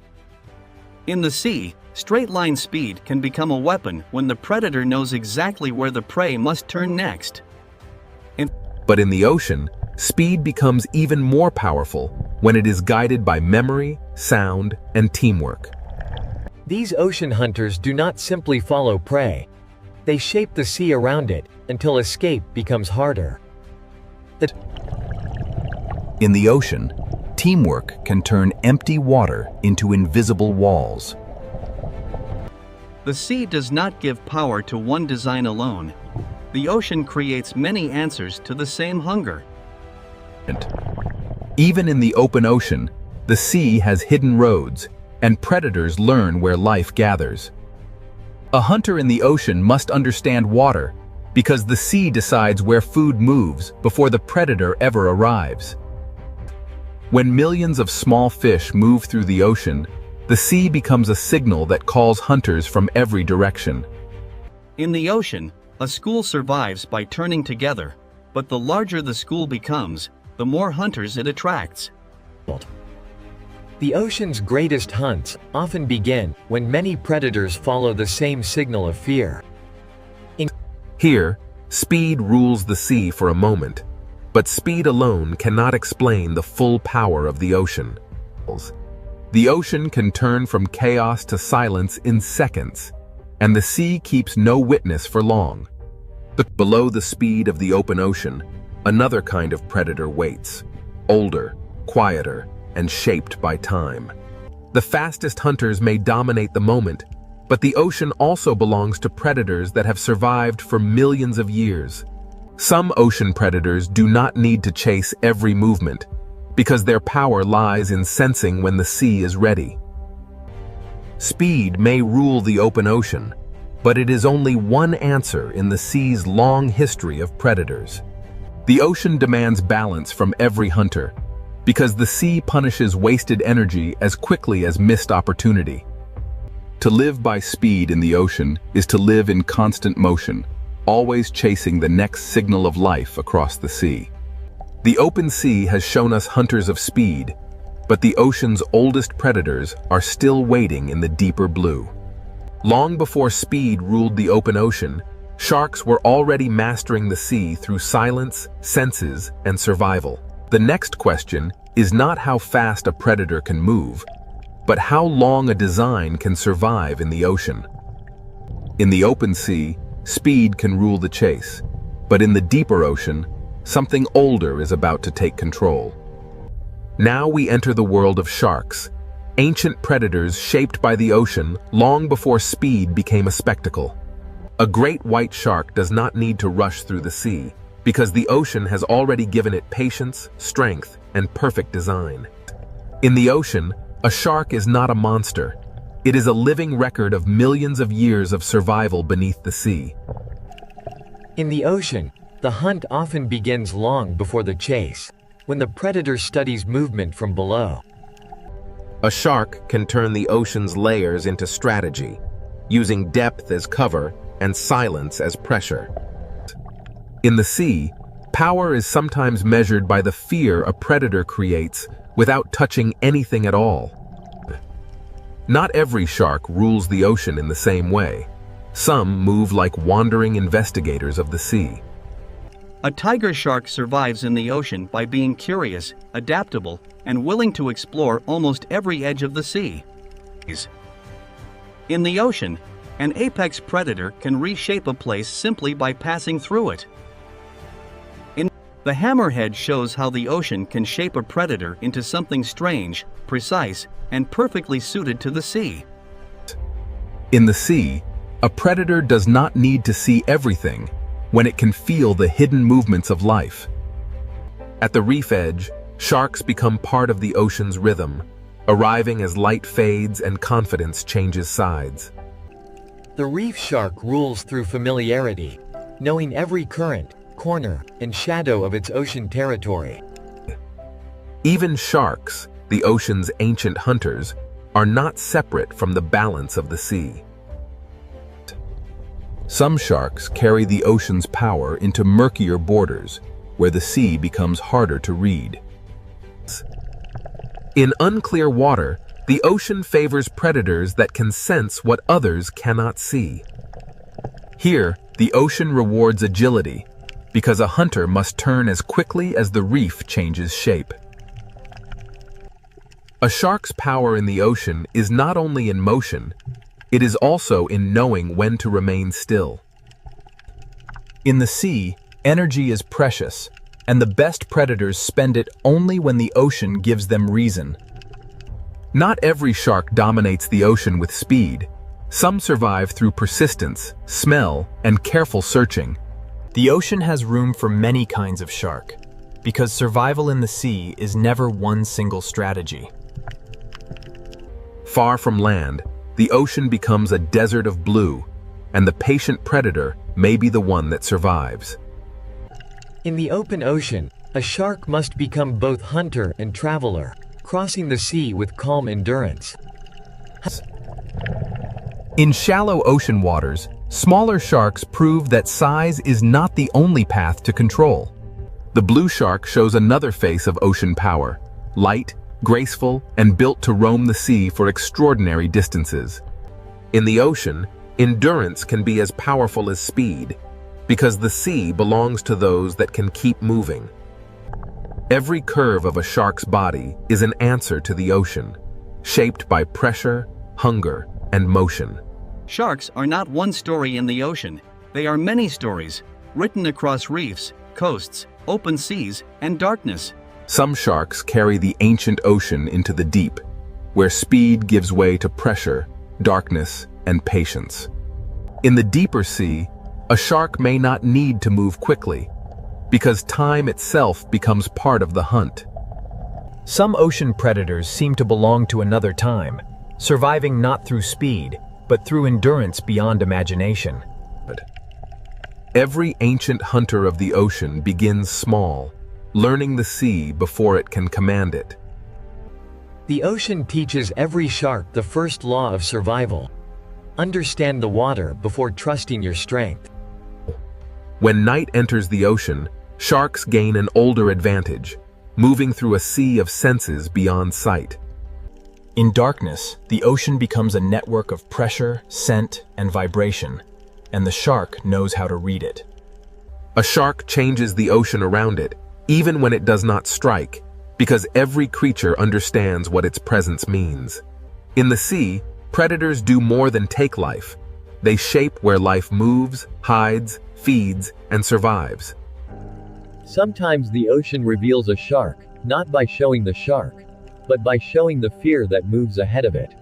In the sea, straight-line speed can become a weapon when the predator knows exactly where the prey must turn next. But in the ocean, speed becomes even more powerful when it is guided by memory, sound, and teamwork. These ocean hunters do not simply follow prey. They shape the sea around it until escape becomes harder. In the ocean, teamwork can turn empty water into invisible walls. The sea does not give power to one design alone. The ocean creates many answers to the same hunger. Even in the open ocean, the sea has hidden roads, and predators learn where life gathers. A hunter in the ocean must understand water, because the sea decides where food moves before the predator ever arrives. When millions of small fish move through the ocean, the sea becomes a signal that calls hunters from every direction. In the ocean, a school survives by turning together, but the larger the school becomes, the more hunters it attracts. The ocean's greatest hunts often begin when many predators follow the same signal of fear. Here, speed rules the sea for a moment, but speed alone cannot explain the full power of the ocean. The ocean can turn from chaos to silence in seconds, and the sea keeps no witness for long. But below the speed of the open ocean, another kind of predator waits, older, quieter, and shaped by time. The fastest hunters may dominate the moment, but the ocean also belongs to predators that have survived for millions of years. Some ocean predators do not need to chase every movement, because their power lies in sensing when the sea is ready. Speed may rule the open ocean, but it is only one answer in the sea's long history of predators. The ocean demands balance from every hunter, because the sea punishes wasted energy as quickly as missed opportunity. To live by speed in the ocean is to live in constant motion, always chasing the next signal of life across the sea. The open sea has shown us hunters of speed, but the ocean's oldest predators are still waiting in the deeper blue. Long before speed ruled the open ocean, sharks were already mastering the sea through silence, senses, and survival. The next question is not how fast a predator can move, but how long a design can survive in the ocean. In the open sea, speed can rule the chase, but in the deeper ocean, something older is about to take control. Now we enter the world of sharks, ancient predators shaped by the ocean long before speed became a spectacle. A great white shark does not need to rush through the sea, because the ocean has already given it patience, strength, and perfect design. In the ocean, a shark is not a monster. It is a living record of millions of years of survival beneath the sea. In the ocean, the hunt often begins long before the chase, when the predator studies movement from below. A shark can turn the ocean's layers into strategy, using depth as cover and silence as pressure. In the sea, power is sometimes measured by the fear a predator creates without touching anything at all. Not every shark rules the ocean in the same way. Some move like wandering investigators of the sea. A tiger shark survives in the ocean by being curious, adaptable, and willing to explore almost every edge of the sea. In the ocean, an apex predator can reshape a place simply by passing through it. The hammerhead shows how the ocean can shape a predator into something strange, precise, and perfectly suited to the sea. In the sea, a predator does not need to see everything when it can feel the hidden movements of life. At the reef edge, sharks become part of the ocean's rhythm, arriving as light fades and confidence changes sides. The reef shark rules through familiarity, knowing every current, corner, and shadow of its ocean territory. Even sharks, the ocean's ancient hunters, are not separate from the balance of the sea. Some sharks carry the ocean's power into murkier borders, where the sea becomes harder to read. In unclear water, the ocean favors predators that can sense what others cannot see. Here, the ocean rewards agility, because a hunter must turn as quickly as the reef changes shape. A shark's power in the ocean is not only in motion, it is also in knowing when to remain still. In the sea, energy is precious, and the best predators spend it only when the ocean gives them reason. Not every shark dominates the ocean with speed. Some survive through persistence, smell, and careful searching. The ocean has room for many kinds of shark, because survival in the sea is never one single strategy. Far from land, the ocean becomes a desert of blue, and the patient predator may be the one that survives. In the open ocean, a shark must become both hunter and traveler, crossing the sea with calm endurance. In shallow ocean waters, smaller sharks prove that size is not the only path to control. The blue shark shows another face of ocean power, light, graceful, and built to roam the sea for extraordinary distances. In the ocean, endurance can be as powerful as speed, because the sea belongs to those that can keep moving. Every curve of a shark's body is an answer to the ocean, shaped by pressure, hunger, and motion. Sharks are not one story in the ocean. They are many stories, written across reefs, coasts, open seas, and darkness. Some sharks carry the ancient ocean into the deep, where speed gives way to pressure, darkness, and patience. In the deeper sea, a shark may not need to move quickly, because time itself becomes part of the hunt. Some ocean predators seem to belong to another time, surviving not through speed, but through endurance beyond imagination. Every ancient hunter of the ocean begins small, learning the sea before it can command it. The ocean teaches every shark the first law of survival. Understand the water before trusting your strength. When night enters the ocean, sharks gain an older advantage, moving through a sea of senses beyond sight. In darkness, the ocean becomes a network of pressure, scent, and vibration, and the shark knows how to read it. A shark changes the ocean around it, even when it does not strike, because every creature understands what its presence means. In the sea, predators do more than take life. They shape where life moves, hides, feeds, and survives. Sometimes the ocean reveals a shark, not by showing the shark, but by showing the fear that moves ahead of it.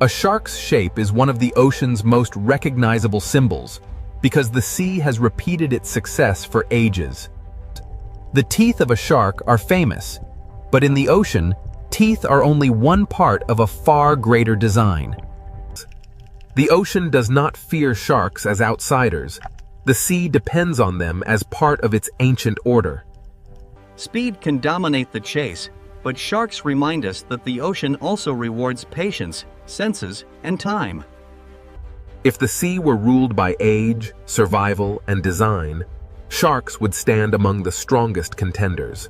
A shark's shape is one of the ocean's most recognizable symbols, because the sea has repeated its success for ages. The teeth of a shark are famous, but in the ocean, teeth are only one part of a far greater design. The ocean does not fear sharks as outsiders. The sea depends on them as part of its ancient order. Speed can dominate the chase, but sharks remind us that the ocean also rewards patience, senses, and time. If the sea were ruled by age, survival, and design, sharks would stand among the strongest contenders.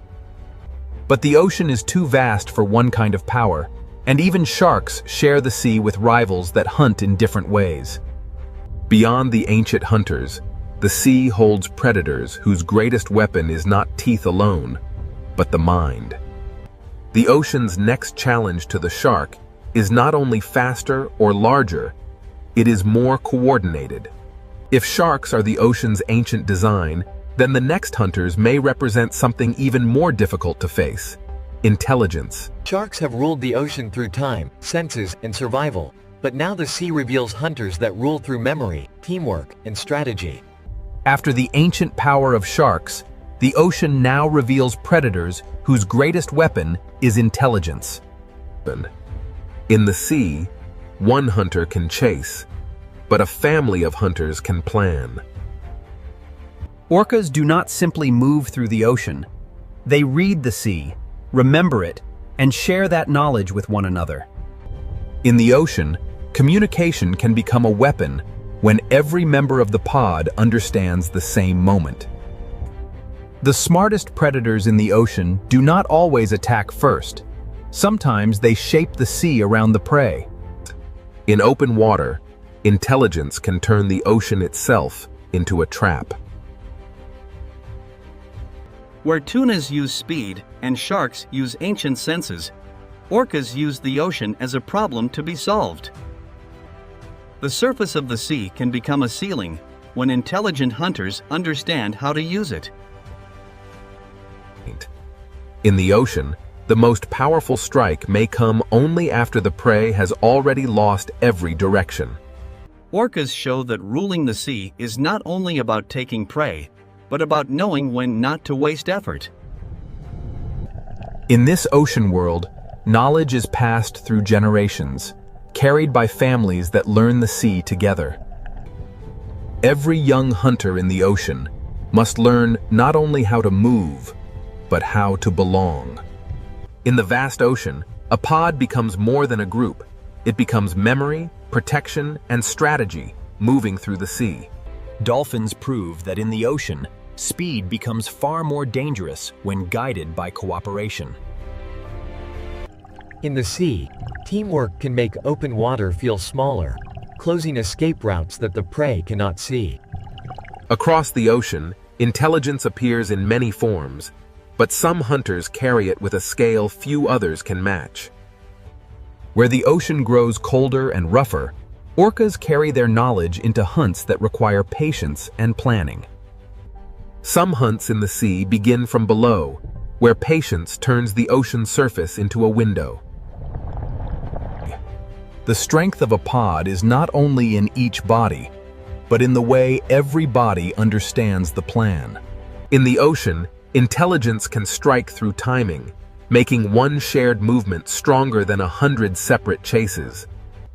But the ocean is too vast for one kind of power, and even sharks share the sea with rivals that hunt in different ways. Beyond the ancient hunters, the sea holds predators whose greatest weapon is not teeth alone, but the mind. The ocean's next challenge to the shark is not only faster or larger, it is more coordinated. If sharks are the ocean's ancient design, then the next hunters may represent something even more difficult to face: intelligence. Sharks have ruled the ocean through time, senses, and survival, but now the sea reveals hunters that rule through memory, teamwork, and strategy. After the ancient power of sharks, the ocean now reveals predators whose greatest weapon is intelligence. In the sea, one hunter can chase, but a family of hunters can plan. Orcas do not simply move through the ocean. They read the sea, remember it, and share that knowledge with one another. In the ocean, communication can become a weapon when every member of the pod understands the same moment. The smartest predators in the ocean do not always attack first. Sometimes they shape the sea around the prey. In open water, intelligence can turn the ocean itself into a trap. Where tunas use speed and sharks use ancient senses, orcas use the ocean as a problem to be solved. The surface of the sea can become a ceiling when intelligent hunters understand how to use it. In the ocean, the most powerful strike may come only after the prey has already lost every direction. Orcas show that ruling the sea is not only about taking prey, but about knowing when not to waste effort. In this ocean world, knowledge is passed through generations, carried by families that learn the sea together. Every young hunter in the ocean must learn not only how to move, but how to belong. In the vast ocean, a pod becomes more than a group. It becomes memory, protection, and strategy moving through the sea. Dolphins prove that in the ocean, speed becomes far more dangerous when guided by cooperation. In the sea, teamwork can make open water feel smaller, closing escape routes that the prey cannot see. Across the ocean, intelligence appears in many forms, but some hunters carry it with a scale few others can match. Where the ocean grows colder and rougher, orcas carry their knowledge into hunts that require patience and planning. Some hunts in the sea begin from below, where patience turns the ocean surface into a window. The strength of a pod is not only in each body, but in the way every body understands the plan. In the ocean, intelligence can strike through timing, making one shared movement stronger than 100 separate chases.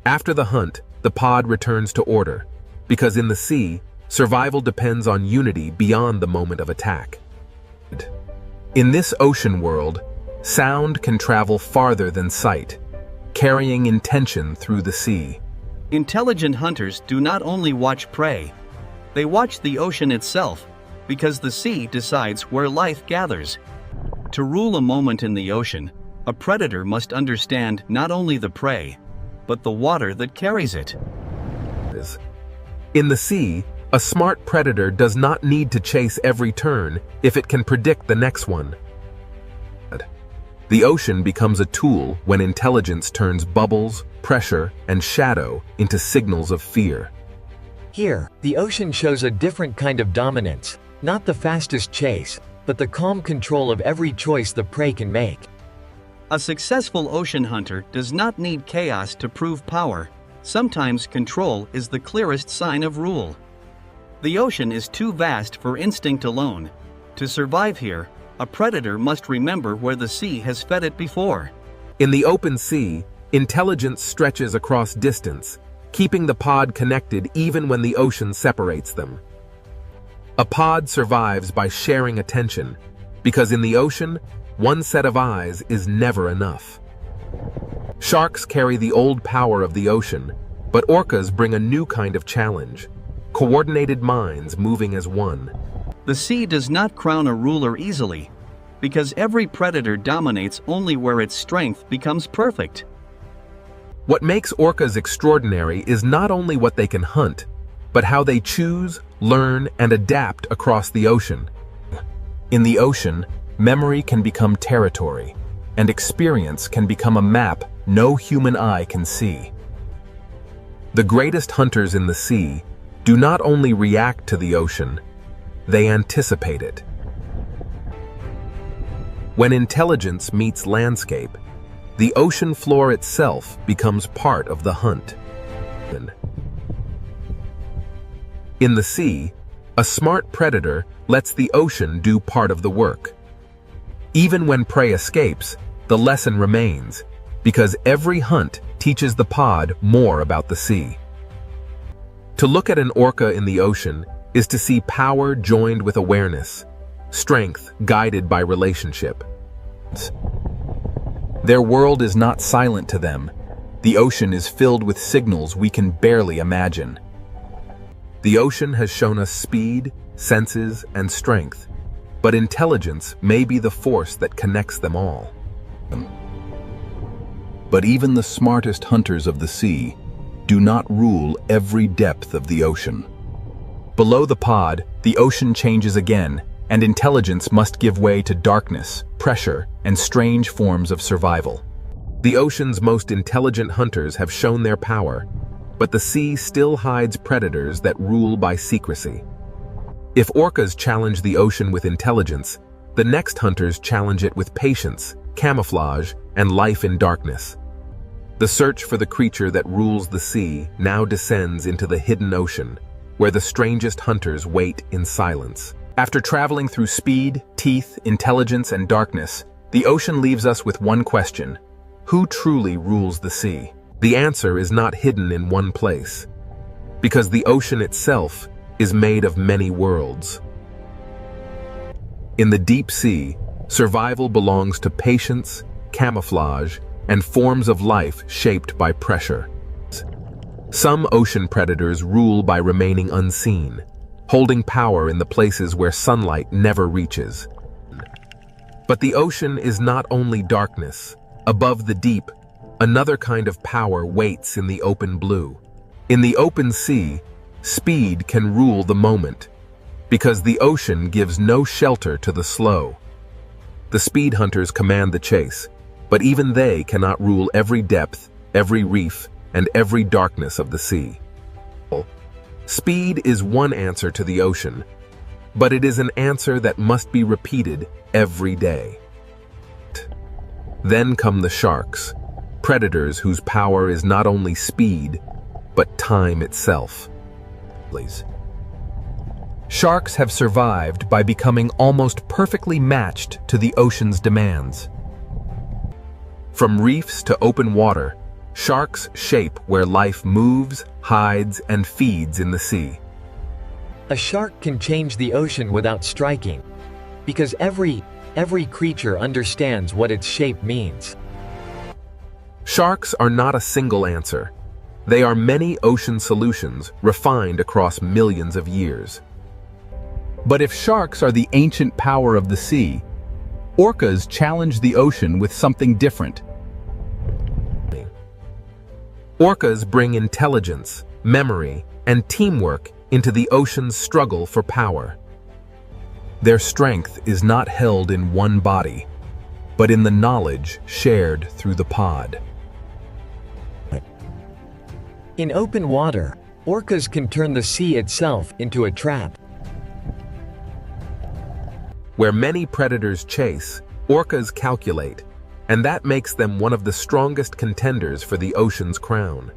After the hunt, the pod returns to order, because in the sea, survival depends on unity beyond the moment of attack. In this ocean world, sound can travel farther than sight, carrying intention through the sea. Intelligent hunters do not only watch prey, they watch the ocean itself, because the sea decides where life gathers. To rule a moment in the ocean, a predator must understand not only the prey, but the water that carries it. In the sea, a smart predator does not need to chase every turn if it can predict the next one. The ocean becomes a tool when intelligence turns bubbles, pressure, and shadow into signals of fear. Here, the ocean shows a different kind of dominance, not the fastest chase, but the calm control of every choice the prey can make. A successful ocean hunter does not need chaos to prove power. Sometimes control is the clearest sign of rule. The ocean is too vast for instinct alone. To survive here, a predator must remember where the sea has fed it before. In the open sea, intelligence stretches across distance, keeping the pod connected even when the ocean separates them. A pod survives by sharing attention, because in the ocean, one set of eyes is never enough. Sharks carry the old power of the ocean, but orcas bring a new kind of challenge: coordinated minds moving as one. The sea does not crown a ruler easily, because every predator dominates only where its strength becomes perfect. What makes orcas extraordinary is not only what they can hunt, but how they choose, learn, and adapt across the ocean. In the ocean, memory can become territory, and experience can become a map no human eye can see. The greatest hunters in the sea do not only react to the ocean, they anticipate it. When intelligence meets landscape, the ocean floor itself becomes part of the hunt. In the sea, a smart predator lets the ocean do part of the work. Even when prey escapes, the lesson remains, because every hunt teaches the pod more about the sea. To look at an orca in the ocean is to see power joined with awareness, strength guided by relationship. Their world is not silent to them. The ocean is filled with signals we can barely imagine. The ocean has shown us speed, senses, and strength, but intelligence may be the force that connects them all. But even the smartest hunters of the sea do not rule every depth of the ocean. Below the pod, the ocean changes again, and intelligence must give way to darkness, pressure, and strange forms of survival. The ocean's most intelligent hunters have shown their power, but the sea still hides predators that rule by secrecy. If orcas challenge the ocean with intelligence, the next hunters challenge it with patience, camouflage, and life in darkness. The search for the creature that rules the sea now descends into the hidden ocean, where the strangest hunters wait in silence. After traveling through speed, teeth, intelligence, and darkness, the ocean leaves us with one question: who truly rules the sea? The answer is not hidden in one place, because the ocean itself is made of many worlds. In the deep sea, survival belongs to patience, camouflage, and forms of life shaped by pressure. Some ocean predators rule by remaining unseen, holding power in the places where sunlight never reaches. But the ocean is not only darkness. Above the deep, another kind of power waits in the open blue. In the open sea, speed can rule the moment, because the ocean gives no shelter to the slow. The speed hunters command the chase, but even they cannot rule every depth, every reef, and every darkness of the sea. Speed is one answer to the ocean, but it is an answer that must be repeated every day. Then come the sharks, predators whose power is not only speed, but time itself. Sharks have survived by becoming almost perfectly matched to the ocean's demands. From reefs to open water, sharks shape where life moves, hides, and feeds in the sea. A shark can change the ocean without striking, because every creature understands what its shape means. Sharks are not a single answer. They are many ocean solutions refined across millions of years. But if sharks are the ancient power of the sea, orcas challenge the ocean with something different. Orcas bring intelligence, memory, and teamwork into the ocean's struggle for power. Their strength is not held in one body, but in the knowledge shared through the pod. In open water, orcas can turn the sea itself into a trap. Where many predators chase, orcas calculate, and that makes them one of the strongest contenders for the ocean's crown.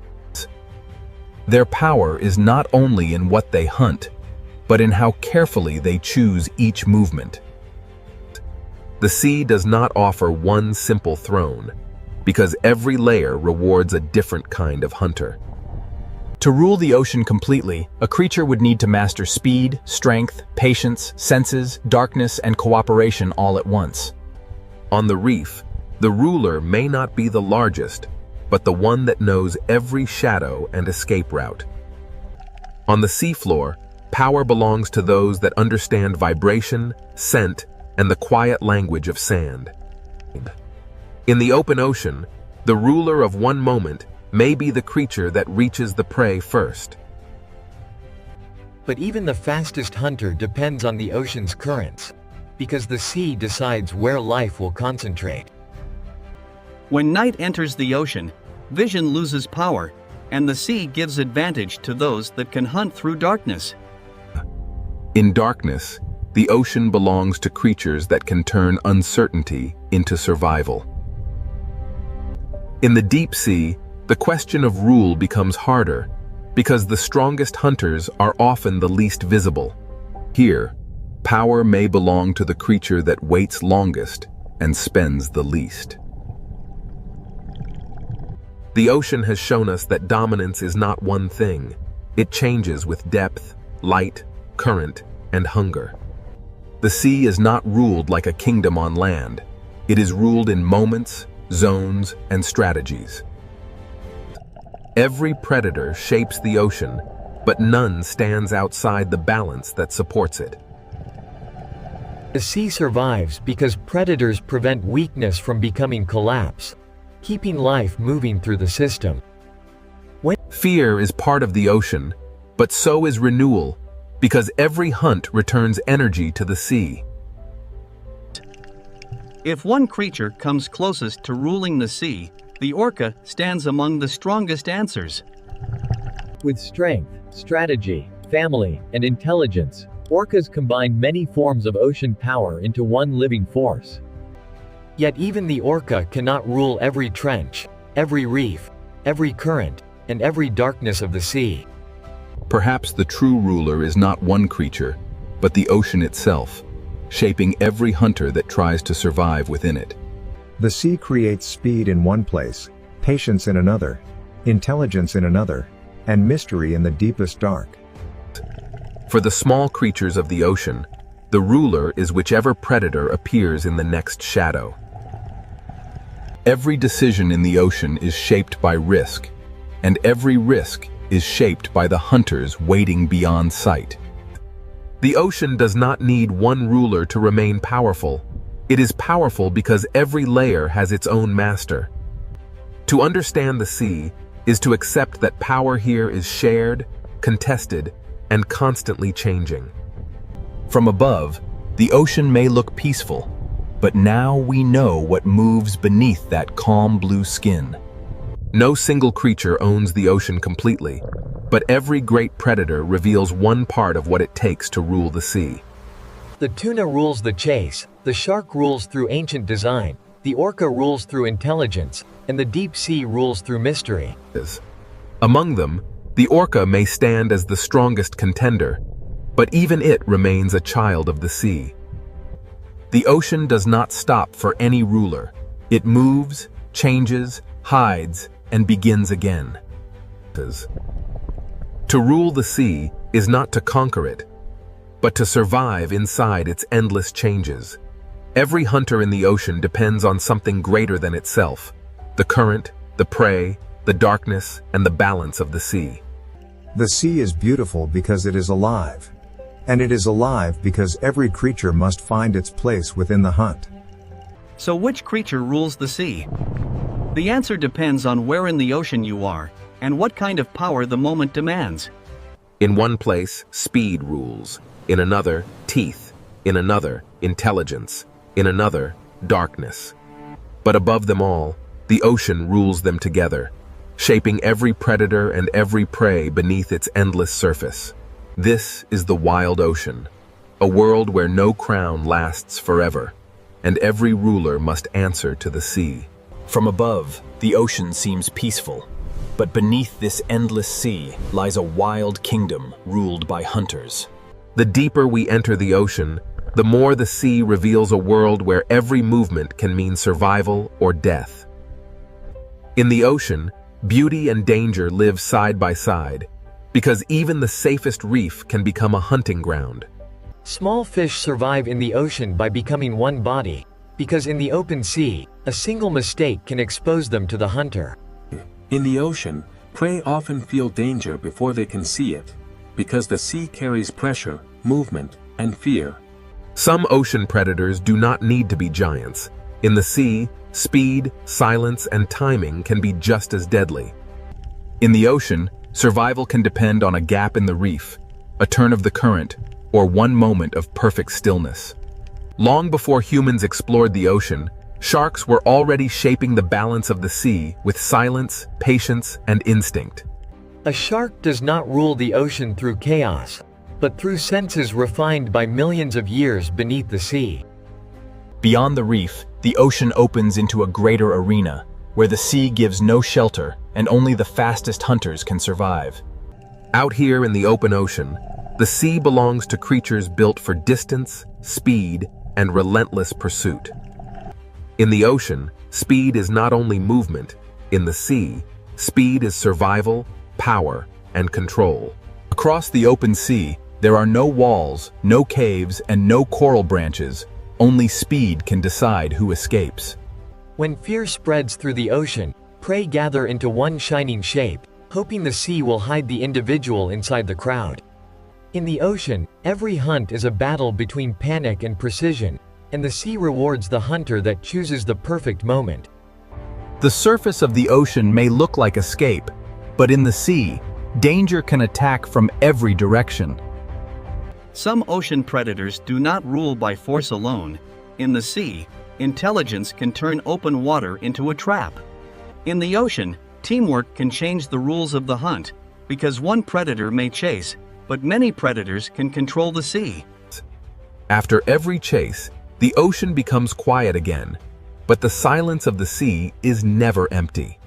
Their power is not only in what they hunt, but in how carefully they choose each movement. The sea does not offer one simple throne, because every layer rewards a different kind of hunter. To rule the ocean completely, a creature would need to master speed, strength, patience, senses, darkness, and cooperation all at once. On the reef, the ruler may not be the largest, but the one that knows every shadow and escape route. On the seafloor, power belongs to those that understand vibration, scent, and the quiet language of sand. In the open ocean, the ruler of one moment may be the creature that reaches the prey first. But even the fastest hunter depends on the ocean's currents, because the sea decides where life will concentrate. When night enters the ocean, vision loses power, and the sea gives advantage to those that can hunt through darkness. In darkness, the ocean belongs to creatures that can turn uncertainty into survival. In the deep sea, the question of rule becomes harder, because the strongest hunters are often the least visible. Here, power may belong to the creature that waits longest and spends the least. The ocean has shown us that dominance is not one thing. It changes with depth, light, current, and hunger. The sea is not ruled like a kingdom on land. It is ruled in moments, zones, and strategies. Every predator shapes the ocean, but none stands outside the balance that supports it. The sea survives because predators prevent weakness from becoming collapse, keeping life moving through the system. Fear is part of the ocean, but so is renewal, because every hunt returns energy to the sea. If one creature comes closest to ruling the sea, the orca stands among the strongest answers. With strength, strategy, family, and intelligence, orcas combine many forms of ocean power into one living force. Yet even the orca cannot rule every trench, every reef, every current, and every darkness of the sea. Perhaps the true ruler is not one creature, but the ocean itself, shaping every hunter that tries to survive within it. The sea creates speed in one place, patience in another, intelligence in another, and mystery in the deepest dark. For the small creatures of the ocean, the ruler is whichever predator appears in the next shadow. Every decision in the ocean is shaped by risk, and every risk is shaped by the hunters waiting beyond sight. The ocean does not need one ruler to remain powerful. It is powerful because every layer has its own master. To understand the sea is to accept that power here is shared, contested, and constantly changing. From above, the ocean may look peaceful, but now we know what moves beneath that calm blue skin. No single creature owns the ocean completely, but every great predator reveals one part of what it takes to rule the sea. The tuna rules the chase, the shark rules through ancient design, the orca rules through intelligence, and the deep sea rules through mystery. Among them, the orca may stand as the strongest contender, but even it remains a child of the sea. The ocean does not stop for any ruler. It moves, changes, hides, and begins again. To rule the sea is not to conquer it, but to survive inside its endless changes. Every hunter in the ocean depends on something greater than itself: the current, the prey, the darkness, and the balance of the sea. The sea is beautiful because it is alive. And it is alive because every creature must find its place within the hunt. So which creature rules the sea? The answer depends on where in the ocean you are, and what kind of power the moment demands. In one place, speed rules. In another, teeth. In another, intelligence. In another, darkness. But above them all, the ocean rules them together, shaping every predator and every prey beneath its endless surface. This is the wild ocean, a world where no crown lasts forever, and every ruler must answer to the sea. From above, the ocean seems peaceful, but beneath this endless sea lies a wild kingdom ruled by hunters. The deeper we enter the ocean, the more the sea reveals a world where every movement can mean survival or death. In the ocean, beauty and danger live side by side, because even the safest reef can become a hunting ground. Small fish survive in the ocean by becoming one body, because in the open sea, a single mistake can expose them to the hunter. In the ocean, prey often feel danger before they can see it, because the sea carries pressure, movement, and fear. Some ocean predators do not need to be giants. In the sea, speed, silence, and timing can be just as deadly. In the ocean, survival can depend on a gap in the reef, a turn of the current, or one moment of perfect stillness. Long before humans explored the ocean, sharks were already shaping the balance of the sea with silence, patience, and instinct. A shark does not rule the ocean through chaos, but through senses refined by millions of years beneath the sea. Beyond the reef, the ocean opens into a greater arena, where the sea gives no shelter and only the fastest hunters can survive. Out here in the open ocean, the sea belongs to creatures built for distance, speed, and relentless pursuit. In the ocean, speed is not only movement. In the sea, speed is survival, power, and control. Across the open sea, there are no walls, no caves, and no coral branches. Only speed can decide who escapes. When fear spreads through the ocean, prey gather into one shining shape, hoping the sea will hide the individual inside the crowd. In the ocean, every hunt is a battle between panic and precision, and the sea rewards the hunter that chooses the perfect moment. The surface of the ocean may look like escape, but in the sea, danger can attack from every direction. Some ocean predators do not rule by force alone. In the sea, intelligence can turn open water into a trap. In the ocean, teamwork can change the rules of the hunt, because one predator may chase, but many predators can control the sea. After every chase, the ocean becomes quiet again, but the silence of the sea is never empty.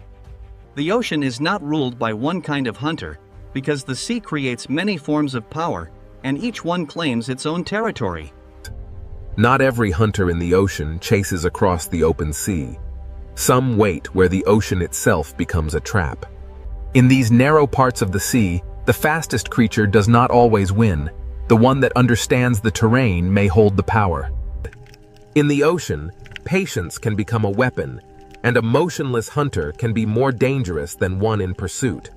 The ocean is not ruled by one kind of hunter, because the sea creates many forms of power, and each one claims its own territory. Not every hunter in the ocean chases across the open sea. Some wait where the ocean itself becomes a trap. In these narrow parts of the sea, the fastest creature does not always win. The one that understands the terrain may hold the power. In the ocean, patience can become a weapon, and a motionless hunter can be more dangerous than one in pursuit.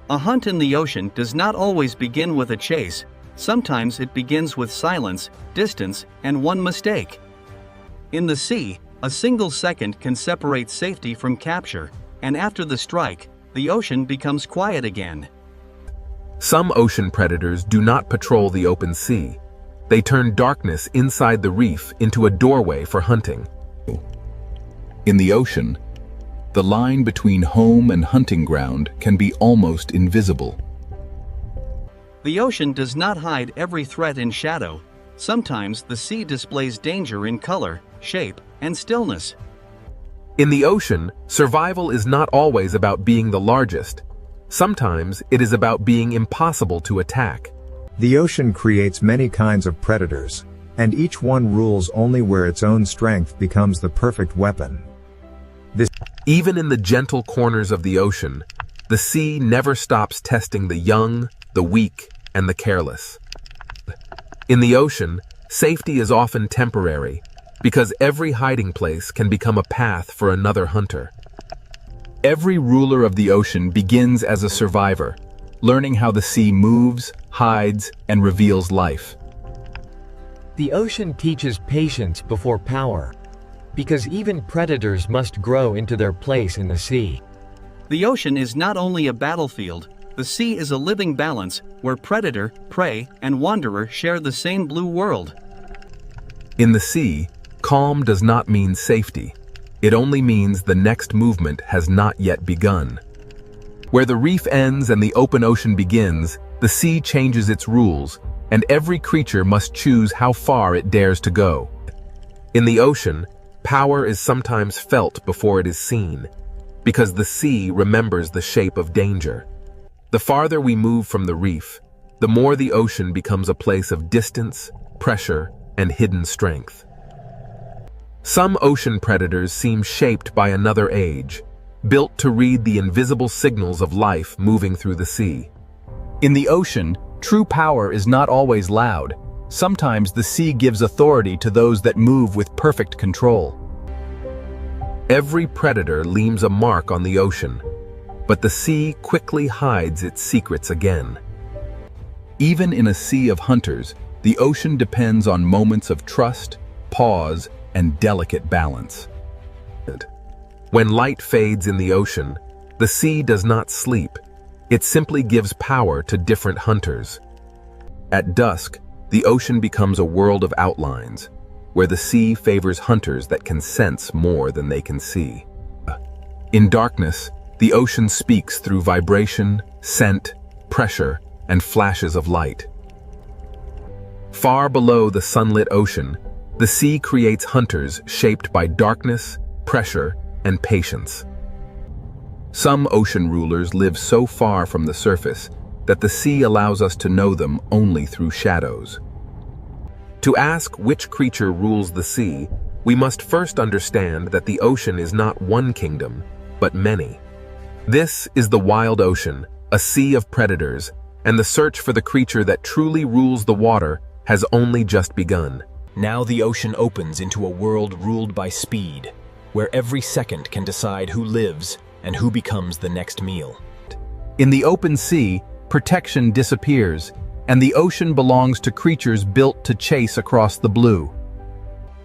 A hunt in the ocean does not always begin with a chase. Sometimes it begins with silence, distance, and one mistake. In the sea, a single second can separate safety from capture, and after the strike, the ocean becomes quiet again. Some ocean predators do not patrol the open sea. They turn darkness inside the reef into a doorway for hunting. In the ocean, the line between home and hunting ground can be almost invisible. The ocean does not hide every threat in shadow. Sometimes the sea displays danger in color, shape, and stillness. In the ocean, survival is not always about being the largest. Sometimes it is about being impossible to attack. The ocean creates many kinds of predators, and each one rules only where its own strength becomes the perfect weapon. Even in the gentle corners of the ocean, the sea never stops testing the young, the weak, and the careless. In the ocean, safety is often temporary, because every hiding place can become a path for another hunter. Every ruler of the ocean begins as a survivor, learning how the sea moves, hides, and reveals life. The ocean teaches patience before power, because even predators must grow into their place in the sea. The ocean is not only a battlefield, the sea is a living balance where predator, prey, and wanderer share the same blue world. In the sea, calm does not mean safety. It only means the next movement has not yet begun. Where the reef ends and the open ocean begins, the sea changes its rules, and every creature must choose how far it dares to go. In the ocean, power is sometimes felt before it is seen, because the sea remembers the shape of danger. The farther we move from the reef, the more the ocean becomes a place of distance, pressure, and hidden strength. Some ocean predators seem shaped by another age, built to read the invisible signals of life moving through the sea. In the ocean, true power is not always loud. Sometimes the sea gives authority to those that move with perfect control. Every predator leaves a mark on the ocean, but the sea quickly hides its secrets again. Even in a sea of hunters, the ocean depends on moments of trust, pause, and delicate balance. When light fades in the ocean, the sea does not sleep. It simply gives power to different hunters. At dusk, the ocean becomes a world of outlines, where the sea favors hunters that can sense more than they can see. In darkness, the ocean speaks through vibration, scent, pressure, and flashes of light. Far below the sunlit ocean, the sea creates hunters shaped by darkness, pressure, and patience. Some ocean rulers live so far from the surface that the sea allows us to know them only through shadows. To ask which creature rules the sea, we must first understand that the ocean is not one kingdom, but many. This is the wild ocean, a sea of predators, and the search for the creature that truly rules the water has only just begun. Now the ocean opens into a world ruled by speed, where every second can decide who lives and who becomes the next meal. In the open sea, protection disappears, and the ocean belongs to creatures built to chase across the blue.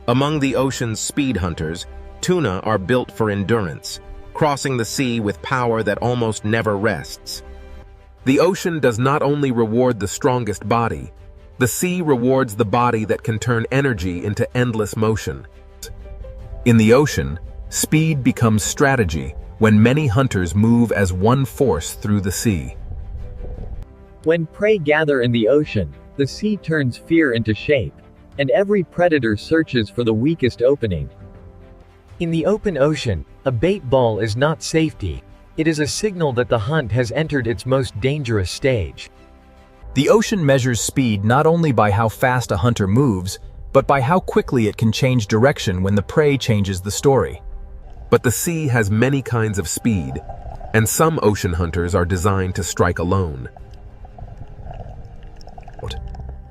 Among the ocean's speed hunters, tuna are built for endurance, crossing the sea with power that almost never rests. The ocean does not only reward the strongest body, The sea rewards the body that can turn energy into endless motion. In the ocean, speed becomes strategy when many hunters move as one force through the sea. When prey gather in the ocean, the sea turns fear into shape, and every predator searches for the weakest opening. In the open ocean, a bait ball is not safety. It is a signal that the hunt has entered its most dangerous stage. The ocean measures speed not only by how fast a hunter moves, but by how quickly it can change direction when the prey changes the story. But the sea has many kinds of speed, and some ocean hunters are designed to strike alone.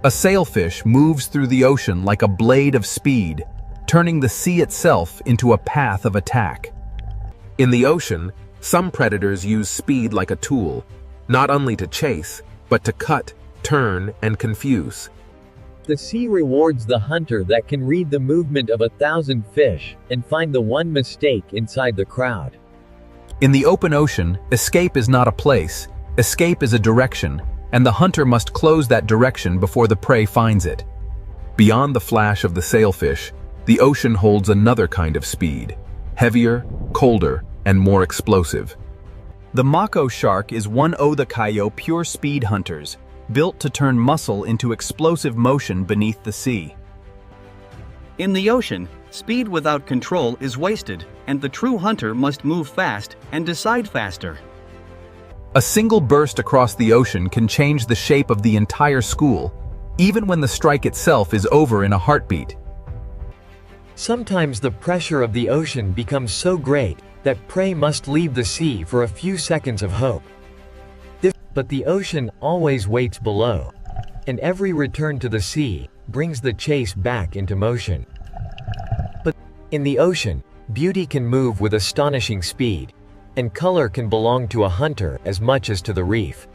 A sailfish moves through the ocean like a blade of speed, turning the sea itself into a path of attack. In the ocean, some predators use speed like a tool, not only to chase, but to cut, turn, and confuse. The sea rewards the hunter that can read the movement of 1,000 fish and find the one mistake inside the crowd. In the open ocean, escape is not a place, escape is a direction, and the hunter must close that direction before the prey finds it. Beyond the flash of the sailfish, the ocean holds another kind of speed, heavier, colder, and more explosive. The mako shark is one of the kayo pure speed hunters, built to turn muscle into explosive motion beneath the sea. In the ocean, speed without control is wasted, and the true hunter must move fast and decide faster. A single burst across the ocean can change the shape of the entire school, even when the strike itself is over in a heartbeat. Sometimes the pressure of the ocean becomes so great that prey must leave the sea for a few seconds of hope. But the ocean always waits below, and every return to the sea brings the chase back into motion. But in the ocean, beauty can move with astonishing speed, and color can belong to a hunter as much as to the reef.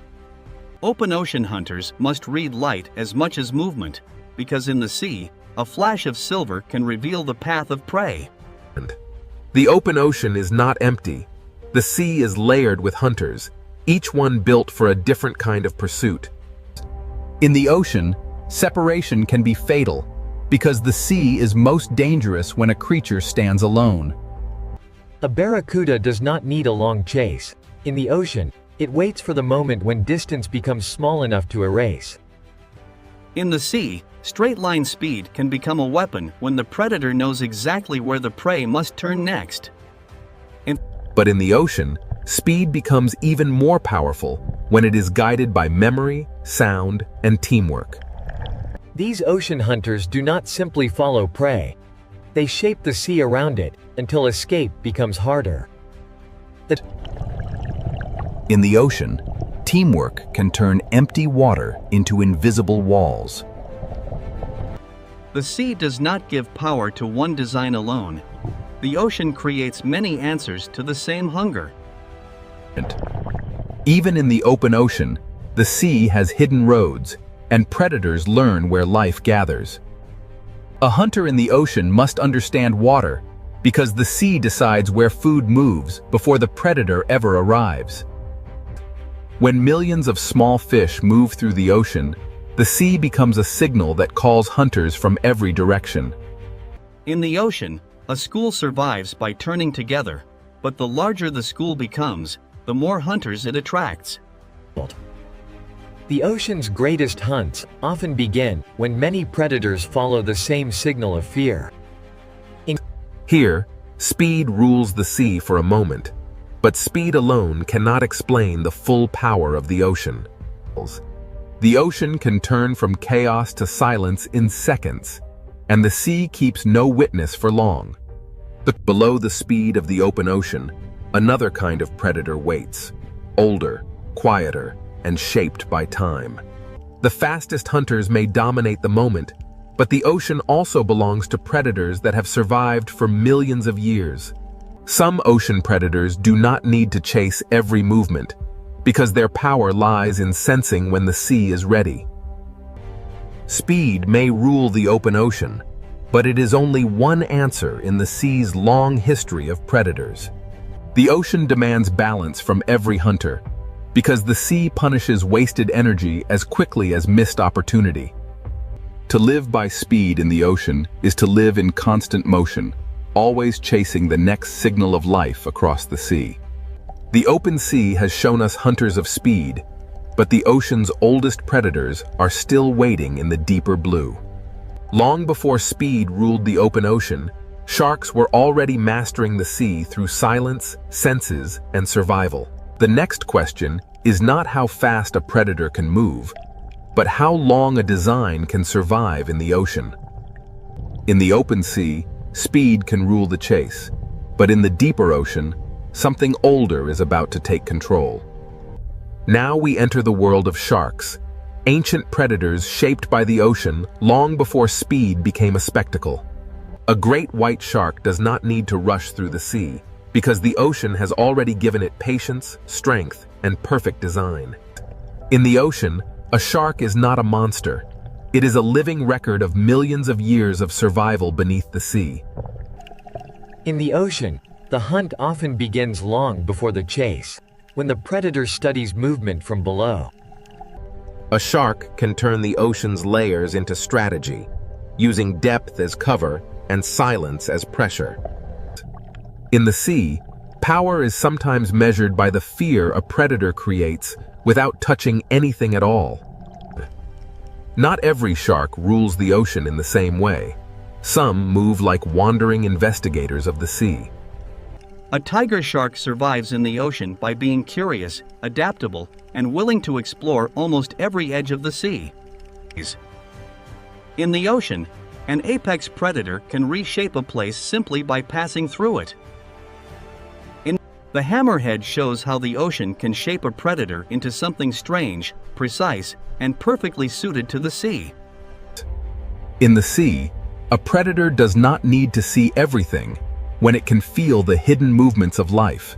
Open ocean hunters must read light as much as movement, because in the sea, a flash of silver can reveal the path of prey. The open ocean is not empty. The sea is layered with hunters, each one built for a different kind of pursuit. In the ocean, separation can be fatal, because the sea is most dangerous when a creature stands alone. A barracuda does not need a long chase. In the ocean, it waits for the moment when distance becomes small enough to erase. In the sea, straight-line speed can become a weapon when the predator knows exactly where the prey must turn next. But in the ocean, speed becomes even more powerful when it is guided by memory, sound, and teamwork. These ocean hunters do not simply follow prey. They shape the sea around it until escape becomes harder. In the ocean, teamwork can turn empty water into invisible walls. The sea does not give power to one design alone. The ocean creates many answers to the same hunger. Even in the open ocean, the sea has hidden roads, and predators learn where life gathers. A hunter in the ocean must understand water, because the sea decides where food moves before the predator ever arrives. When millions of small fish move through the ocean, the sea becomes a signal that calls hunters from every direction. In the ocean, a school survives by turning together, but the larger the school becomes, the more hunters it attracts. The ocean's greatest hunts often begin when many predators follow the same signal of fear. Here, speed rules the sea for a moment, but speed alone cannot explain the full power of the ocean. The ocean can turn from chaos to silence in seconds, and the sea keeps no witness for long. Below the speed of the open ocean, another kind of predator waits, older, quieter, and shaped by time. The fastest hunters may dominate the moment, but the ocean also belongs to predators that have survived for millions of years. Some ocean predators do not need to chase every movement, because their power lies in sensing when the sea is ready. Speed may rule the open ocean, but it is only one answer in the sea's long history of predators. The ocean demands balance from every hunter, because the sea punishes wasted energy as quickly as missed opportunity. To live by speed in the ocean is to live in constant motion, always chasing the next signal of life across the sea. The open sea has shown us hunters of speed, but the ocean's oldest predators are still waiting in the deeper blue. Long before speed ruled the open ocean, sharks were already mastering the sea through silence, senses, and survival. The next question is not how fast a predator can move, but how long a design can survive in the ocean. In the open sea, speed can rule the chase, but in the deeper ocean, something older is about to take control. Now we enter the world of sharks, ancient predators shaped by the ocean long before speed became a spectacle. A great white shark does not need to rush through the sea, because the ocean has already given it patience, strength, and perfect design. In the ocean, a shark is not a monster. It is a living record of millions of years of survival beneath the sea. In the ocean, the hunt often begins long before the chase, when the predator studies movement from below. A shark can turn the ocean's layers into strategy, using depth as cover and silence as pressure. In the sea, power is sometimes measured by the fear a predator creates without touching anything at all. Not every shark rules the ocean in the same way. Some move like wandering investigators of the sea. A tiger shark survives in the ocean by being curious, adaptable, and willing to explore almost every edge of the sea. In the ocean, an apex predator can reshape a place simply by passing through it. The hammerhead shows how the ocean can shape a predator into something strange, precise, and perfectly suited to the sea. In the sea, a predator does not need to see everything when it can feel the hidden movements of life.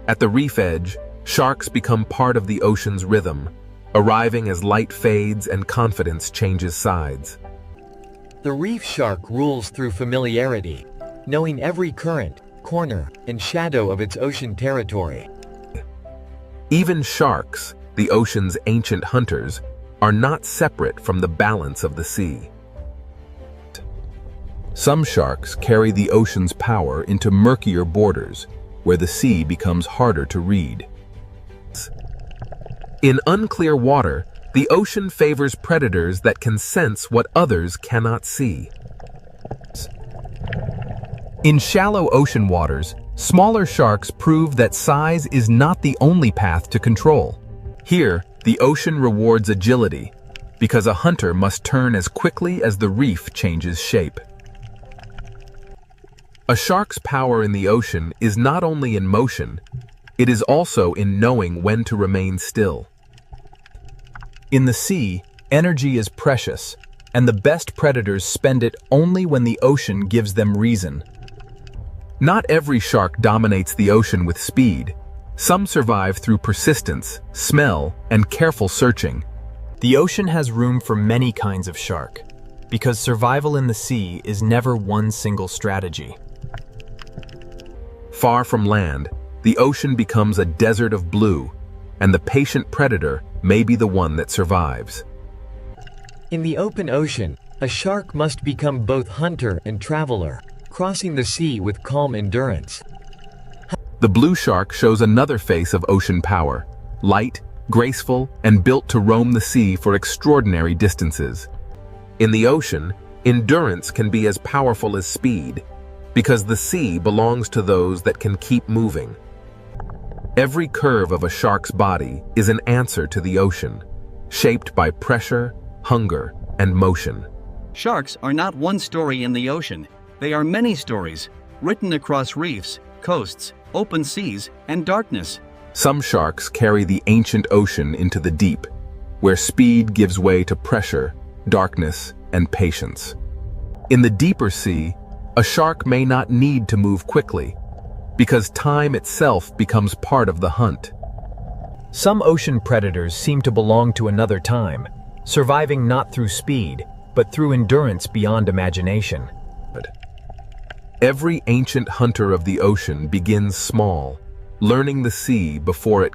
At the reef edge, sharks become part of the ocean's rhythm, arriving as light fades and confidence changes sides. The reef shark rules through familiarity, knowing every current, corner, and shadow of its ocean territory. Even sharks, the ocean's ancient hunters, are not separate from the balance of the sea. Some sharks carry the ocean's power into murkier borders, where the sea becomes harder to read. In unclear water, the ocean favors predators that can sense what others cannot see. In shallow ocean waters, smaller sharks prove that size is not the only path to control. Here, the ocean rewards agility, because a hunter must turn as quickly as the reef changes shape. A shark's power in the ocean is not only in motion, it is also in knowing when to remain still. In the sea, energy is precious, and the best predators spend it only when the ocean gives them reason. Not every shark dominates the ocean with speed. Some survive through persistence, smell, and careful searching. The ocean has room for many kinds of shark, because survival in the sea is never one single strategy. Far from land, the ocean becomes a desert of blue, and the patient predator may be the one that survives. In the open ocean, a shark must become both hunter and traveler, crossing the sea with calm endurance. The blue shark shows another face of ocean power, light, graceful, and built to roam the sea for extraordinary distances. In the ocean, endurance can be as powerful as speed, because the sea belongs to those that can keep moving. Every curve of a shark's body is an answer to the ocean, shaped by pressure, hunger, and motion. Sharks are not one story in the ocean. They are many stories, written across reefs, coasts, open seas, and darkness. Some sharks carry the ancient ocean into the deep, where speed gives way to pressure, darkness, and patience. In the deeper sea, a shark may not need to move quickly, because time itself becomes part of the hunt. Some ocean predators seem to belong to another time, surviving not through speed, but through endurance beyond imagination. Every ancient hunter of the ocean begins small, learning the sea before it